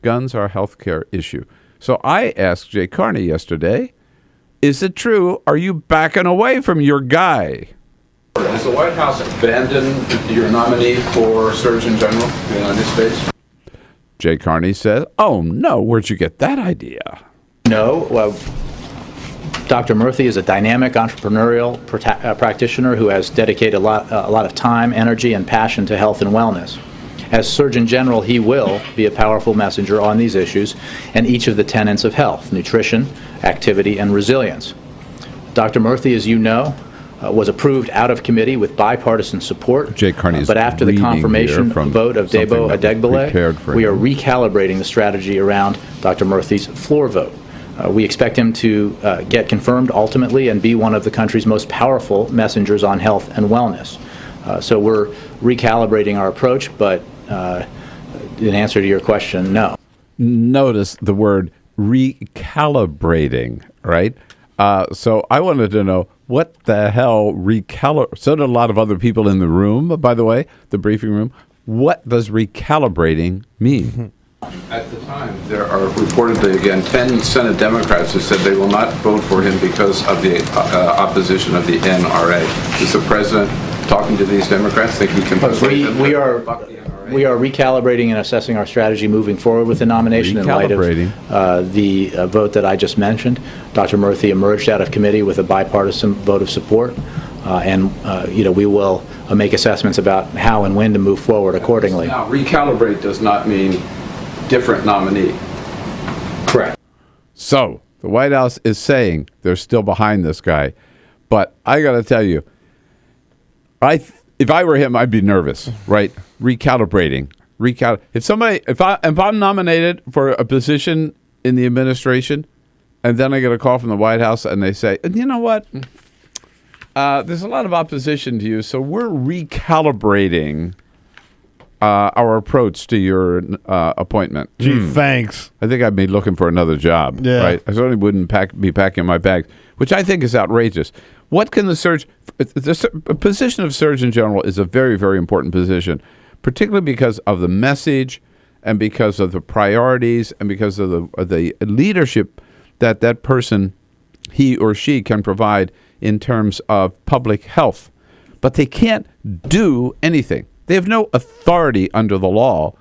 Speaker 11: Guns are a healthcare issue. So I asked Jay Carney yesterday, is it true? Are you backing away from your guy?
Speaker 18: Has the White House abandoned your nominee for Surgeon General of the United States?
Speaker 11: Jay Carney said, oh, no, where'd you get that idea?
Speaker 19: No, well, Dr. Murthy is a dynamic entrepreneurial practitioner who has dedicated a lot of time, energy, and passion to health and wellness. As Surgeon General, he will be a powerful messenger on these issues and each of the tenets of health, nutrition, activity, and resilience. Dr. Murthy, as you know, was approved out of committee with bipartisan support.
Speaker 11: Jay Carney
Speaker 19: but after the confirmation vote of Debo Adegbile, we are recalibrating the strategy around Dr. Murthy's floor vote. We expect him to get confirmed ultimately and be one of the country's most powerful messengers on health and wellness. So we're recalibrating our approach, but in answer to your question, no.
Speaker 11: Notice the word recalibrating, right? So I wanted to know, what the hell so did a lot of other people in the room, by the way, the briefing room. What does recalibrating mean?
Speaker 18: At the time, there are reportedly, again, 10 Senate Democrats who said they will not vote for him because of the opposition of the NRA. Is the president talking to these Democrats? Think he can persuade them?
Speaker 19: We are recalibrating and assessing our strategy moving forward with the nomination in light of the vote that I just mentioned. Dr. Murthy emerged out of committee with a bipartisan vote of support, and we will make assessments about how and when to move forward accordingly.
Speaker 18: Now, recalibrate does not mean different nominee.
Speaker 19: Correct.
Speaker 11: So the White House is saying they're still behind this guy, but I got to tell you, if I were him, I'd be nervous, right? Recalibrating. If I'm nominated for a position in the administration, and then I get a call from the White House and they say, you know what? There's a lot of opposition to you, so we're recalibrating our approach to your appointment.
Speaker 14: Gee, thanks.
Speaker 11: I think I'd be looking for another job, right? I certainly wouldn't be packing my bags, which I think is outrageous. What can the position of Surgeon General is a very, very important position, particularly because of the message and because of the priorities and because of the leadership that person, he or she, can provide in terms of public health. But they can't do anything. They have no authority under the law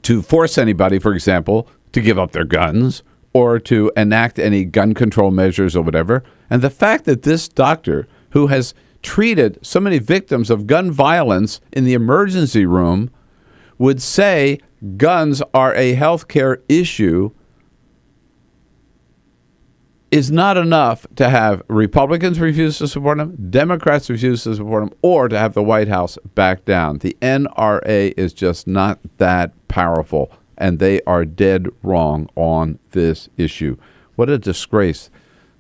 Speaker 11: to force anybody, for example, to give up their guns or to enact any gun control measures or whatever. And the fact that this doctor, who has treated so many victims of gun violence in the emergency room, would say guns are a healthcare issue, is not enough to have Republicans refuse to support him, Democrats refuse to support him, or to have the White House back down. The NRA is just not that powerful, and they are dead wrong on this issue. What a disgrace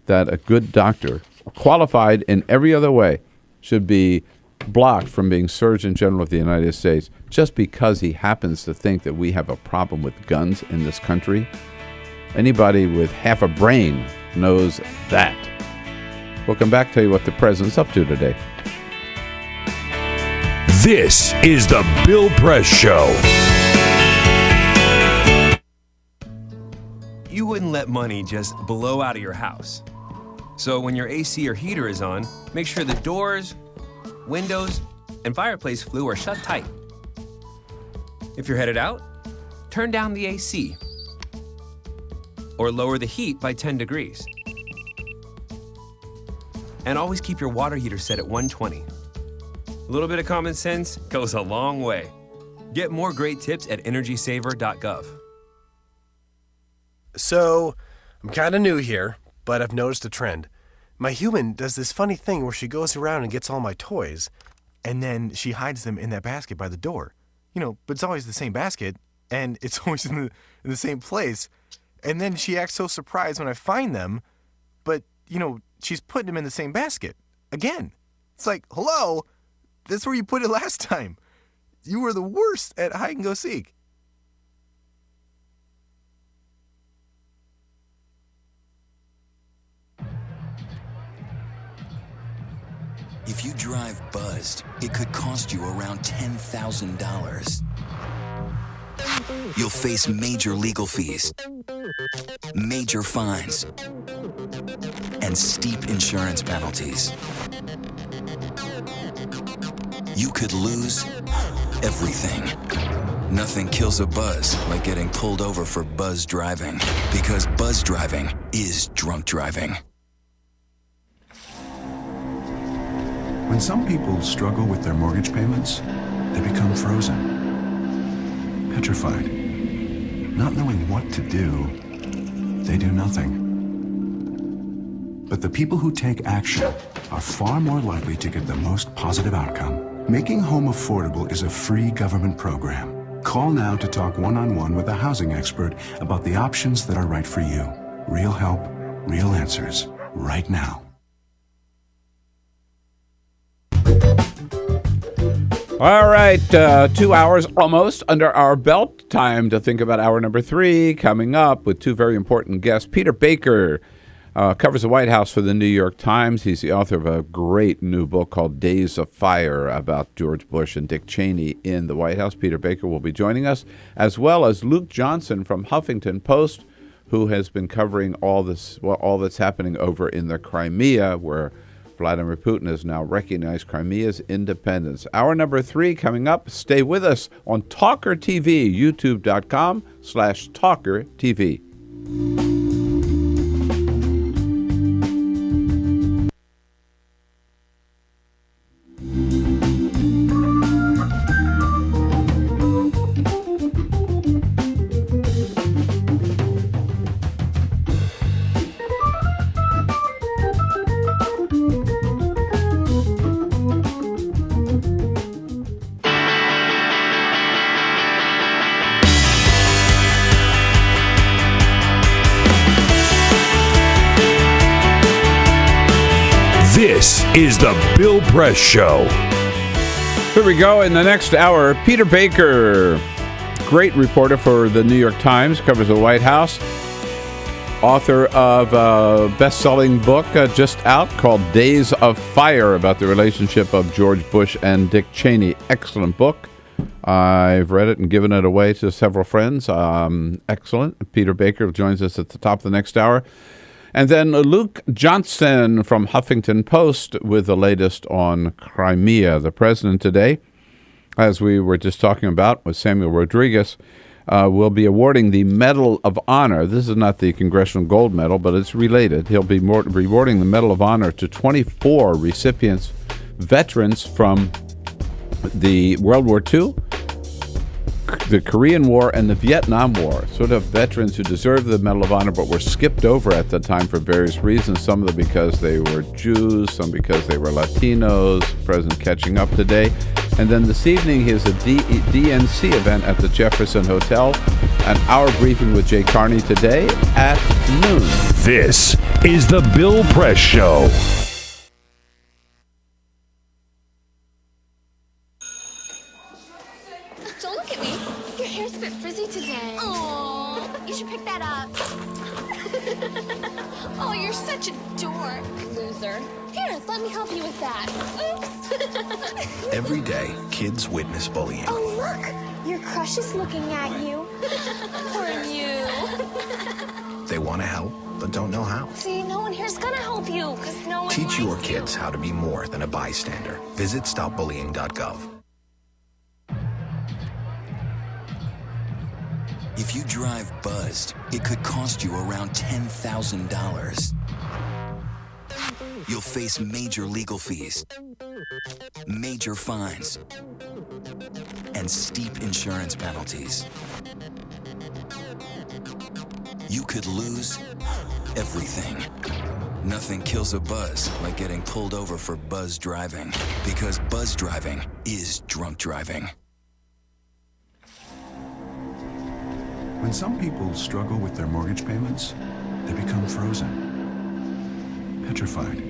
Speaker 11: that a good doctor, qualified in every other way, should be blocked from being Surgeon General of the United States just because he happens to think that we have a problem with guns in this country. Anybody with half a brain knows that. We'll come back, tell you what the president's up to today.
Speaker 13: This is the Bill Press Show.
Speaker 21: You wouldn't let money just blow out of your house. So when your AC or heater is on, make sure the doors, windows, and fireplace flue are shut tight. If you're headed out, turn down the AC or lower the heat by 10 degrees. And always keep your water heater set at 120. A little bit of common sense goes a long way. Get more great tips at energysaver.gov.
Speaker 22: So, I'm kind of new here, but I've noticed a trend. My human does this funny thing where she goes around and gets all my toys, and then she hides them in that basket by the door. But it's always the same basket, and it's always in the same place. And then she acts so surprised when I find them, but, she's putting them in the same basket. Again. It's like, hello, that's where you put it last time. You were the worst at hide and go seek.
Speaker 7: If you drive buzzed, it could cost you around $10,000. You'll face major legal fees, major fines, and steep insurance penalties. You could lose everything. Nothing kills a buzz like getting pulled over for buzz driving, because buzz driving is drunk driving.
Speaker 8: When some people struggle with their mortgage payments, they become frozen, petrified. Not knowing what to do, they do nothing. But the people who take action are far more likely to get the most positive outcome. Making home affordable is a free government program. Call now to talk one-on-one with a housing expert about the options that are right for you. Real help, real answers, right now.
Speaker 11: All right, 2 hours almost under our belt. Time to think about hour number 3 coming up with two very important guests. Peter Baker covers the White House for the New York Times. He's the author of a great new book called Days of Fire about George Bush and Dick Cheney in the White House. Peter Baker will be joining us, as well as Luke Johnson from Huffington Post, who has been covering all that's happening over in the Crimea, where Vladimir Putin has now recognized Crimea's independence. Hour number 3 coming up. Stay with us on TawkrTV, youtube.com/TawkrTV.
Speaker 13: This is the Bill Press Show.
Speaker 11: Here we go. In the next hour, Peter Baker, great reporter for the New York Times, covers the White House, author of a best-selling book just out called Days of Fire about the relationship of George Bush and Dick Cheney. Excellent book. I've read it and given it away to several friends. Excellent. Peter Baker joins us at the top of the next hour. And then Luke Johnson from Huffington Post with the latest on Crimea. The president today, as we were just talking about with Samuel Rodriguez, will be awarding the Medal of Honor. This is not the Congressional Gold Medal, but it's related. He'll be rewarding the Medal of Honor to 24 recipients, veterans from the World War II, the Korean War and the Vietnam War, sort of veterans who deserved the Medal of Honor but were skipped over at the time for various reasons, some of them because they were Jews, some because they were Latinos, President catching up today. And then this evening is a DNC event at the Jefferson Hotel, an hour briefing with Jay Carney today at noon.
Speaker 13: This is the Bill Press Show.
Speaker 9: Don't look at me. Your hair's a bit frizzy today. Oh, you should pick that up. Oh, you're such a dork, loser. Here, let me help you with that. Oops.
Speaker 20: Every day, kids witness bullying.
Speaker 9: Oh, look. Your crush is looking at you. Poor you.
Speaker 20: They want to help, but don't know how.
Speaker 9: See, no one here's gonna help you, because no one
Speaker 20: Teach
Speaker 9: likes
Speaker 20: your
Speaker 9: you.
Speaker 20: kids how to be more than a bystander. Visit stopbullying.gov.
Speaker 7: If you drive buzzed, it could cost you around $10,000. You'll face major legal fees, major fines, and steep insurance penalties. You could lose everything. Nothing kills a buzz like getting pulled over for buzz driving, because buzz driving is drunk driving.
Speaker 8: When some people struggle with their mortgage payments, they become frozen, petrified.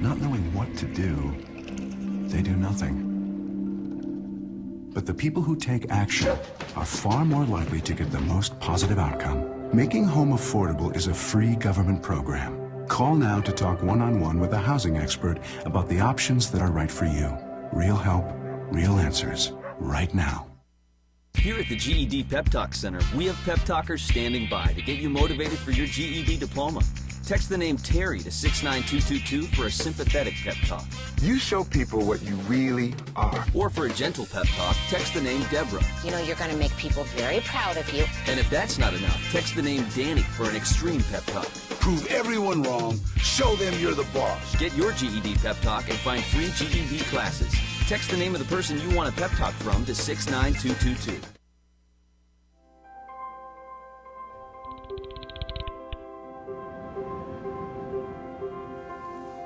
Speaker 8: Not knowing what to do, they do nothing. But the people who take action are far more likely to get the most positive outcome. Making home affordable is a free government program. Call now to talk one-on-one with a housing expert about the options that are right for you. Real help, real answers, right now.
Speaker 10: Here at the GED Pep Talk Center, we have pep talkers standing by to get you motivated for your GED diploma. Text the name Terry to 69222 for a sympathetic pep talk.
Speaker 23: You show people what you really are.
Speaker 10: Or for a gentle pep talk, text the name Deborah.
Speaker 24: You know you're going to make people very proud of you.
Speaker 10: And if that's not enough, text the name Danny for an extreme pep talk.
Speaker 23: Prove everyone wrong. Show them you're the boss.
Speaker 10: Get your GED pep talk and find free GED classes. Text the name of the person you want a pep talk from to 69222.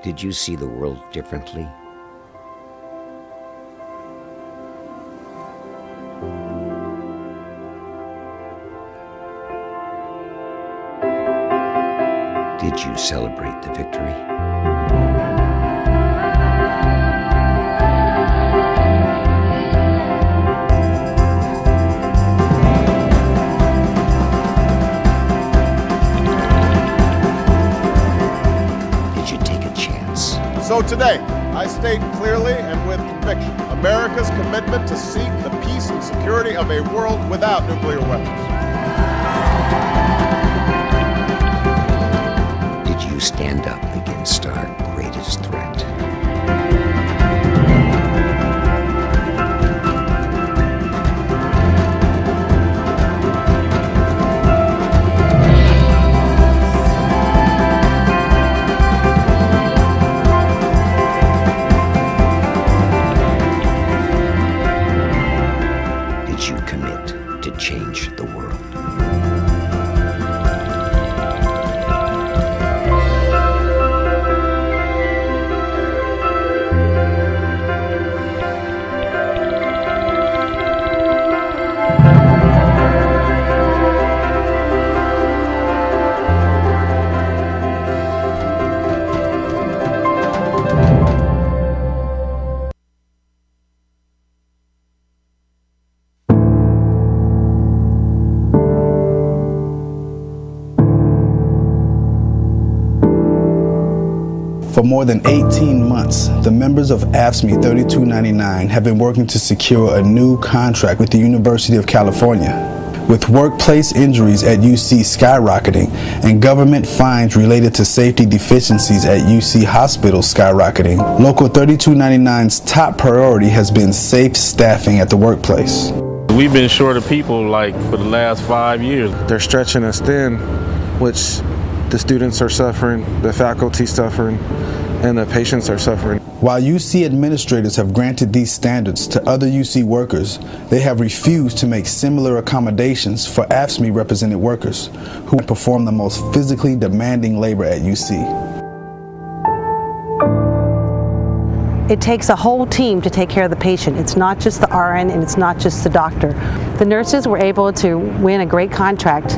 Speaker 25: Did you see the world differently? Did you celebrate the victory?
Speaker 26: So today, I state clearly and with conviction America's commitment to seek the peace and security of a world without nuclear weapons.
Speaker 25: Did you stand up against our greatest threat? Change the world.
Speaker 27: For more than 18 months, the members of AFSCME 3299 have been working to secure a new contract with the University of California. With workplace injuries at UC skyrocketing and government fines related to safety deficiencies at UC hospitals skyrocketing, Local 3299's top priority has been safe staffing at the workplace.
Speaker 28: We've been short of people like for the last 5 years.
Speaker 29: They're stretching us thin, which the students are suffering, the faculty suffering,
Speaker 1: and the patients are suffering.
Speaker 27: While UC administrators have granted these standards to other UC workers, they have refused to make similar accommodations for AFSCME represented workers who perform the most physically demanding labor at UC.
Speaker 2: It takes a whole team to take care of the patient. It's not just the RN and it's not just the doctor. The nurses were able to win a great contract,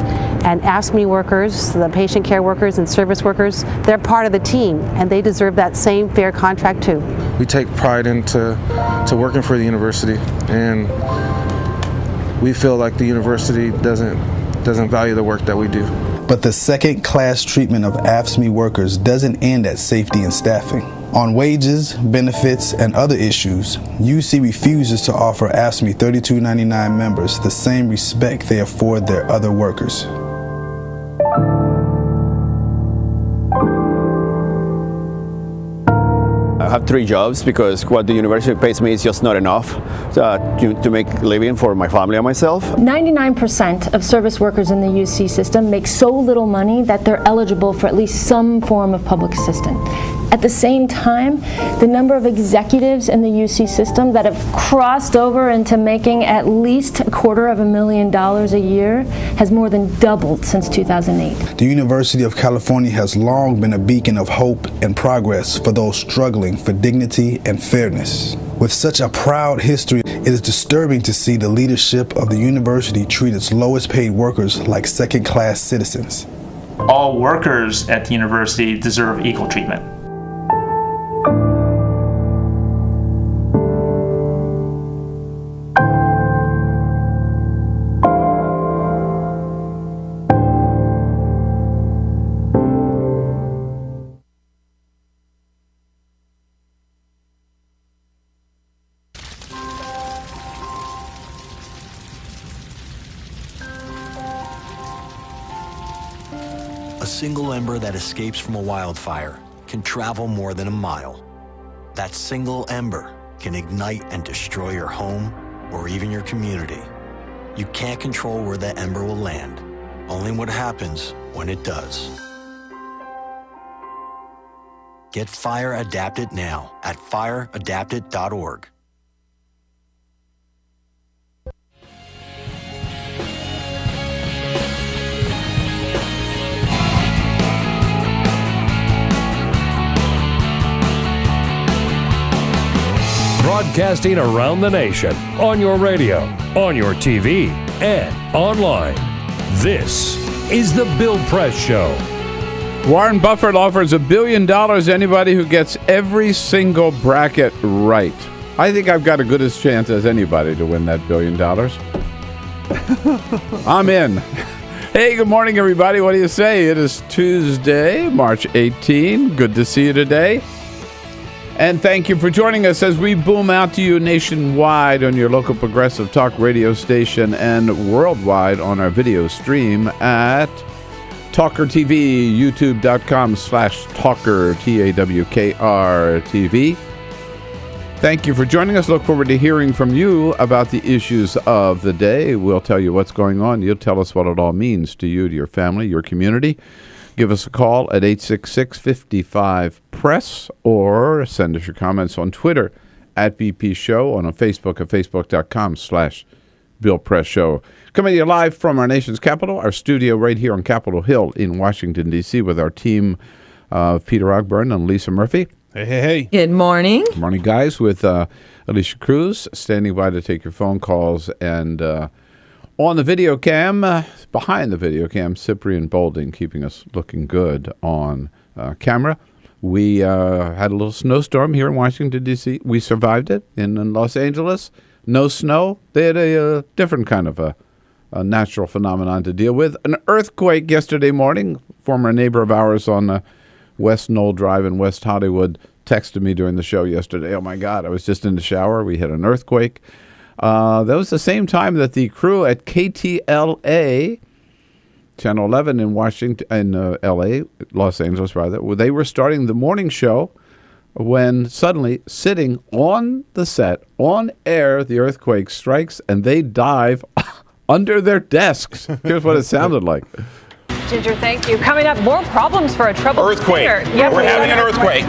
Speaker 2: and AFSCME workers, the patient care workers and service workers, they're part of the team and they deserve that same fair contract too.
Speaker 1: We take pride into working for the university, and we feel like the university doesn't value the work that we do.
Speaker 27: But the second-class treatment of AFSCME workers doesn't end at safety and staffing. On wages, benefits, and other issues, UC refuses to offer AFSCME 3299 members the same respect they afford their other workers.
Speaker 3: I have 3 jobs because what the university pays me is just not enough to make a living for my family and myself.
Speaker 5: 99% of service workers in the UC system make so little money that they're eligible for at least some form of public assistance. At the same time, the number of executives in the UC system that have crossed over into making at least $250,000 a year has more than doubled since 2008.
Speaker 27: The University of California has long been a beacon of hope and progress for those struggling for dignity and fairness. With such a proud history, it is disturbing to see the leadership of the university treat its lowest paid workers like second-class citizens.
Speaker 12: All workers at the university deserve equal treatment.
Speaker 20: A single ember that escapes from a wildfire can travel more than a mile. That single ember can ignite and destroy your home or even your community. You can't control where that ember will land, only what happens when it does. Get Fire Adapted now at fireadapted.org.
Speaker 13: Broadcasting around the nation, on your radio, on your TV, and online. This is The Bill Press Show.
Speaker 11: Warren Buffett offers $1 billion to anybody who gets every single bracket right. I think I've got a good as chance as anybody to win that $1 billion. I'm in. Hey, good morning, everybody. What do you say? It is Tuesday, March 18. Good to see you today. And thank you for joining us as we boom out to you nationwide on your local progressive talk radio station and worldwide on our video stream at TawkrTV, youtube.com/Tawker, TAWKR-TV. Thank you for joining us. Look forward to hearing from you about the issues of the day. We'll tell you what's going on. You'll tell us what it all means to you, to your family, your community. Give us a call at 866-55-PRESS or send us your comments on Twitter at BP Show, on Facebook at facebook.com/Bill Press Show. Coming to you live from our nation's capital, our studio right here on Capitol Hill in Washington, D.C. with our team of Peter Ogburn and Lisa Murphy.
Speaker 14: Hey, hey, hey.
Speaker 15: Good morning.
Speaker 11: Good morning, guys, with Alicia Cruz standing by to take your phone calls. And on the video cam, behind the video cam, Cyprian Bolding keeping us looking good on camera. We had a little snowstorm here in Washington, D.C. We survived it. In Los Angeles, no snow. They had a different kind of a natural phenomenon to deal with. An earthquake yesterday morning. Former neighbor of ours on West Knoll Drive in West Hollywood texted me during the show yesterday. Oh, my God, I was just in the shower. We had an earthquake. That was the same time that the crew at KTLA, Channel 11 in Washington, in L.A., Los Angeles, rather, they were starting the morning show when suddenly, sitting on the set, on air, the earthquake strikes and they dive under their desks. Here's what it sounded like.
Speaker 4: Ginger, thank you. Coming up, more problems for a troubled
Speaker 6: earthquake.
Speaker 4: Yep,
Speaker 6: We're having an earthquake.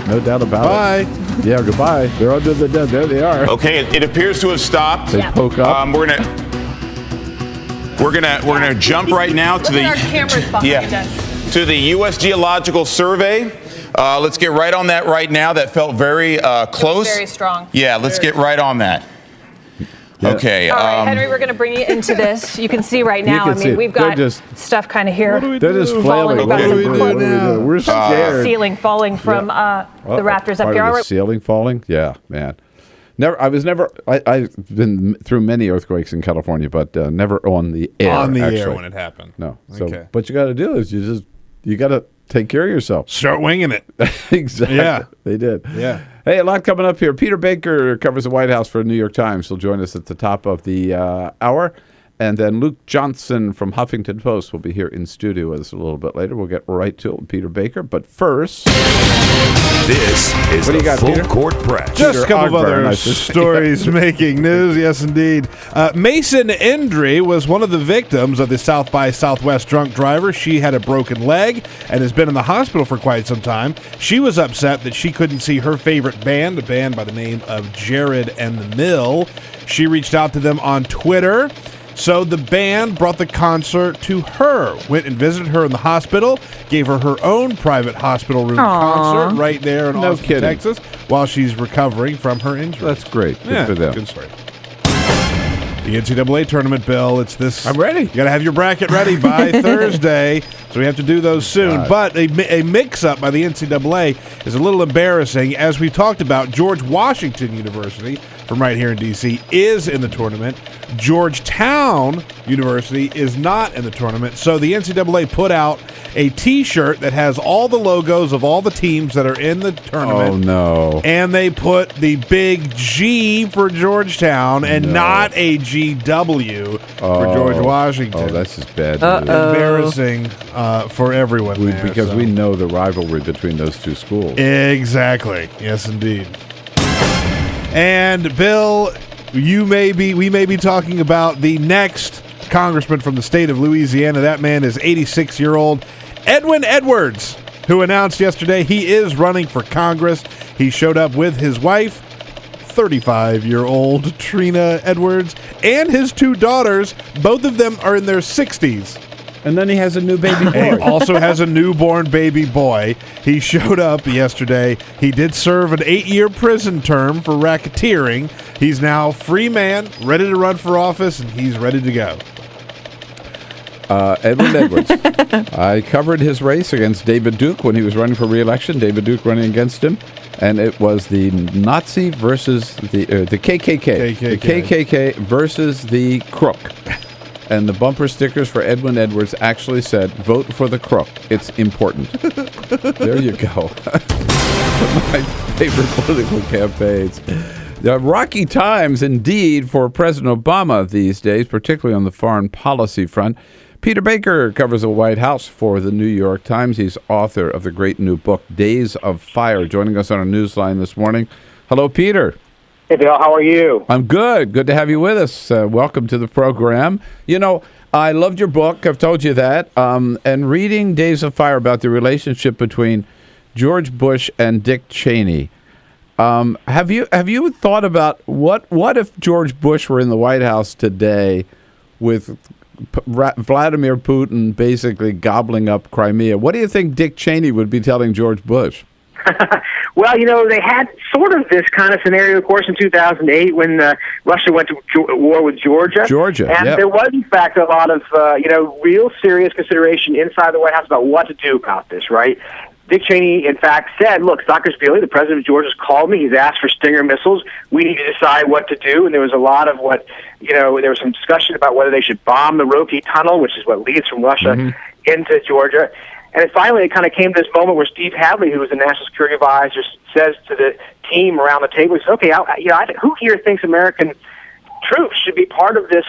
Speaker 11: No doubt about it. Yeah, goodbye. They're under the dead. There they are.
Speaker 6: Okay, it appears to have stopped.
Speaker 11: They poke up.
Speaker 6: We're gonna jump right now to
Speaker 4: Look at our cameras behind us.
Speaker 6: to the U.S. Geological Survey. Let's get right on that right now. That felt very close.
Speaker 4: Very strong.
Speaker 6: Yeah, let's get right on that.
Speaker 11: Yeah.
Speaker 6: Okay.
Speaker 4: All right, Henry, we're going to bring you into this. You can see right now. I mean, we've got stuff kind of here.
Speaker 11: They're just flailing.
Speaker 4: What
Speaker 11: do we do now? We're scared.
Speaker 4: Ceiling falling from the rafters up here. All right.
Speaker 11: Ceiling falling? Yeah, man. I've been through many earthquakes in California, but never on the air.
Speaker 14: On the air when it happened.
Speaker 11: No. So
Speaker 14: Okay.
Speaker 11: what you got to do is you got to take care of yourself.
Speaker 14: Start winging it.
Speaker 11: Exactly.
Speaker 14: Yeah.
Speaker 11: They did.
Speaker 14: Yeah.
Speaker 11: Hey, a lot coming up here. Peter Baker covers the White House for the New York Times. He'll join us at the top of the hour. And then Luke Johnson from Huffington Post will be here in studio with us a little bit later. We'll get right to it with Peter Baker. But first,
Speaker 13: this is
Speaker 11: what do you got,
Speaker 13: Full
Speaker 11: Peter?
Speaker 13: Court Press.
Speaker 14: Just a couple of other stories making news. Yes, indeed. Mason Endry was one of the victims of the South by Southwest drunk driver. She had a broken leg and has been in the hospital for quite some time. She was upset that she couldn't see her favorite band, a band by the name of Jared and the Mill. She reached out to them on Twitter. So the band brought the concert to her, went and visited her in the hospital, gave her her own private hospital room concert right there in Austin, Texas, while she's recovering from her injury.
Speaker 11: That's great. Good for them.
Speaker 14: Good story. The NCAA tournament, Bill. It's this.
Speaker 11: I'm ready.
Speaker 14: You got to have your bracket ready by Thursday, so we have to do those soon.
Speaker 11: God.
Speaker 14: But a mix-up by the NCAA is a little embarrassing. As we talked about, George Washington University, from right here in D.C., is in the tournament. Georgetown University is not in the tournament. So the NCAA put out a T-shirt that has all the logos of all the teams that are in the tournament.
Speaker 11: Oh, no.
Speaker 14: And they put the big G for Georgetown and not a GW for George Washington.
Speaker 11: Oh, that's just bad news.
Speaker 14: Embarrassing for everyone there.
Speaker 11: Because we know the rivalry between those two schools.
Speaker 14: Exactly. Yes, indeed. And, Bill, we may be talking about the next congressman from the state of Louisiana. That man is 86-year-old Edwin Edwards, who announced yesterday he is running for Congress. He showed up with his wife, 35-year-old Trina Edwards, and his two daughters. Both of them are in their 60s.
Speaker 11: And then he has a new baby boy.
Speaker 14: And he also has a newborn baby boy. He showed up yesterday. He did serve an 8-year prison term for racketeering. He's now a free man, ready to run for office, and he's ready to go.
Speaker 11: Edwin Edwards. I covered his race against David Duke when he was running for re-election. David Duke running against him. And it was the Nazi versus the KKK. The KKK versus the crook. And the bumper stickers for Edwin Edwards actually said, "Vote for the crook. It's important." There you go. My favorite political campaigns. Rocky times indeed for President Obama these days, particularly on the foreign policy front. Peter Baker covers the White House for the New York Times. He's author of the great new book, Days of Fire, joining us on our newsline this morning. Hello, Peter.
Speaker 15: Hey, Bill, how are you?
Speaker 11: I'm good. Good to have you with us. Welcome to the program. You know, I loved your book. I've told you that. And reading Days of Fire about the relationship between George Bush and Dick Cheney. Have you thought about what if George Bush were in the White House today with Vladimir Putin basically gobbling up Crimea? What do you think Dick Cheney would be telling George Bush?
Speaker 15: Well, you know, they had sort of this kind of scenario, of course, in 2008 when Russia went to war with Georgia. And there was, in fact, a lot of, real serious consideration inside the White House about what to do about this, right? Dick Cheney, in fact, said, look, Saakashvili, the president of Georgia, has called me. He's asked for Stinger missiles. We need to decide what to do. And there was a lot of there was some discussion about whether they should bomb the Roki Tunnel, which is what leads from Russia into Georgia. And finally, it kind of came to this moment where Steve Hadley, who was the national security advisor, says to the team around the table, he says, okay, who here thinks American troops should be part of this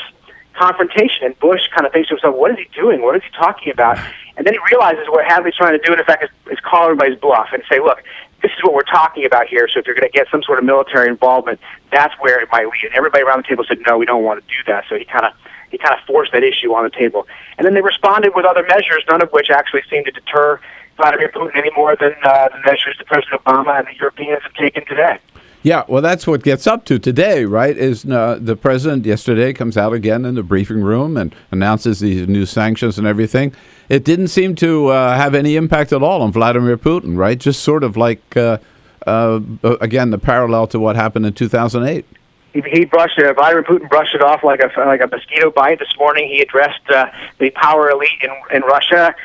Speaker 15: confrontation? And Bush kind of thinks to himself, what is he doing? What is he talking about? And then he realizes what Hadley's trying to do, and in fact, is call everybody's bluff and say, look, this is what we're talking about here, so if you're going to get some sort of military involvement, that's where it might lead. And everybody around the table said, no, we don't want to do that. So he kind of he kind of forced that issue on the table. And then they responded with other measures, none of which actually seemed to deter Vladimir Putin any more than the measures that President Obama and the Europeans have taken today.
Speaker 11: Yeah, well, that's what gets up to today, right? Is the president yesterday comes out again in the briefing room and announces these new sanctions and everything. It didn't seem to have any impact at all on Vladimir Putin, right? Just sort of like, again, the parallel to what happened in 2008.
Speaker 15: Vladimir Putin brushed it off like a mosquito bite. This morning he addressed the power elite in Russia,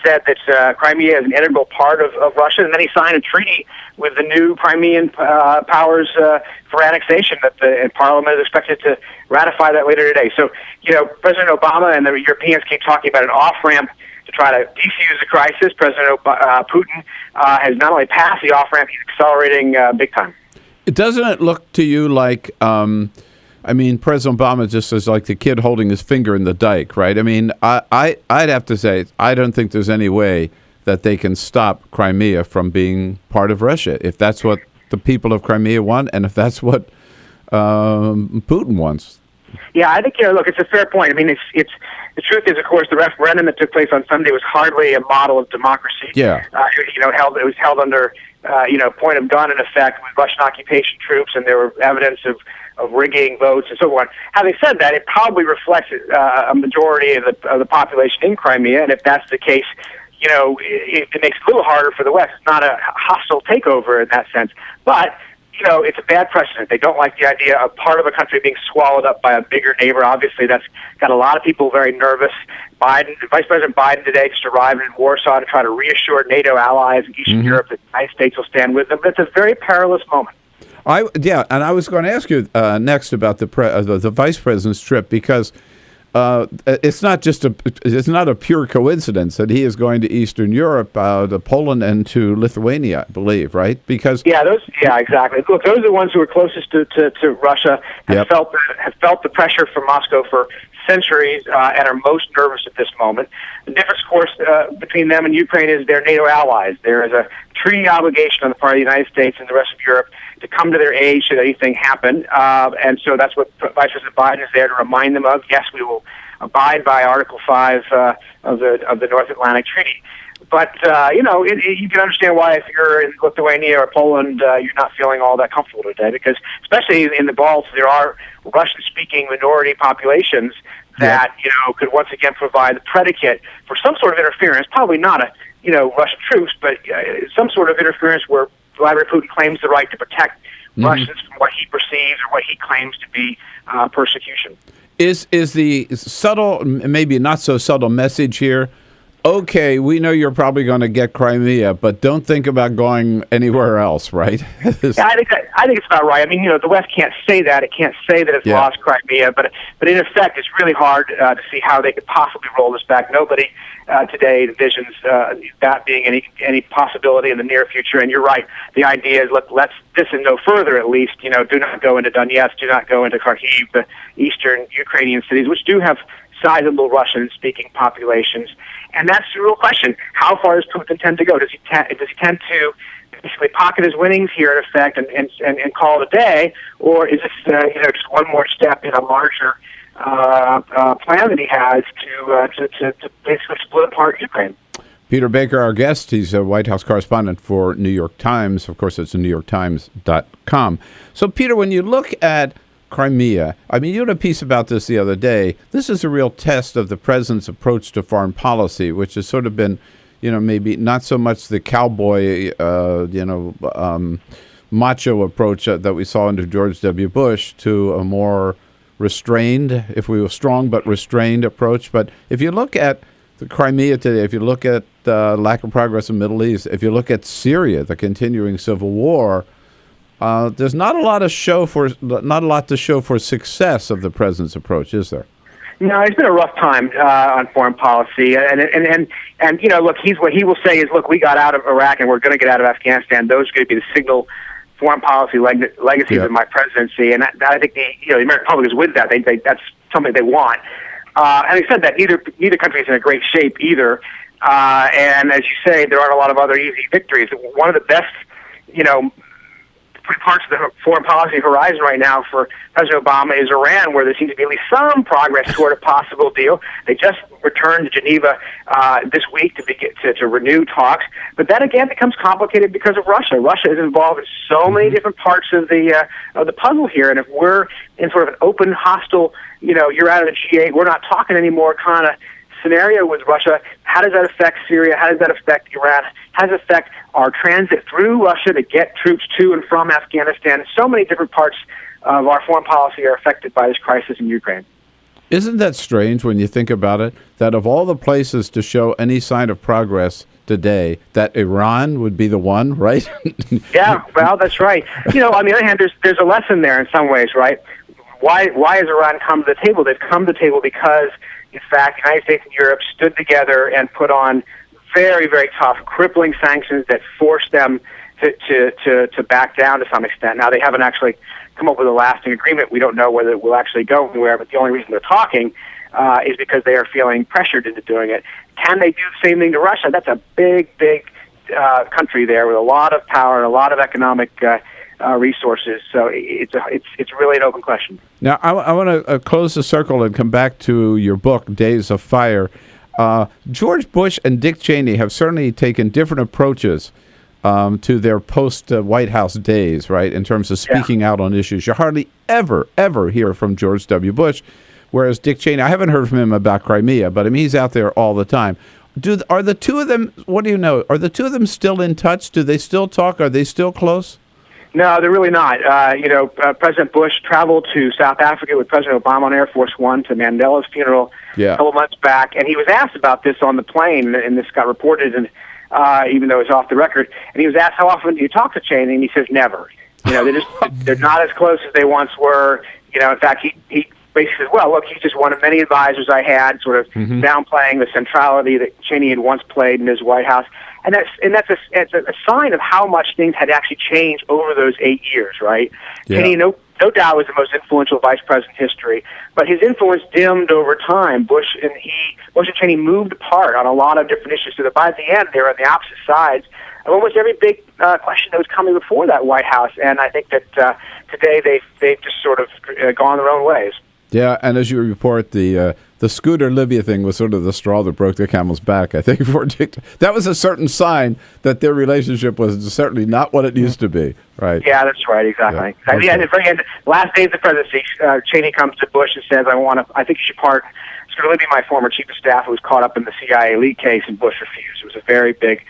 Speaker 15: said that Crimea is an integral part of Russia, and then he signed a treaty with the new Crimean powers for annexation that the Parliament is expected to ratify that later today. So, President Obama and the Europeans keep talking about an off-ramp to try to defuse the crisis. President Putin has not only passed the off-ramp, he's accelerating big time.
Speaker 11: Doesn't it look to you like, President Obama just is like the kid holding his finger in the dike, right? I mean, I'd have to say, I don't think there's any way that they can stop Crimea from being part of Russia, if that's what the people of Crimea want, and if that's what Putin wants.
Speaker 15: Yeah, I think, look, it's a fair point. I mean, it's the truth is, of course, the referendum that took place on Sunday was hardly a model of democracy.
Speaker 11: Yeah.
Speaker 15: It was held under, point of gun in effect with Russian occupation troops, and there were evidence of rigging votes and so on. Having said that, it probably reflects a majority of the population in Crimea, and if that's the case, it makes it a little harder for the West. It's not a hostile takeover in that sense, but it's a bad precedent. They don't like the idea of part of a country being swallowed up by a bigger neighbor. Obviously, that's got a lot of people very nervous. Vice President Biden today just arrived in Warsaw to try to reassure NATO allies in Eastern Europe that the United States will stand with them. But it's a very perilous moment.
Speaker 11: And I was going to ask you next about the vice president's trip, because it's not a pure coincidence that he is going to Eastern Europe, to Poland and to Lithuania, I believe, right? Because
Speaker 15: exactly. Look, those are the ones who are closest to Russia, have felt the pressure from Moscow for centuries, and are most nervous at this moment. The difference, of course, between them and Ukraine is they're NATO allies. There is a treaty obligation on the part of the United States and the rest of Europe to come to their aid should anything happen, and so that's what Vice President Biden is there to remind them of. Yes, we will abide by Article 5 of the North Atlantic Treaty. But, you can understand why if you're in Lithuania or Poland, you're not feeling all that comfortable today, because especially in the Balts, there are Russian-speaking minority populations that, could once again provide the predicate for some sort of interference, probably not Russian troops, but some sort of interference where Vladimir Putin claims the right to protect Russians from what he perceives or what he claims to be persecution.
Speaker 11: Is the subtle, maybe not so subtle message here, okay, we know you're probably going to get Crimea, but don't think about going anywhere else, right?
Speaker 15: Yeah, I think it's about right. I mean, the West can't say that. It can't say that it's lost Crimea, but in effect, it's really hard to see how they could possibly roll this back. Nobody today envisions that being any possibility in the near future. And you're right. The idea is, let's listen no further. At least, do not go into Donetsk, do not go into Kharkiv, the eastern Ukrainian cities, which do have sizable Russian-speaking populations. And that's the real question. How far does Putin tend to go? Does he tend to basically pocket his winnings here, in effect, and call it a day? Or is this just one more step in a larger plan that he has to basically split apart Ukraine?
Speaker 11: Peter Baker, our guest, he's a White House correspondent for New York Times. Of course, it's NewYorkTimes.com. So, Peter, when you look at Crimea, you had a piece about this the other day. This is a real test of the president's approach to foreign policy, which has sort of been, maybe not so much the cowboy, macho approach that we saw under George W. Bush, to a more restrained, if we were strong but restrained approach. But if you look at the Crimea today, if you look at the lack of progress in the Middle East, if you look at Syria, the continuing civil war, there's not a lot to show for success of the president's approach, is there?
Speaker 15: No, it's been a rough time on foreign policy, and look, what he will say is, look, we got out of Iraq and we're going to get out of Afghanistan. Those are going to be the signal foreign policy legacies of my presidency, and I think the American public is with that. That's something they want. Having said that, neither country is in a great shape either, and as you say, there aren't a lot of other easy victories. One of the best parts of the foreign policy horizon right now for President Obama is Iran, where there seems to be at least some progress toward a possible deal. They just returned to Geneva this week to renew talks, but that again becomes complicated because of Russia. Russia is involved in so many different parts of the puzzle here, and if we're in sort of an open, hostile, you're out of the G8, we're not talking anymore kind of scenario with Russia, how does that affect Syria? How does that affect Iran? How does it affect our transit through Russia to get troops to and from Afghanistan? So many different parts of our foreign policy are affected by this crisis in Ukraine.
Speaker 11: Isn't that strange when you think about it, that of all the places to show any sign of progress today, that Iran would be the one, right?
Speaker 15: Yeah, well, that's right. On the other hand, there's a lesson there in some ways, right? Why has Iran come to the table? They've come to the table because, in fact, the United States and Europe stood together and put on very, very tough, crippling sanctions that forced them to back down to some extent. Now, they haven't actually come up with a lasting agreement. We don't know whether it will actually go anywhere, but the only reason they're talking is because they are feeling pressured into doing it. Can they do the same thing to Russia? That's a big, big country there with a lot of power and a lot of economic resources. So it's really an open question.
Speaker 11: Now, I want to close the circle and come back to your book, Days of Fire. George Bush and Dick Cheney have certainly taken different approaches to their post-White House days, right, in terms of speaking out on issues. You hardly ever hear from George W. Bush, whereas Dick Cheney, I haven't heard from him about Crimea, but he's out there all the time. Are the two of them, what do you know, are the two of them still in touch? Do they still talk? Are they still close?
Speaker 15: No, they're really not. President Bush traveled to South Africa with President Obama on Air Force One to Mandela's funeral a couple months back, and he was asked about this on the plane, and this got reported, and even though it's off the record, and he was asked, how often do you talk to Cheney? And he says, never. They're not as close as they once were. In fact, he basically says, well, look, he's just one of many advisors I had, sort of downplaying the centrality that Cheney had once played in his White House. And that's a sign of how much things had actually changed over those 8 years, right? Yeah. Cheney, no doubt, was the most influential vice president in history, but his influence dimmed over time. Bush and Cheney moved apart on a lot of different issues, so that by the end, they were on the opposite sides of almost every big question that was coming before that White House. And I think that today they've just sort of gone their own ways.
Speaker 11: Yeah, and as you report, the Scooter Libya thing was sort of the straw that broke the camel's back, I think, for Dick. That was a certain sign that their relationship was certainly not what it used to be, right?
Speaker 15: Yeah, that's right, exactly.
Speaker 11: Yeah. Okay.
Speaker 15: At the very end, last days of the presidency, Cheney comes to Bush and says, I think you should part. Scooter Libya, my former chief of staff, who was caught up in the CIA leak case, and Bush refused. It was a very big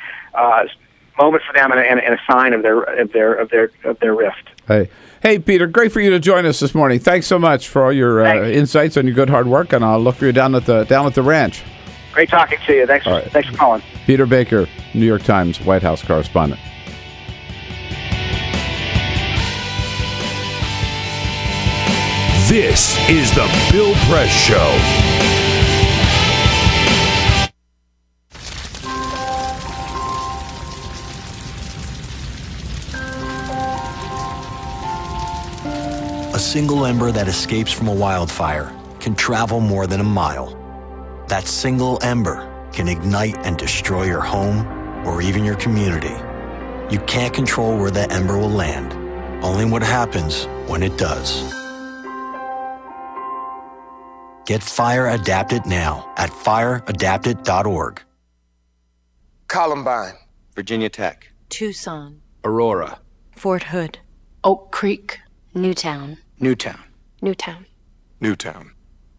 Speaker 15: moment for them and a sign of their rift.
Speaker 11: Hey, Peter, great for you to join us this morning. Thanks so much for all your insights and your good hard work, and I'll look for you down at the ranch.
Speaker 15: Great talking to you. Thanks for calling.
Speaker 11: Peter Baker, New York Times White House correspondent.
Speaker 13: This is the Bill Press Show.
Speaker 20: A single ember that escapes from a wildfire can travel more than a mile. That single ember can ignite and destroy your home or even your community. You can't control where that ember will land, only what happens when it does. Get Fire Adapted now at fireadapted.org.
Speaker 23: Columbine.
Speaker 7: Virginia Tech.
Speaker 9: Tucson.
Speaker 7: Aurora.
Speaker 9: Fort Hood. Oak Creek.
Speaker 24: Newtown.
Speaker 7: Newtown.
Speaker 9: Newtown.
Speaker 23: Newtown.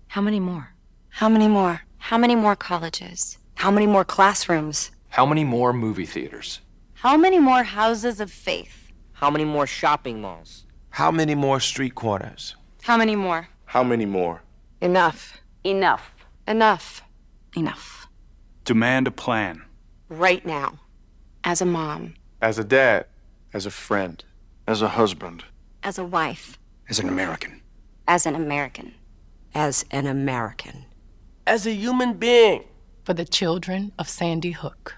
Speaker 9: How many more?
Speaker 24: How many more? How many more colleges? How many more classrooms?
Speaker 7: How many more movie theaters?
Speaker 24: How many more houses of faith?
Speaker 16: How many more shopping malls?
Speaker 23: How many more street corners?
Speaker 24: How many more?
Speaker 23: How many more?
Speaker 24: Enough.
Speaker 9: Enough.
Speaker 24: Enough.
Speaker 9: Enough.
Speaker 12: Demand a plan.
Speaker 24: Right now. As a mom.
Speaker 23: As a dad.
Speaker 7: As a friend.
Speaker 23: As a husband.
Speaker 24: As a wife.
Speaker 7: As an American.
Speaker 24: As an American.
Speaker 9: As an American.
Speaker 23: As a human being.
Speaker 9: For the children of Sandy Hook.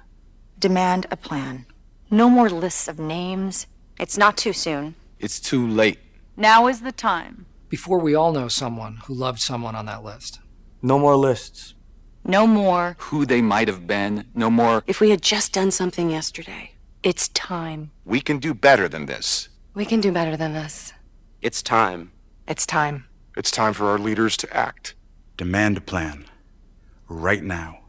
Speaker 24: Demand a plan. No more lists of names. It's not too soon.
Speaker 7: It's too late.
Speaker 9: Now is the time.
Speaker 17: Before we all know someone who loved someone on that list.
Speaker 23: No more lists.
Speaker 24: No more.
Speaker 7: Who they might have been. No more.
Speaker 9: If we had just done something yesterday. It's time.
Speaker 7: We can do better than this.
Speaker 9: We can do better than this.
Speaker 7: It's time.
Speaker 9: It's time.
Speaker 7: It's time for our leaders to act.
Speaker 23: Demand a plan. Right now.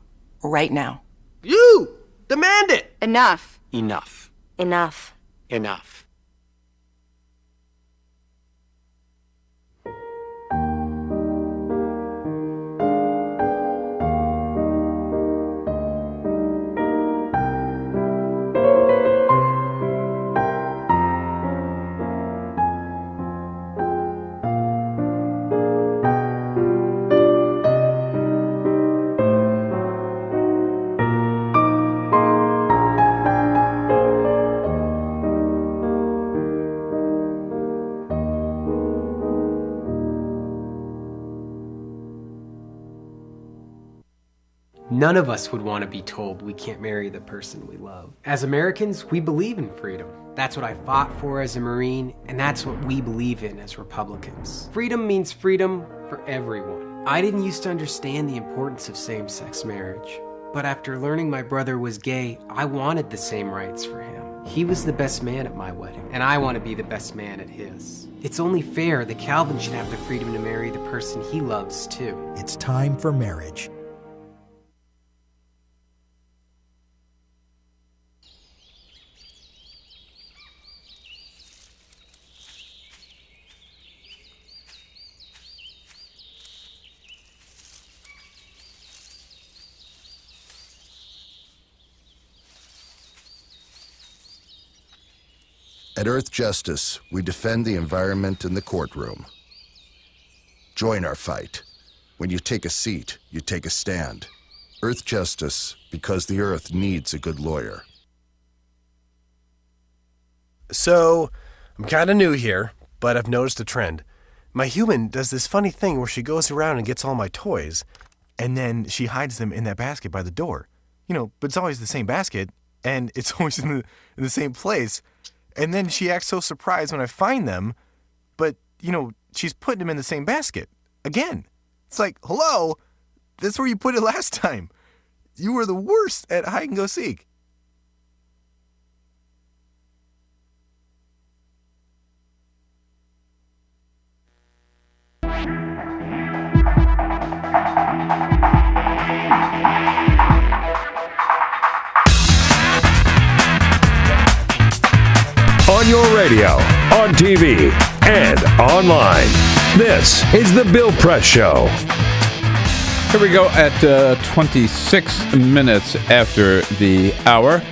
Speaker 9: Right now.
Speaker 8: You! Demand it!
Speaker 24: Enough.
Speaker 7: Enough.
Speaker 24: Enough.
Speaker 7: Enough.
Speaker 8: None of us would want to be told we can't marry the person we love. As Americans, we believe in freedom. That's what I fought for as a Marine, and that's what we believe in as Republicans. Freedom means freedom for everyone. I didn't used to understand the importance of same-sex marriage, but after learning my brother was gay, I wanted the same rights for him. He was the best man at my wedding, and I want to be the best man at his. It's only fair that Calvin should have the freedom to marry the person he loves, too.
Speaker 10: It's time for marriage.
Speaker 18: At Earth Justice, we defend the environment in the courtroom. Join our fight. When you take a seat, you take a stand. Earth Justice, because the Earth needs a good lawyer.
Speaker 19: So, I'm kind of new here, but I've noticed a trend. My human does this funny thing where she goes around and gets all my toys, and then she hides them in that basket by the door. But it's always the same basket, and it's always in the same place. And then she acts so surprised when I find them, but, she's putting them in the same basket. Again. It's like, hello, that's where you put it last time. You were the worst at hide and go seek.
Speaker 13: On your radio, on TV, and online. This is The Bill Press Show.
Speaker 11: Here we go at 26 minutes after the hour.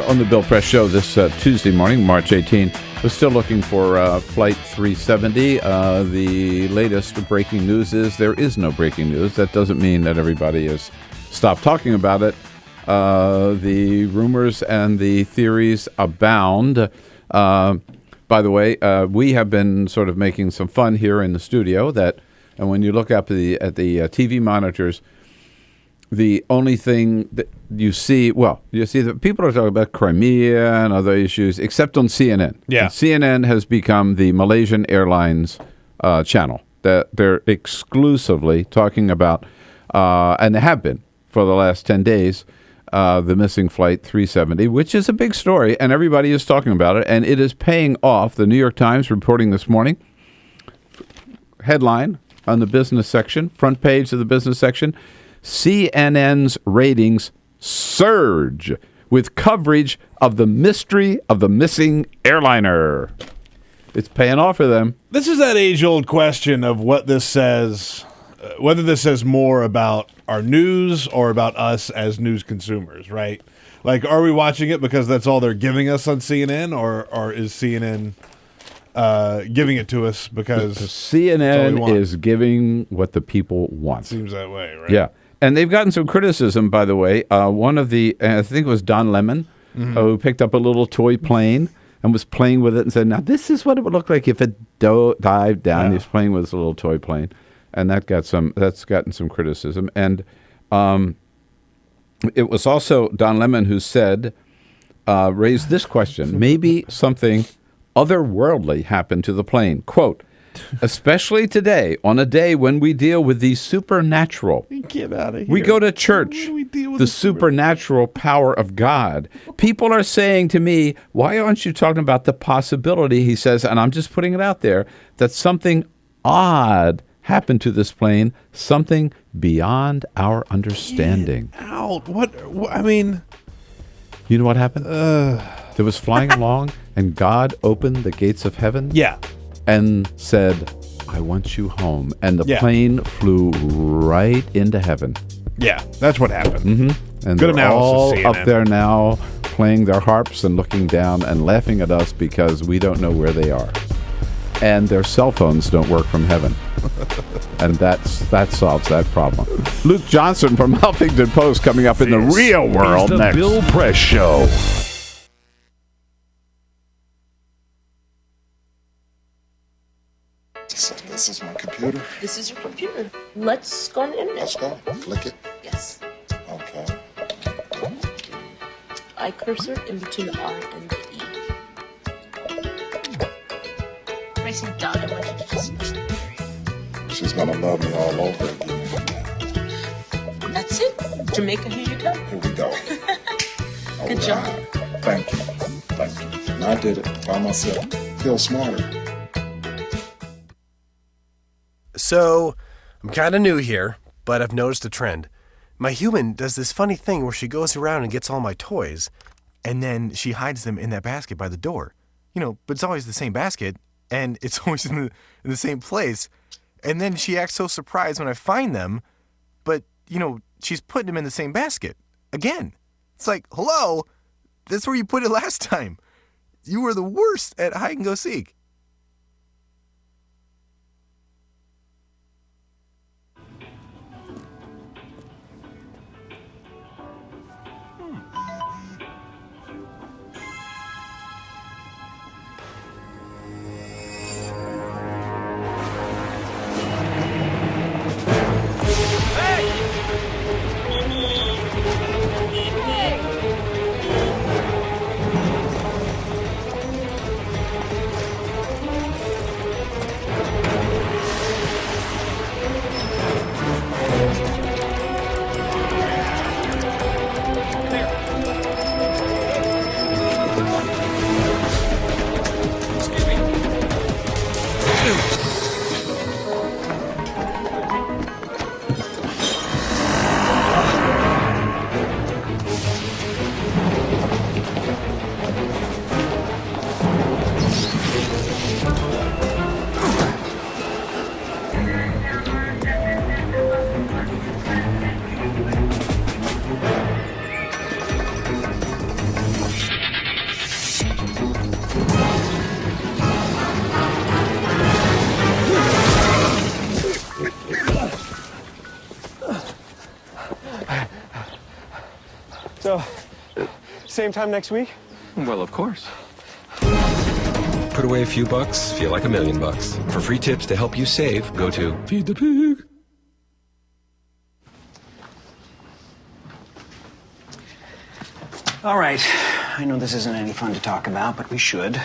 Speaker 11: On The Bill Press Show this Tuesday morning, March 18. We're still looking for Flight 370. The latest breaking news is there is no breaking news. That doesn't mean that everybody has stopped talking about it. The rumors and the theories abound. By the way, we have been sort of making some fun here in the studio and when you look up at the TV monitors, the only thing that you see that people are talking about Crimea and other issues, except on CNN.
Speaker 14: Yeah.
Speaker 11: And CNN has become the Malaysian Airlines channel that they're exclusively talking about, and they have been for the last 10 days, the missing Flight 370, which is a big story, and everybody is talking about it, and it is paying off. The New York Times reporting this morning, headline on the business section, front page of the business section, CNN's ratings surge with coverage of the mystery of the missing airliner. It's paying off for them.
Speaker 14: This is that age-old question of what this says, whether this says more about our news or about us as news consumers, right? Like, are we watching it because that's all they're giving us on CNN, or is CNN giving it to us because
Speaker 11: CNN is giving what the people want?
Speaker 14: Seems that way, right?
Speaker 11: Yeah. And they've gotten some criticism, by the way. One of the, I think it was Don Lemon, who picked up a little toy plane and was playing with it and said, now this is what it would look like if it dived down. Yeah. He was playing with this little toy plane. And that's gotten some criticism. And it was also Don Lemon who said, raised this question, maybe something otherworldly happened to the plane. Quote, Right. Especially today, on a day when we deal with the supernatural.
Speaker 14: Get out of here.
Speaker 11: We go to church, the supernatural power of God. People are saying to me, why aren't you talking about the possibility, he says, and I'm just putting it out there, that something odd happened to this plane, something beyond our understanding.
Speaker 14: Get out. What? I mean...
Speaker 11: You know what happened? It was flying along, and God opened the gates of heaven.
Speaker 14: Yeah.
Speaker 11: And said, I want you home. And the plane flew right into heaven.
Speaker 14: Yeah, that's what happened.
Speaker 11: Mm-hmm. And
Speaker 14: good
Speaker 11: they're
Speaker 14: analysis,
Speaker 11: all up there now playing their harps and looking down and laughing at us because we don't know where they are. And their cell phones don't work from heaven. And that solves that problem. Luke Johnson from Huffington Post coming up in the real world
Speaker 13: next. The Bill Press Show.
Speaker 18: This is my computer.
Speaker 1: This is your computer. Let's go on the internet.
Speaker 18: Let's go. Click it.
Speaker 1: Yes.
Speaker 18: Okay.
Speaker 1: I cursor in between the R and the E. Pressing dot, I want you to just push the period.
Speaker 18: She's gonna love me all over again.
Speaker 1: That's it. Jamaica, here you go.
Speaker 18: Here we go.
Speaker 1: Good job.
Speaker 18: Thank you. Thank you. And I did it by myself. Feel smarter.
Speaker 19: So, I'm kind of new here, but I've noticed a trend. My human does this funny thing where she goes around and gets all my toys, and then she hides them in that basket by the door. You know, but it's always the same basket, and it's always in the same place. And then she acts so surprised when I find them, but, you know, she's putting them in the same basket. Again. It's like, hello? That's where you put it last time. You were the worst at hide and go seek.
Speaker 2: So, same time next week?
Speaker 10: Well, of course. Put away a few bucks, feel like $1 million. For free tips to help you save, go to Feed the Pig.
Speaker 21: All right. I know this isn't any fun to talk about, but we should.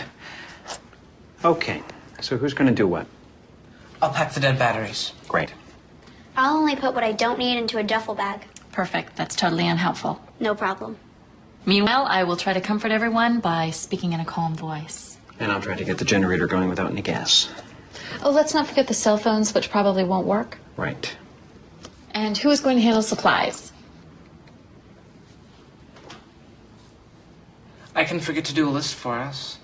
Speaker 21: Okay. So who's going to do what?
Speaker 17: I'll pack the dead batteries.
Speaker 21: Great.
Speaker 22: I'll only put what I don't need into a duffel bag.
Speaker 25: Perfect. That's totally unhelpful.
Speaker 22: No problem.
Speaker 25: Meanwhile, I will try to comfort everyone by speaking in a calm voice.
Speaker 21: And I'll try to get the generator going without any gas.
Speaker 25: Oh, let's not forget the cell phones, which probably won't work.
Speaker 21: Right.
Speaker 25: And who is going to handle supplies?
Speaker 17: I can forget to do a list for us.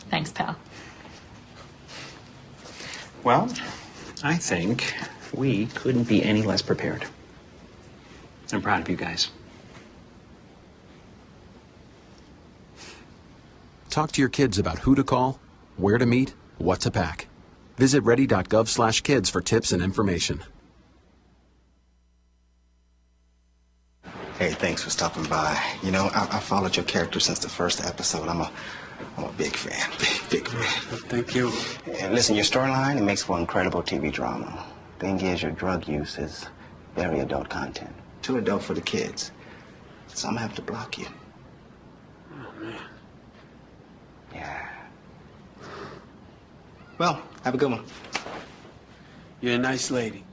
Speaker 25: Thanks, pal.
Speaker 21: Well, I think we couldn't be any less prepared. I'm proud of you guys.
Speaker 26: Talk to your kids about who to call, where to meet, what to pack. Visit ready.gov/kids for tips and information.
Speaker 28: Hey, thanks for stopping by. You know, I followed your character since the first episode. I'm a big fan. Big fan.
Speaker 21: Thank you.
Speaker 28: And listen, your storyline, it makes for incredible TV drama. Thing is, your drug use is very adult content. Too adult for the kids. So I'm gonna have to block you.
Speaker 21: Oh, man.
Speaker 28: Yeah. Well, Have a good one.
Speaker 23: You're a nice lady.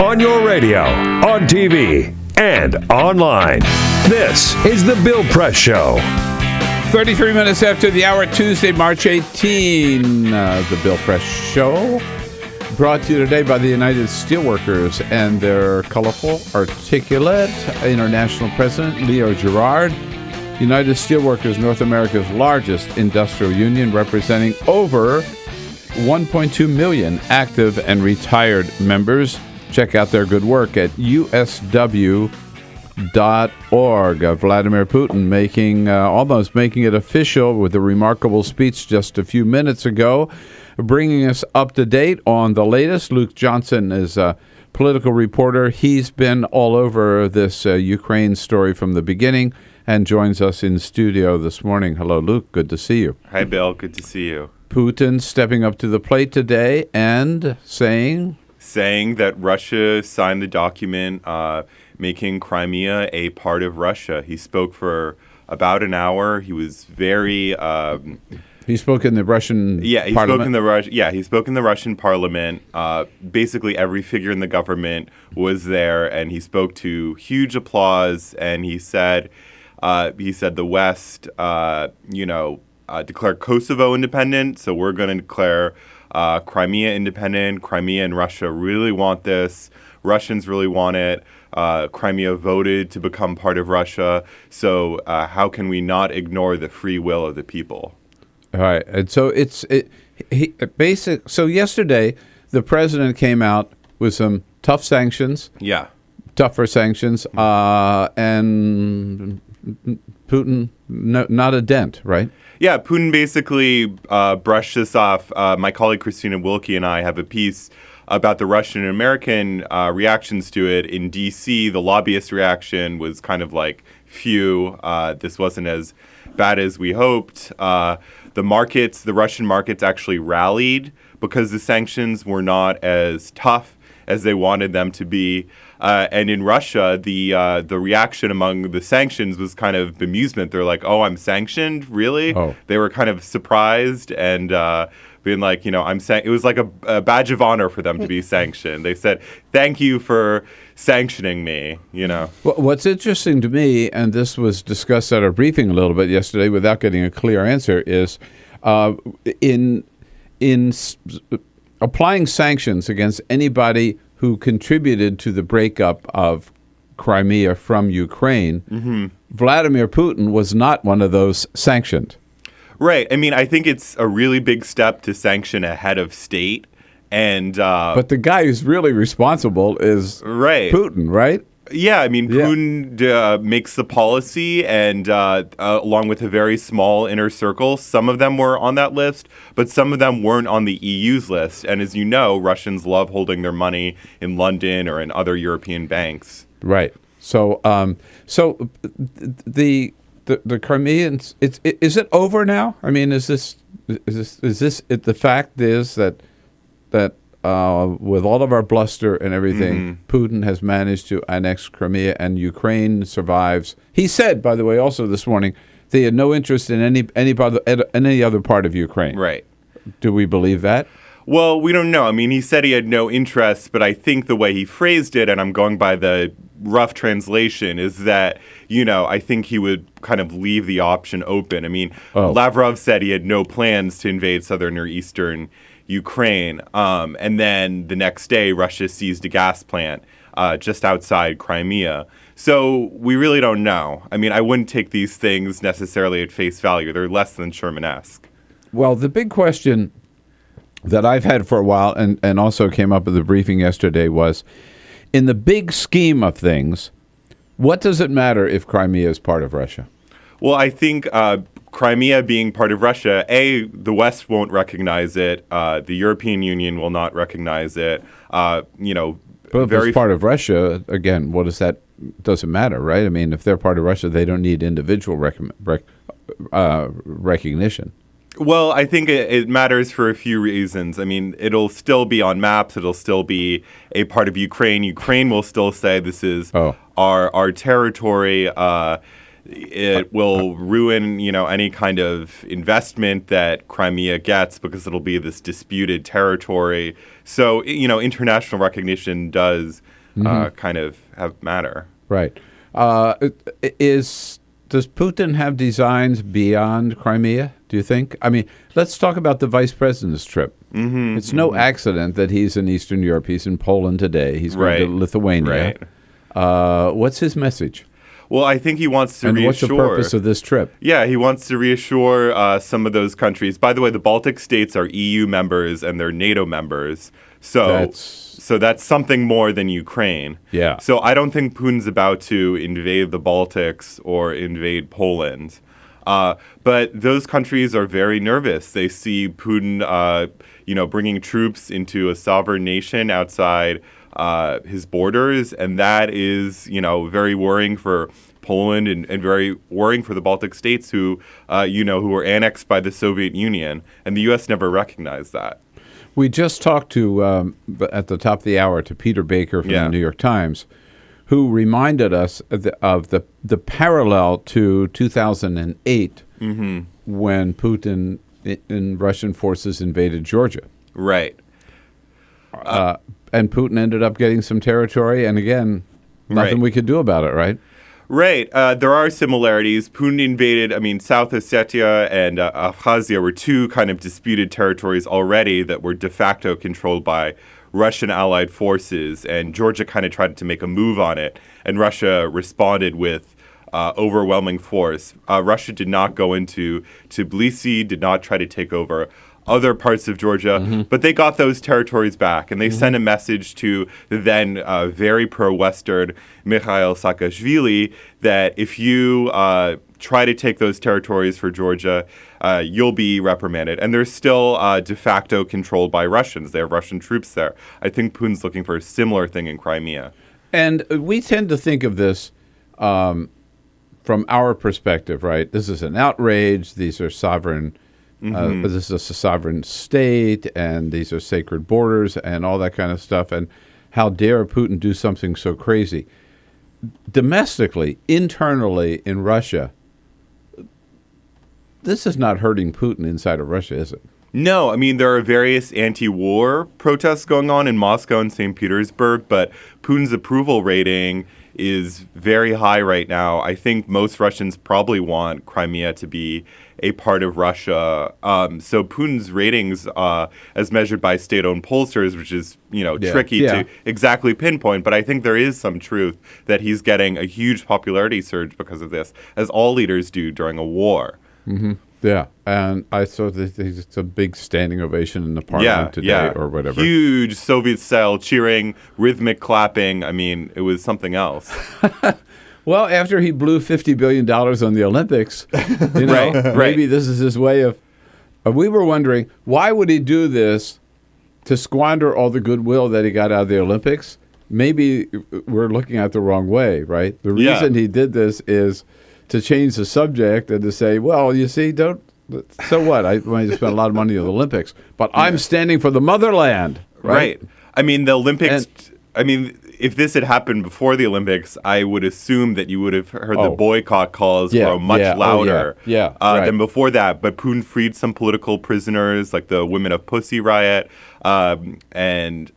Speaker 13: On your radio, on TV, and online. This is The Bill Press Show.
Speaker 11: 33 minutes after the hour, Tuesday, March 18, The Bill Press Show. Brought to you today by the United Steelworkers and their colorful, articulate international president, Leo Gerard. United Steelworkers, North America's largest industrial union, representing over 1.2 million active and retired members. Check out their good work at usw.org. Vladimir Putin almost making it official with a remarkable speech just a few minutes ago, bringing us up to date on the latest. Luke Johnson is a political reporter. He's been all over this Ukraine story from the beginning and joins us in studio this morning. Hello, Luke. Good to see you.
Speaker 3: Hi, Bill. Good to see you.
Speaker 11: Putin stepping up to the plate today and saying
Speaker 3: that Russia signed the document making Crimea a part of Russia. He spoke for about an hour. He was very...
Speaker 11: he spoke in the Russian parliament?
Speaker 3: He spoke in the Russian parliament. Basically, every figure in the government was there, and he spoke to huge applause, and he said the West, declared Kosovo independent, so we're going to declare Crimea independent. Crimea and Russia really want this. Russians really want it. Crimea voted to become part of Russia. So how can we not ignore the free will of the people?
Speaker 11: All right. And so so yesterday, the president came out with some tough sanctions.
Speaker 3: Yeah.
Speaker 11: Tougher sanctions. And Putin, not a dent, right?
Speaker 3: Yeah, Putin basically brushed this off. My colleague Christina Wilkie and I have a piece about the Russian and American reactions to it. In D.C., the lobbyist reaction was kind of like, phew, this wasn't as bad as we hoped. The Russian markets actually rallied because the sanctions were not as tough as they wanted them to be. And in Russia, the reaction among the sanctions was kind of bemusement. They're like, "Oh, I'm sanctioned, really?" Oh. They were kind of surprised and being like, it was like a badge of honor for them to be sanctioned. They said, "Thank you for sanctioning me." Well,
Speaker 11: what's interesting to me, and this was discussed at our briefing a little bit yesterday, without getting a clear answer, is in applying sanctions against anybody who contributed to the breakup of Crimea from Ukraine, mm-hmm. Vladimir Putin was not one of those sanctioned.
Speaker 3: Right. I mean, I think it's a really big step to sanction a head of state. But
Speaker 11: the guy who's really responsible is Putin, right?
Speaker 3: Yeah, I mean, Putin makes the policy, and along with a very small inner circle, some of them were on that list, but some of them weren't on the EU's list. And as you know, Russians love holding their money in London or in other European banks.
Speaker 11: Right. So, the Crimeans, is it over now? I mean, is this the fact is that with all of our bluster and everything, mm-hmm. Putin has managed to annex Crimea, and Ukraine survives. He said, by the way, also this morning, they had no interest in any other part of Ukraine.
Speaker 3: Right.
Speaker 11: Do we believe that?
Speaker 3: Well, we don't know. I mean, he said he had no interest, but I think the way he phrased it, and I'm going by the rough translation, is that, I think he would kind of leave the option open. I mean, Lavrov said he had no plans to invade southern or eastern Ukraine. And then the next day, Russia seized a gas plant just outside Crimea. So we really don't know. I mean, I wouldn't take these things necessarily at face value. They're less than Sherman-esque.
Speaker 11: Well, the big question that I've had for a while and also came up at the briefing yesterday was, in the big scheme of things, what does it matter if Crimea is part of Russia?
Speaker 3: Well, I think Crimea being part of Russia, the West won't recognize it. The European Union will not recognize it.
Speaker 11: But if it's part of Russia, again, what does that? Doesn't matter, right? I mean, if they're part of Russia, they don't need individual recognition.
Speaker 3: Well, I think it matters for a few reasons. I mean, it'll still be on maps. It'll still be a part of Ukraine. Ukraine will still say this is our territory. It will ruin, any kind of investment that Crimea gets because it'll be this disputed territory. So, international recognition does kind of have matter.
Speaker 11: Right. Does Putin have designs beyond Crimea, do you think? I mean, let's talk about the vice president's trip. It's no accident that he's in Eastern Europe. He's in Poland today. He's going to Lithuania. What's his message?
Speaker 3: Well, I think he wants to reassure.
Speaker 11: And what's the purpose of this trip?
Speaker 3: Yeah, he wants to reassure some of those countries. By the way, the Baltic states are EU members and they're NATO members. So that's something more than Ukraine.
Speaker 11: Yeah.
Speaker 3: So I don't think Putin's about to invade the Baltics or invade Poland. But those countries are very nervous. They see Putin, bringing troops into a sovereign nation outside his borders, and that is, very worrying for Poland and very worrying for the Baltic states who were annexed by the Soviet Union, and the U.S. never recognized that.
Speaker 11: We just talked to, at the top of the hour, to Peter Baker from the New York Times, who reminded us of the parallel to 2008 when Putin and Russian forces invaded Georgia.
Speaker 3: Right.
Speaker 11: And Putin ended up getting some territory, and again, nothing we could do about it, right?
Speaker 3: Right. There are similarities. Putin invaded, South Ossetia and Abkhazia were two kind of disputed territories already that were de facto controlled by Russian allied forces, and Georgia kind of tried to make a move on it, and Russia responded with overwhelming force. Russia did not go into Tbilisi, did not try to take over other parts of Georgia, but they got those territories back, and they sent a message to the then very pro-Western Mikhail Saakashvili that if you try to take those territories for Georgia, you'll be reprimanded. And they're still de facto controlled by Russians. They have Russian troops there. I think Putin's looking for a similar thing in Crimea. And
Speaker 11: we tend to think of this from our perspective, right? This is an outrage. These are sovereign this is a sovereign state, and these are sacred borders, and all that kind of stuff. And how dare Putin do something so crazy? Domestically, internally in Russia, this is not hurting Putin inside of Russia, is it?
Speaker 3: No, there are various anti-war protests going on in Moscow and St. Petersburg, but Putin's approval rating is very high right now. I think most Russians probably want Crimea to be a part of Russia. So Putin's ratings, as measured by state-owned pollsters, which is tricky to exactly pinpoint, but I think there is some truth that he's getting a huge popularity surge because of this, as all leaders do during a war.
Speaker 11: Yeah, and I saw that it's a big standing ovation in the parliament today or whatever.
Speaker 3: Huge Soviet-style cheering, rhythmic clapping. It was something else.
Speaker 11: Well, after he blew $50 billion on the Olympics, maybe this is his way of... we were wondering, why would he do this to squander all the goodwill that he got out of the Olympics? Maybe we're looking at it the wrong way, right? The reason he did this is to change the subject and to say, well, you see, so what? I might spend a lot of money on the Olympics, but I'm standing for the motherland, right?
Speaker 3: The Olympics... if this had happened before the Olympics, I would assume that you would have heard the boycott calls were much louder than before that. But Putin freed some political prisoners, like the Women of Pussy riot, and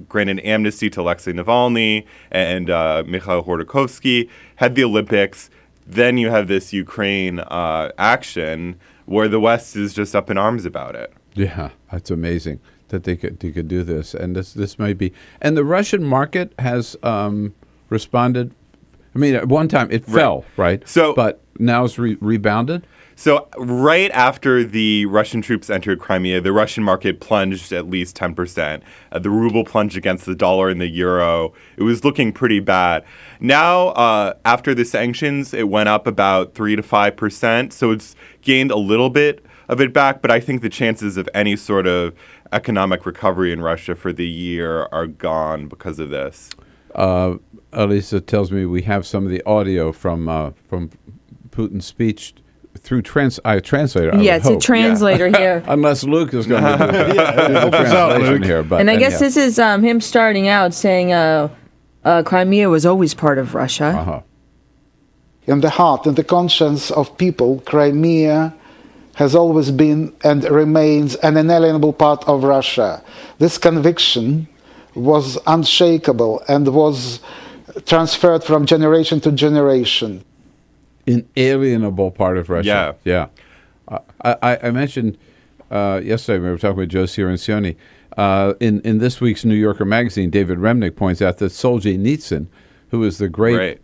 Speaker 3: granted amnesty to Alexei Navalny and Mikhail Khodorkovsky, had the Olympics. Then you have this Ukraine action where the West is just up in arms about it.
Speaker 11: Yeah, that's amazing that they could do this, and this may be. And the Russian market has responded. At one time it fell, right? But now it's rebounded.
Speaker 3: So right after the Russian troops entered Crimea, the Russian market plunged at least 10%. The ruble plunged against the dollar and the euro. It was looking pretty bad. Now, after the sanctions, it went up about 3 to 5%. So it's gained a little bit of it back, but I think the chances of any sort of economic recovery in Russia for the year are gone because of this.
Speaker 11: Elisa tells me we have some of the audio from Putin's speech through translator.
Speaker 4: Yeah, it's a translator here.
Speaker 11: Unless Luke is going to do the translation here. But,
Speaker 4: and I guess this is him starting out saying Crimea was always part of Russia.
Speaker 5: In the heart and the conscience of people, Crimea has always been and remains an inalienable part of Russia. This conviction was unshakable and was transferred from generation to generation.
Speaker 11: Inalienable part of Russia. Yeah. I mentioned yesterday, we were talking with Joe Cirancione, in this week's New Yorker magazine, David Remnick points out that Solzhenitsyn, who was the great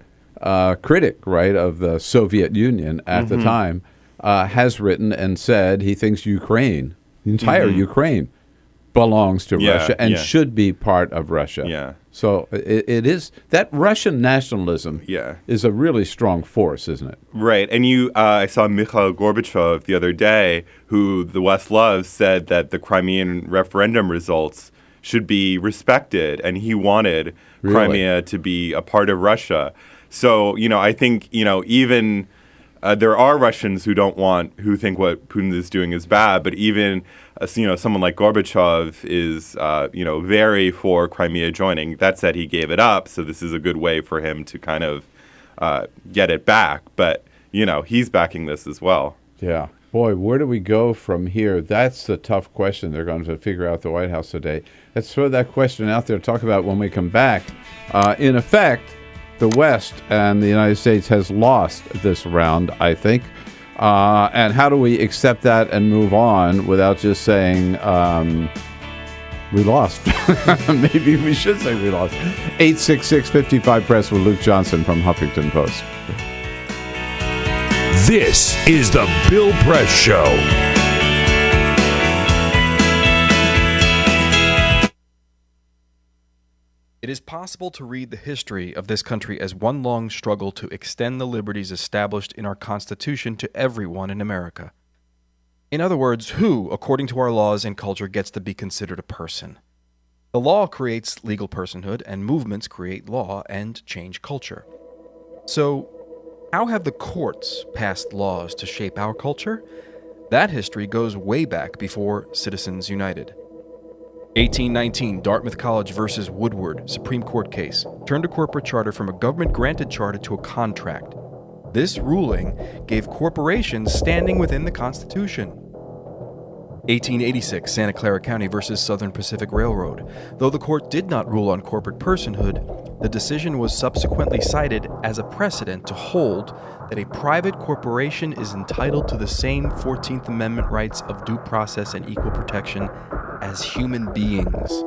Speaker 11: critic, right, of the Soviet Union at the time, has written and said he thinks Ukraine, the entire Ukraine, belongs to Russia and should be part of Russia.
Speaker 3: Yeah.
Speaker 11: So it is that Russian nationalism is a really strong force, isn't it?
Speaker 3: Right. And I saw Mikhail Gorbachev the other day, who the West loves, said that the Crimean referendum results should be respected, and he wanted Crimea to be a part of Russia. So, I think, even there are Russians who think what Putin is doing is bad, but even, someone like Gorbachev is, very for Crimea joining. That said, he gave it up, so this is a good way for him to kind of get it back. But, he's backing this as well.
Speaker 11: Yeah. Boy, where do we go from here? That's the tough question they're going to figure out at the White House today. Let's throw that question out there, talk about it when we come back. In effect, the West and the United States has lost this round, I think. And how do we accept that and move on without just saying we lost? Maybe we should say we lost. 866-55-PRESS with Luke Johnson from Huffington Post.
Speaker 13: This is the Bill Press Show.
Speaker 6: It is possible to read the history of this country as one long struggle to extend the liberties established in our Constitution to everyone in America. In other words, who, according to our laws and culture, gets to be considered a person? The law creates legal personhood, and movements create law and change culture. So, how have the courts passed laws to shape our culture? That history goes way back before Citizens United. 1819, Dartmouth College versus Woodward, Supreme Court case, turned a corporate charter from a government-granted charter to a contract. This ruling gave corporations standing within the Constitution. 1886, Santa Clara County versus Southern Pacific Railroad. Though the court did not rule on corporate personhood, the decision was subsequently cited as a precedent to hold that a private corporation is entitled to the same 14th Amendment rights of due process and equal protection as human beings.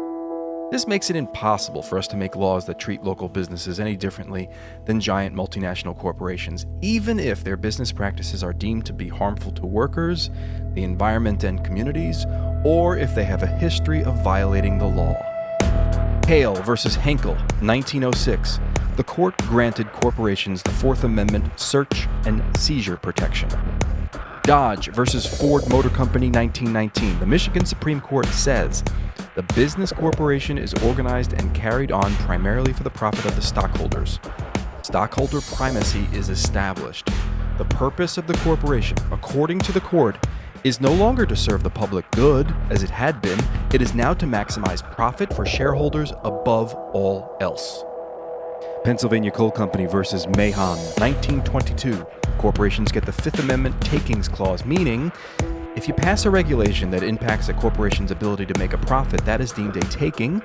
Speaker 6: This makes it impossible for us to make laws that treat local businesses any differently than giant multinational corporations, even if their business practices are deemed to be harmful to workers, the environment and communities, or if they have a history of violating the law. Hale versus Henkel, 1906. The court granted corporations the Fourth Amendment search and seizure protection. Dodge versus Ford Motor Company, 1919. The Michigan Supreme Court says the business corporation is organized and carried on primarily for the profit of the stockholders. Stockholder primacy is established. The purpose of the corporation, according to the court, is no longer to serve the public good, as it had been. It is now to maximize profit for shareholders above all else. Pennsylvania Coal Company versus Mahon, 1922. Corporations get the Fifth Amendment takings clause, meaning if you pass a regulation that impacts a corporation's ability to make a profit, that is deemed a taking,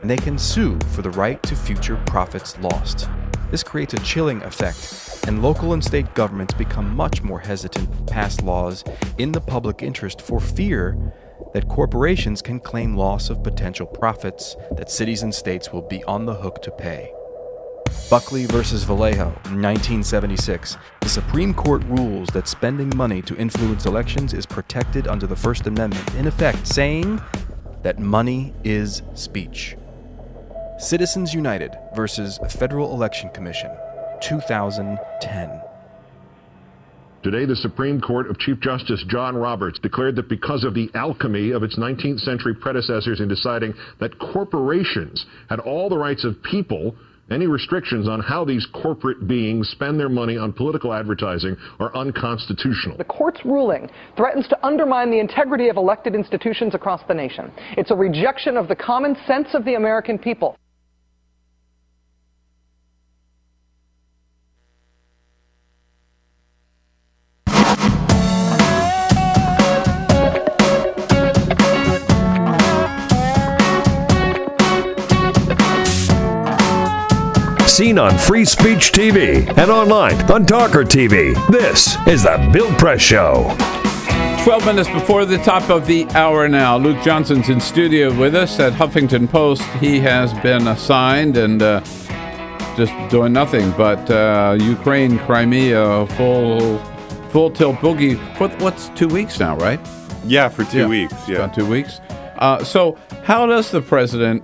Speaker 6: and they can sue for the right to future profits lost. This creates a chilling effect, and local and state governments become much more hesitant to pass laws in the public interest for fear that corporations can claim loss of potential profits that cities and states will be on the hook to pay. Buckley versus Vallejo, 1976. The Supreme Court rules that spending money to influence elections is protected under the First Amendment, in effect saying that money is speech. Citizens United versus Federal Election Commission, 2010.
Speaker 12: Today, the Supreme Court of Chief Justice John Roberts declared that because of the alchemy of its 19th century predecessors in deciding that corporations had all the rights of people Any restrictions on how these corporate beings spend their money on political advertising are unconstitutional.
Speaker 7: The court's ruling threatens to undermine the integrity of elected institutions across the nation. It's a rejection of the common sense of the American people.
Speaker 13: Seen on Free Speech TV and online on TawkrTV. This is the Bill Press Show.
Speaker 11: 12 minutes before the top of the hour now. Luke Johnson's in studio with us at Huffington Post. He has been assigned and just doing nothing but Ukraine, Crimea, full tilt boogie for what's 2 weeks now, right?
Speaker 3: Yeah, for 2 weeks. Yeah,
Speaker 11: about 2 weeks. So how does the president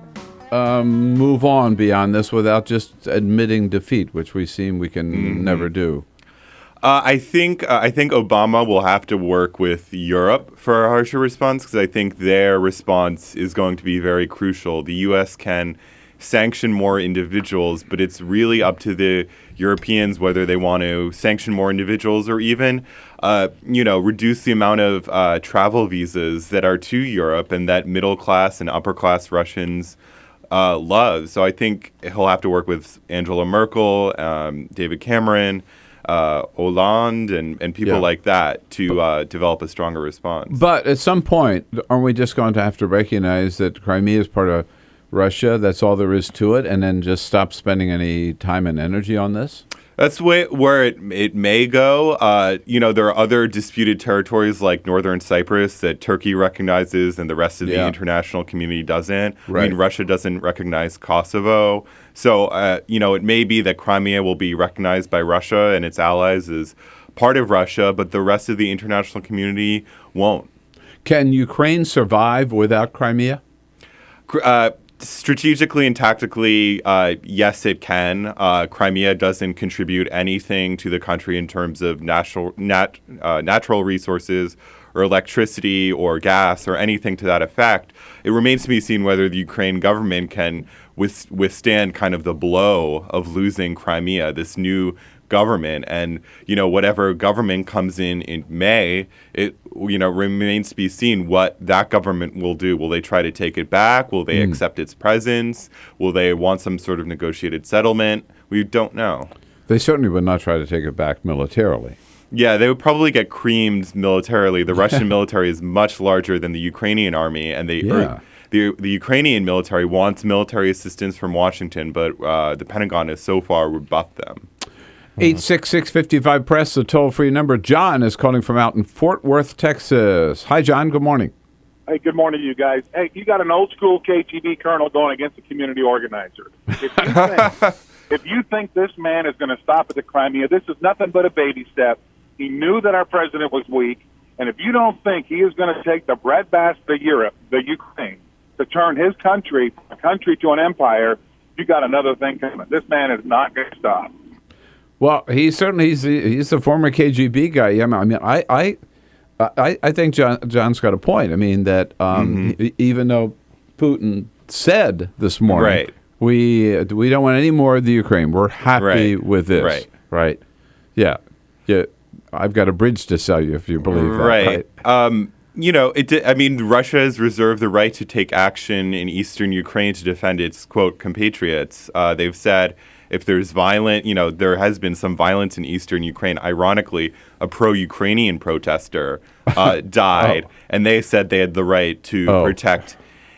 Speaker 11: move on beyond this without just admitting defeat, which we can never do?
Speaker 3: I think Obama will have to work with Europe for a harsher response, because I think their response is going to be very crucial. The U.S. can sanction more individuals, but it's really up to the Europeans whether they want to sanction more individuals or even, reduce the amount of travel visas that are to Europe and that middle class and upper class Russians love. So I think he'll have to work with Angela Merkel, David Cameron, Hollande, and people like that to develop a stronger response.
Speaker 11: But at some point, aren't we just going to have to recognize that Crimea is part of Russia? That's all there is to it, and then just stop spending any time and energy on this?
Speaker 3: That's where it may go. There are other disputed territories like Northern Cyprus that Turkey recognizes and the rest of the international community doesn't.
Speaker 11: Right.
Speaker 3: I mean, Russia doesn't recognize Kosovo. So, it may be that Crimea will be recognized by Russia and its allies as part of Russia, but the rest of the international community won't.
Speaker 11: Can Ukraine survive without Crimea?
Speaker 3: Strategically and tactically, yes, it can. Crimea doesn't contribute anything to the country in terms of natural resources or electricity or gas or anything to that effect. It remains to be seen whether the Ukraine government can withstand kind of the blow of losing Crimea, this new government. And, whatever government comes in May, it, remains to be seen what that government will do. Will they try to take it back? Will they accept its presence? Will they want some sort of negotiated settlement? We don't know.
Speaker 11: They certainly would not try to take it back militarily.
Speaker 3: Yeah, they would probably get creamed militarily. The Russian military is much larger than the Ukrainian army, and the Ukrainian military wants military assistance from Washington, but the Pentagon has so far rebuffed them.
Speaker 11: 866-55-PRESS, the toll-free number. John is calling from out in Fort Worth, Texas. Hi, John. Good morning.
Speaker 8: Hey, good morning to you guys. Hey, you got an old-school KGB colonel going against a community organizer. If you think this man is going to stop at the Crimea, this is nothing but a baby step. He knew that our president was weak, and if you don't think he is going to take the breadbasket of Europe, the Ukraine, to turn his country to an empire, you got another thing coming. This man is not going to stop.
Speaker 11: Well, he's the former KGB guy. Yeah, I mean, I think John's got a point. I mean that even though Putin said this morning, we don't want any more of the Ukraine. We're happy with this. Right. Yeah. I've got a bridge to sell you if you believe that. Right.
Speaker 3: Russia has reserved the right to take action in eastern Ukraine to defend its, quote, compatriots. They've said if there's there has been some violence in eastern Ukraine. Ironically, a pro-Ukrainian protester died, and they said they had the right to protect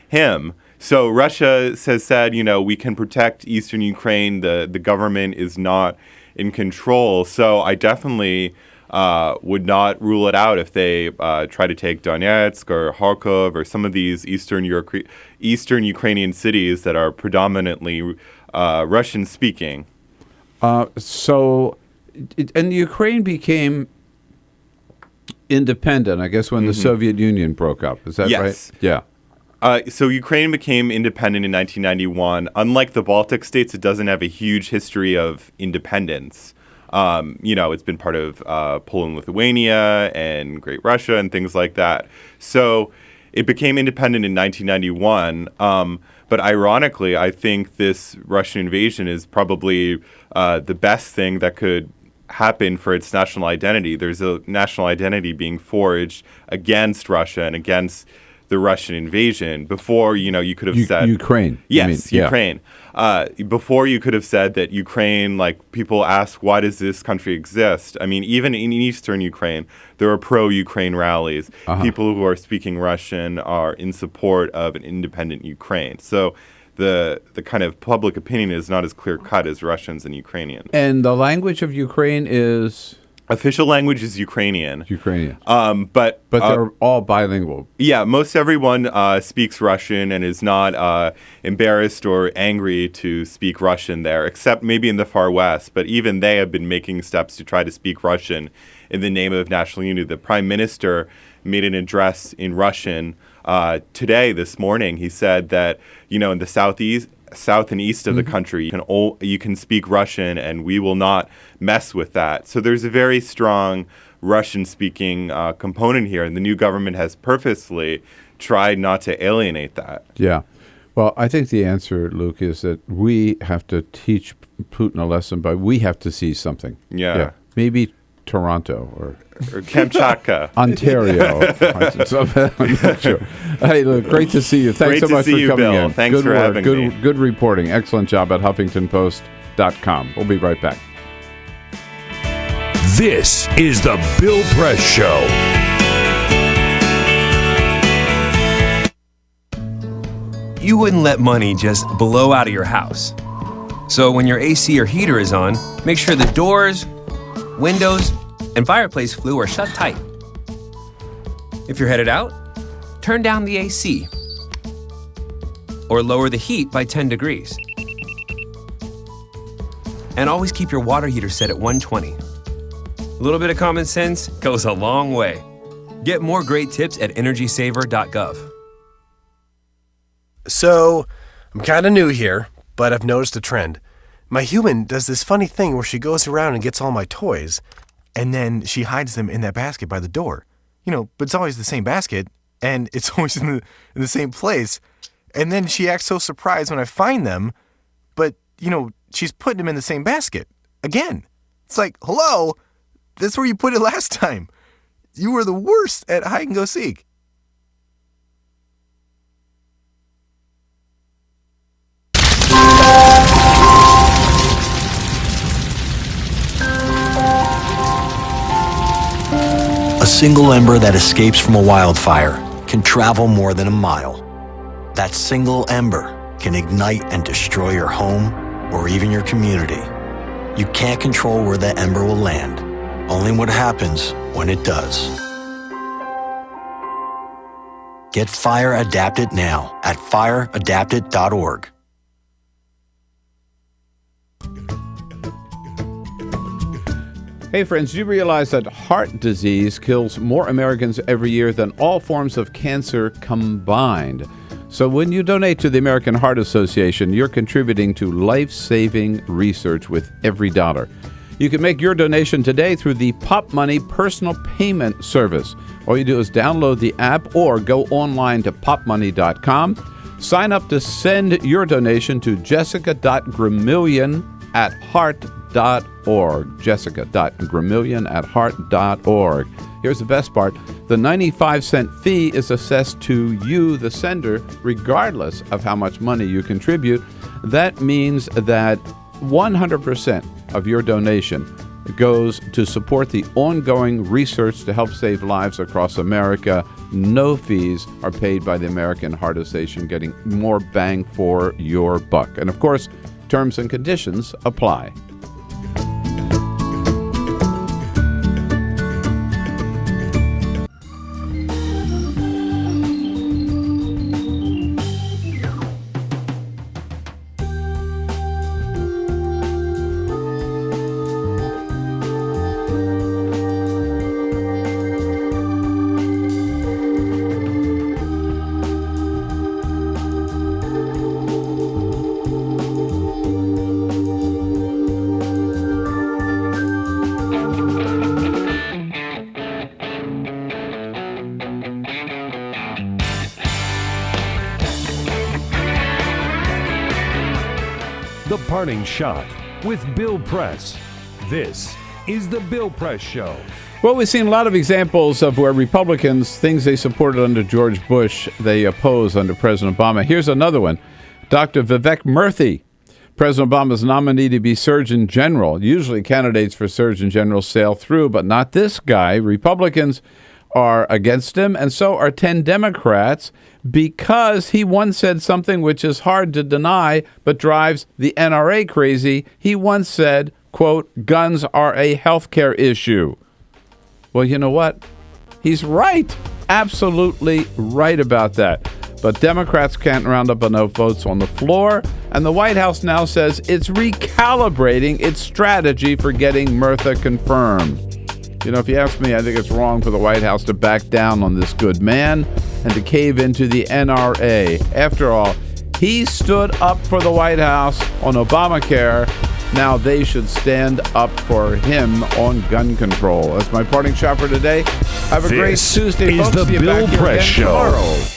Speaker 3: him. So Russia has said, we can protect eastern Ukraine. The government is not in control. So I definitely would not rule it out if they try to take Donetsk or Kharkov or some of these eastern Ukrainian cities that are predominantly Russian-speaking.
Speaker 11: And Ukraine became independent, I guess, when the Soviet Union broke up. Is that right? Yeah.
Speaker 3: So Ukraine became independent in 1991. Unlike the Baltic states, it doesn't have a huge history of independence. It's been part of Poland, Lithuania, and Great Russia, and things like that. So it became independent in 1991. But ironically, I think this Russian invasion is probably the best thing that could happen for its national identity. There's a national identity being forged against Russia and against the Russian invasion. Before, you could have said
Speaker 11: Ukraine.
Speaker 3: Yes,
Speaker 11: you mean,
Speaker 3: Ukraine. Before, you could have said that Ukraine, like, people ask, why does this country exist? I mean, even in eastern Ukraine, there are pro-Ukraine rallies. People who are speaking Russian are in support of an independent Ukraine. So the kind of public opinion is not as clear-cut as Russians and Ukrainians.
Speaker 11: And the language of Ukraine is?
Speaker 3: Official language is Ukrainian.
Speaker 11: But they're all bilingual.
Speaker 3: Yeah, most everyone speaks Russian and is not embarrassed or angry to speak Russian there, except maybe in the far west. But even they have been making steps to try to speak Russian in the name of national unity. The prime minister made an address in Russian today, this morning. He said that, in the south and east of the country, you can speak Russian, and we will not mess with that. So there's a very strong Russian-speaking component here, and the new government has purposely tried not to alienate that.
Speaker 11: Yeah. Well, I think the answer, Luke, is that we have to teach Putin a lesson, but we have to see something.
Speaker 3: Yeah.
Speaker 11: Maybe Toronto or
Speaker 3: Kamchatka.
Speaker 11: Ontario. I'm not sure. Hey, look, great to see you. Thanks so much for coming
Speaker 3: Bill.
Speaker 11: in.
Speaker 3: Thanks
Speaker 11: good
Speaker 3: for
Speaker 11: work.
Speaker 3: having me.
Speaker 11: Good reporting. Excellent job at HuffingtonPost.com. We'll be right back.
Speaker 13: This is the Bill Press Show.
Speaker 10: You wouldn't let money just blow out of your house. So when your AC or heater is on, make sure the doors, windows, and fireplace flue are shut tight. If you're headed out, turn down the AC or lower the heat by 10 degrees. And always keep your water heater set at 120. A little bit of common sense goes a long way. Get more great tips at energysaver.gov.
Speaker 19: So, I'm kind of new here, but I've noticed a trend. My human does this funny thing where she goes around and gets all my toys, and then she hides them in that basket by the door. But it's always the same basket, and it's always in the same place. And then she acts so surprised when I find them, but, she's putting them in the same basket. Again. It's like, hello, that's where you put it last time. You were the worst at hide and go seek.
Speaker 1: A single ember that escapes from a wildfire can travel more than a mile. That single ember can ignite and destroy your home or even your community. You can't control where that ember will land, only what happens when it does. Get Fire Adapted now at fireadapted.org.
Speaker 11: Hey friends, do you realize that heart disease kills more Americans every year than all forms of cancer combined? So when you donate to the American Heart Association, you're contributing to life-saving research with every dollar. You can make your donation today through the Pop Money personal payment service. All you do is download the app or go online to popmoney.com. Sign up to send your donation to jessica.gramillion@heart.org. jessica.gramillion@heart.org. Here's the best part. The 95-cent fee is assessed to you, the sender, regardless of how much money you contribute. That means that 100% of your donation goes to support the ongoing research to help save lives across America. No fees are paid by the American Heart Association, getting more bang for your buck. And of course, terms and conditions apply.
Speaker 13: parting shot with Bill Press. This is the Bill Press Show.
Speaker 11: Well, we've seen a lot of examples of where Republicans, things they supported under George Bush, they oppose under President Obama. Here's another one. Dr. Vivek Murthy, President Obama's nominee to be Surgeon General. Usually candidates for Surgeon General sail through, but not this guy. Republicans are against him, and so are 10 Democrats, because he once said something which is hard to deny but drives the NRA crazy. He once said, quote, "Guns are a healthcare issue." Well, you know what? He's right. Absolutely right about that. But Democrats can't round up enough votes on the floor, and the White House now says it's recalibrating its strategy for getting Murtha confirmed. You know, if you ask me, I think it's wrong for the White House to back down on this good man and to cave into the NRA. After all, he stood up for the White House on Obamacare. Now they should stand up for him on gun control. That's my parting shot for today. Have a great Tuesday, folks.
Speaker 13: This is the Bill Press Show.
Speaker 11: Tomorrow.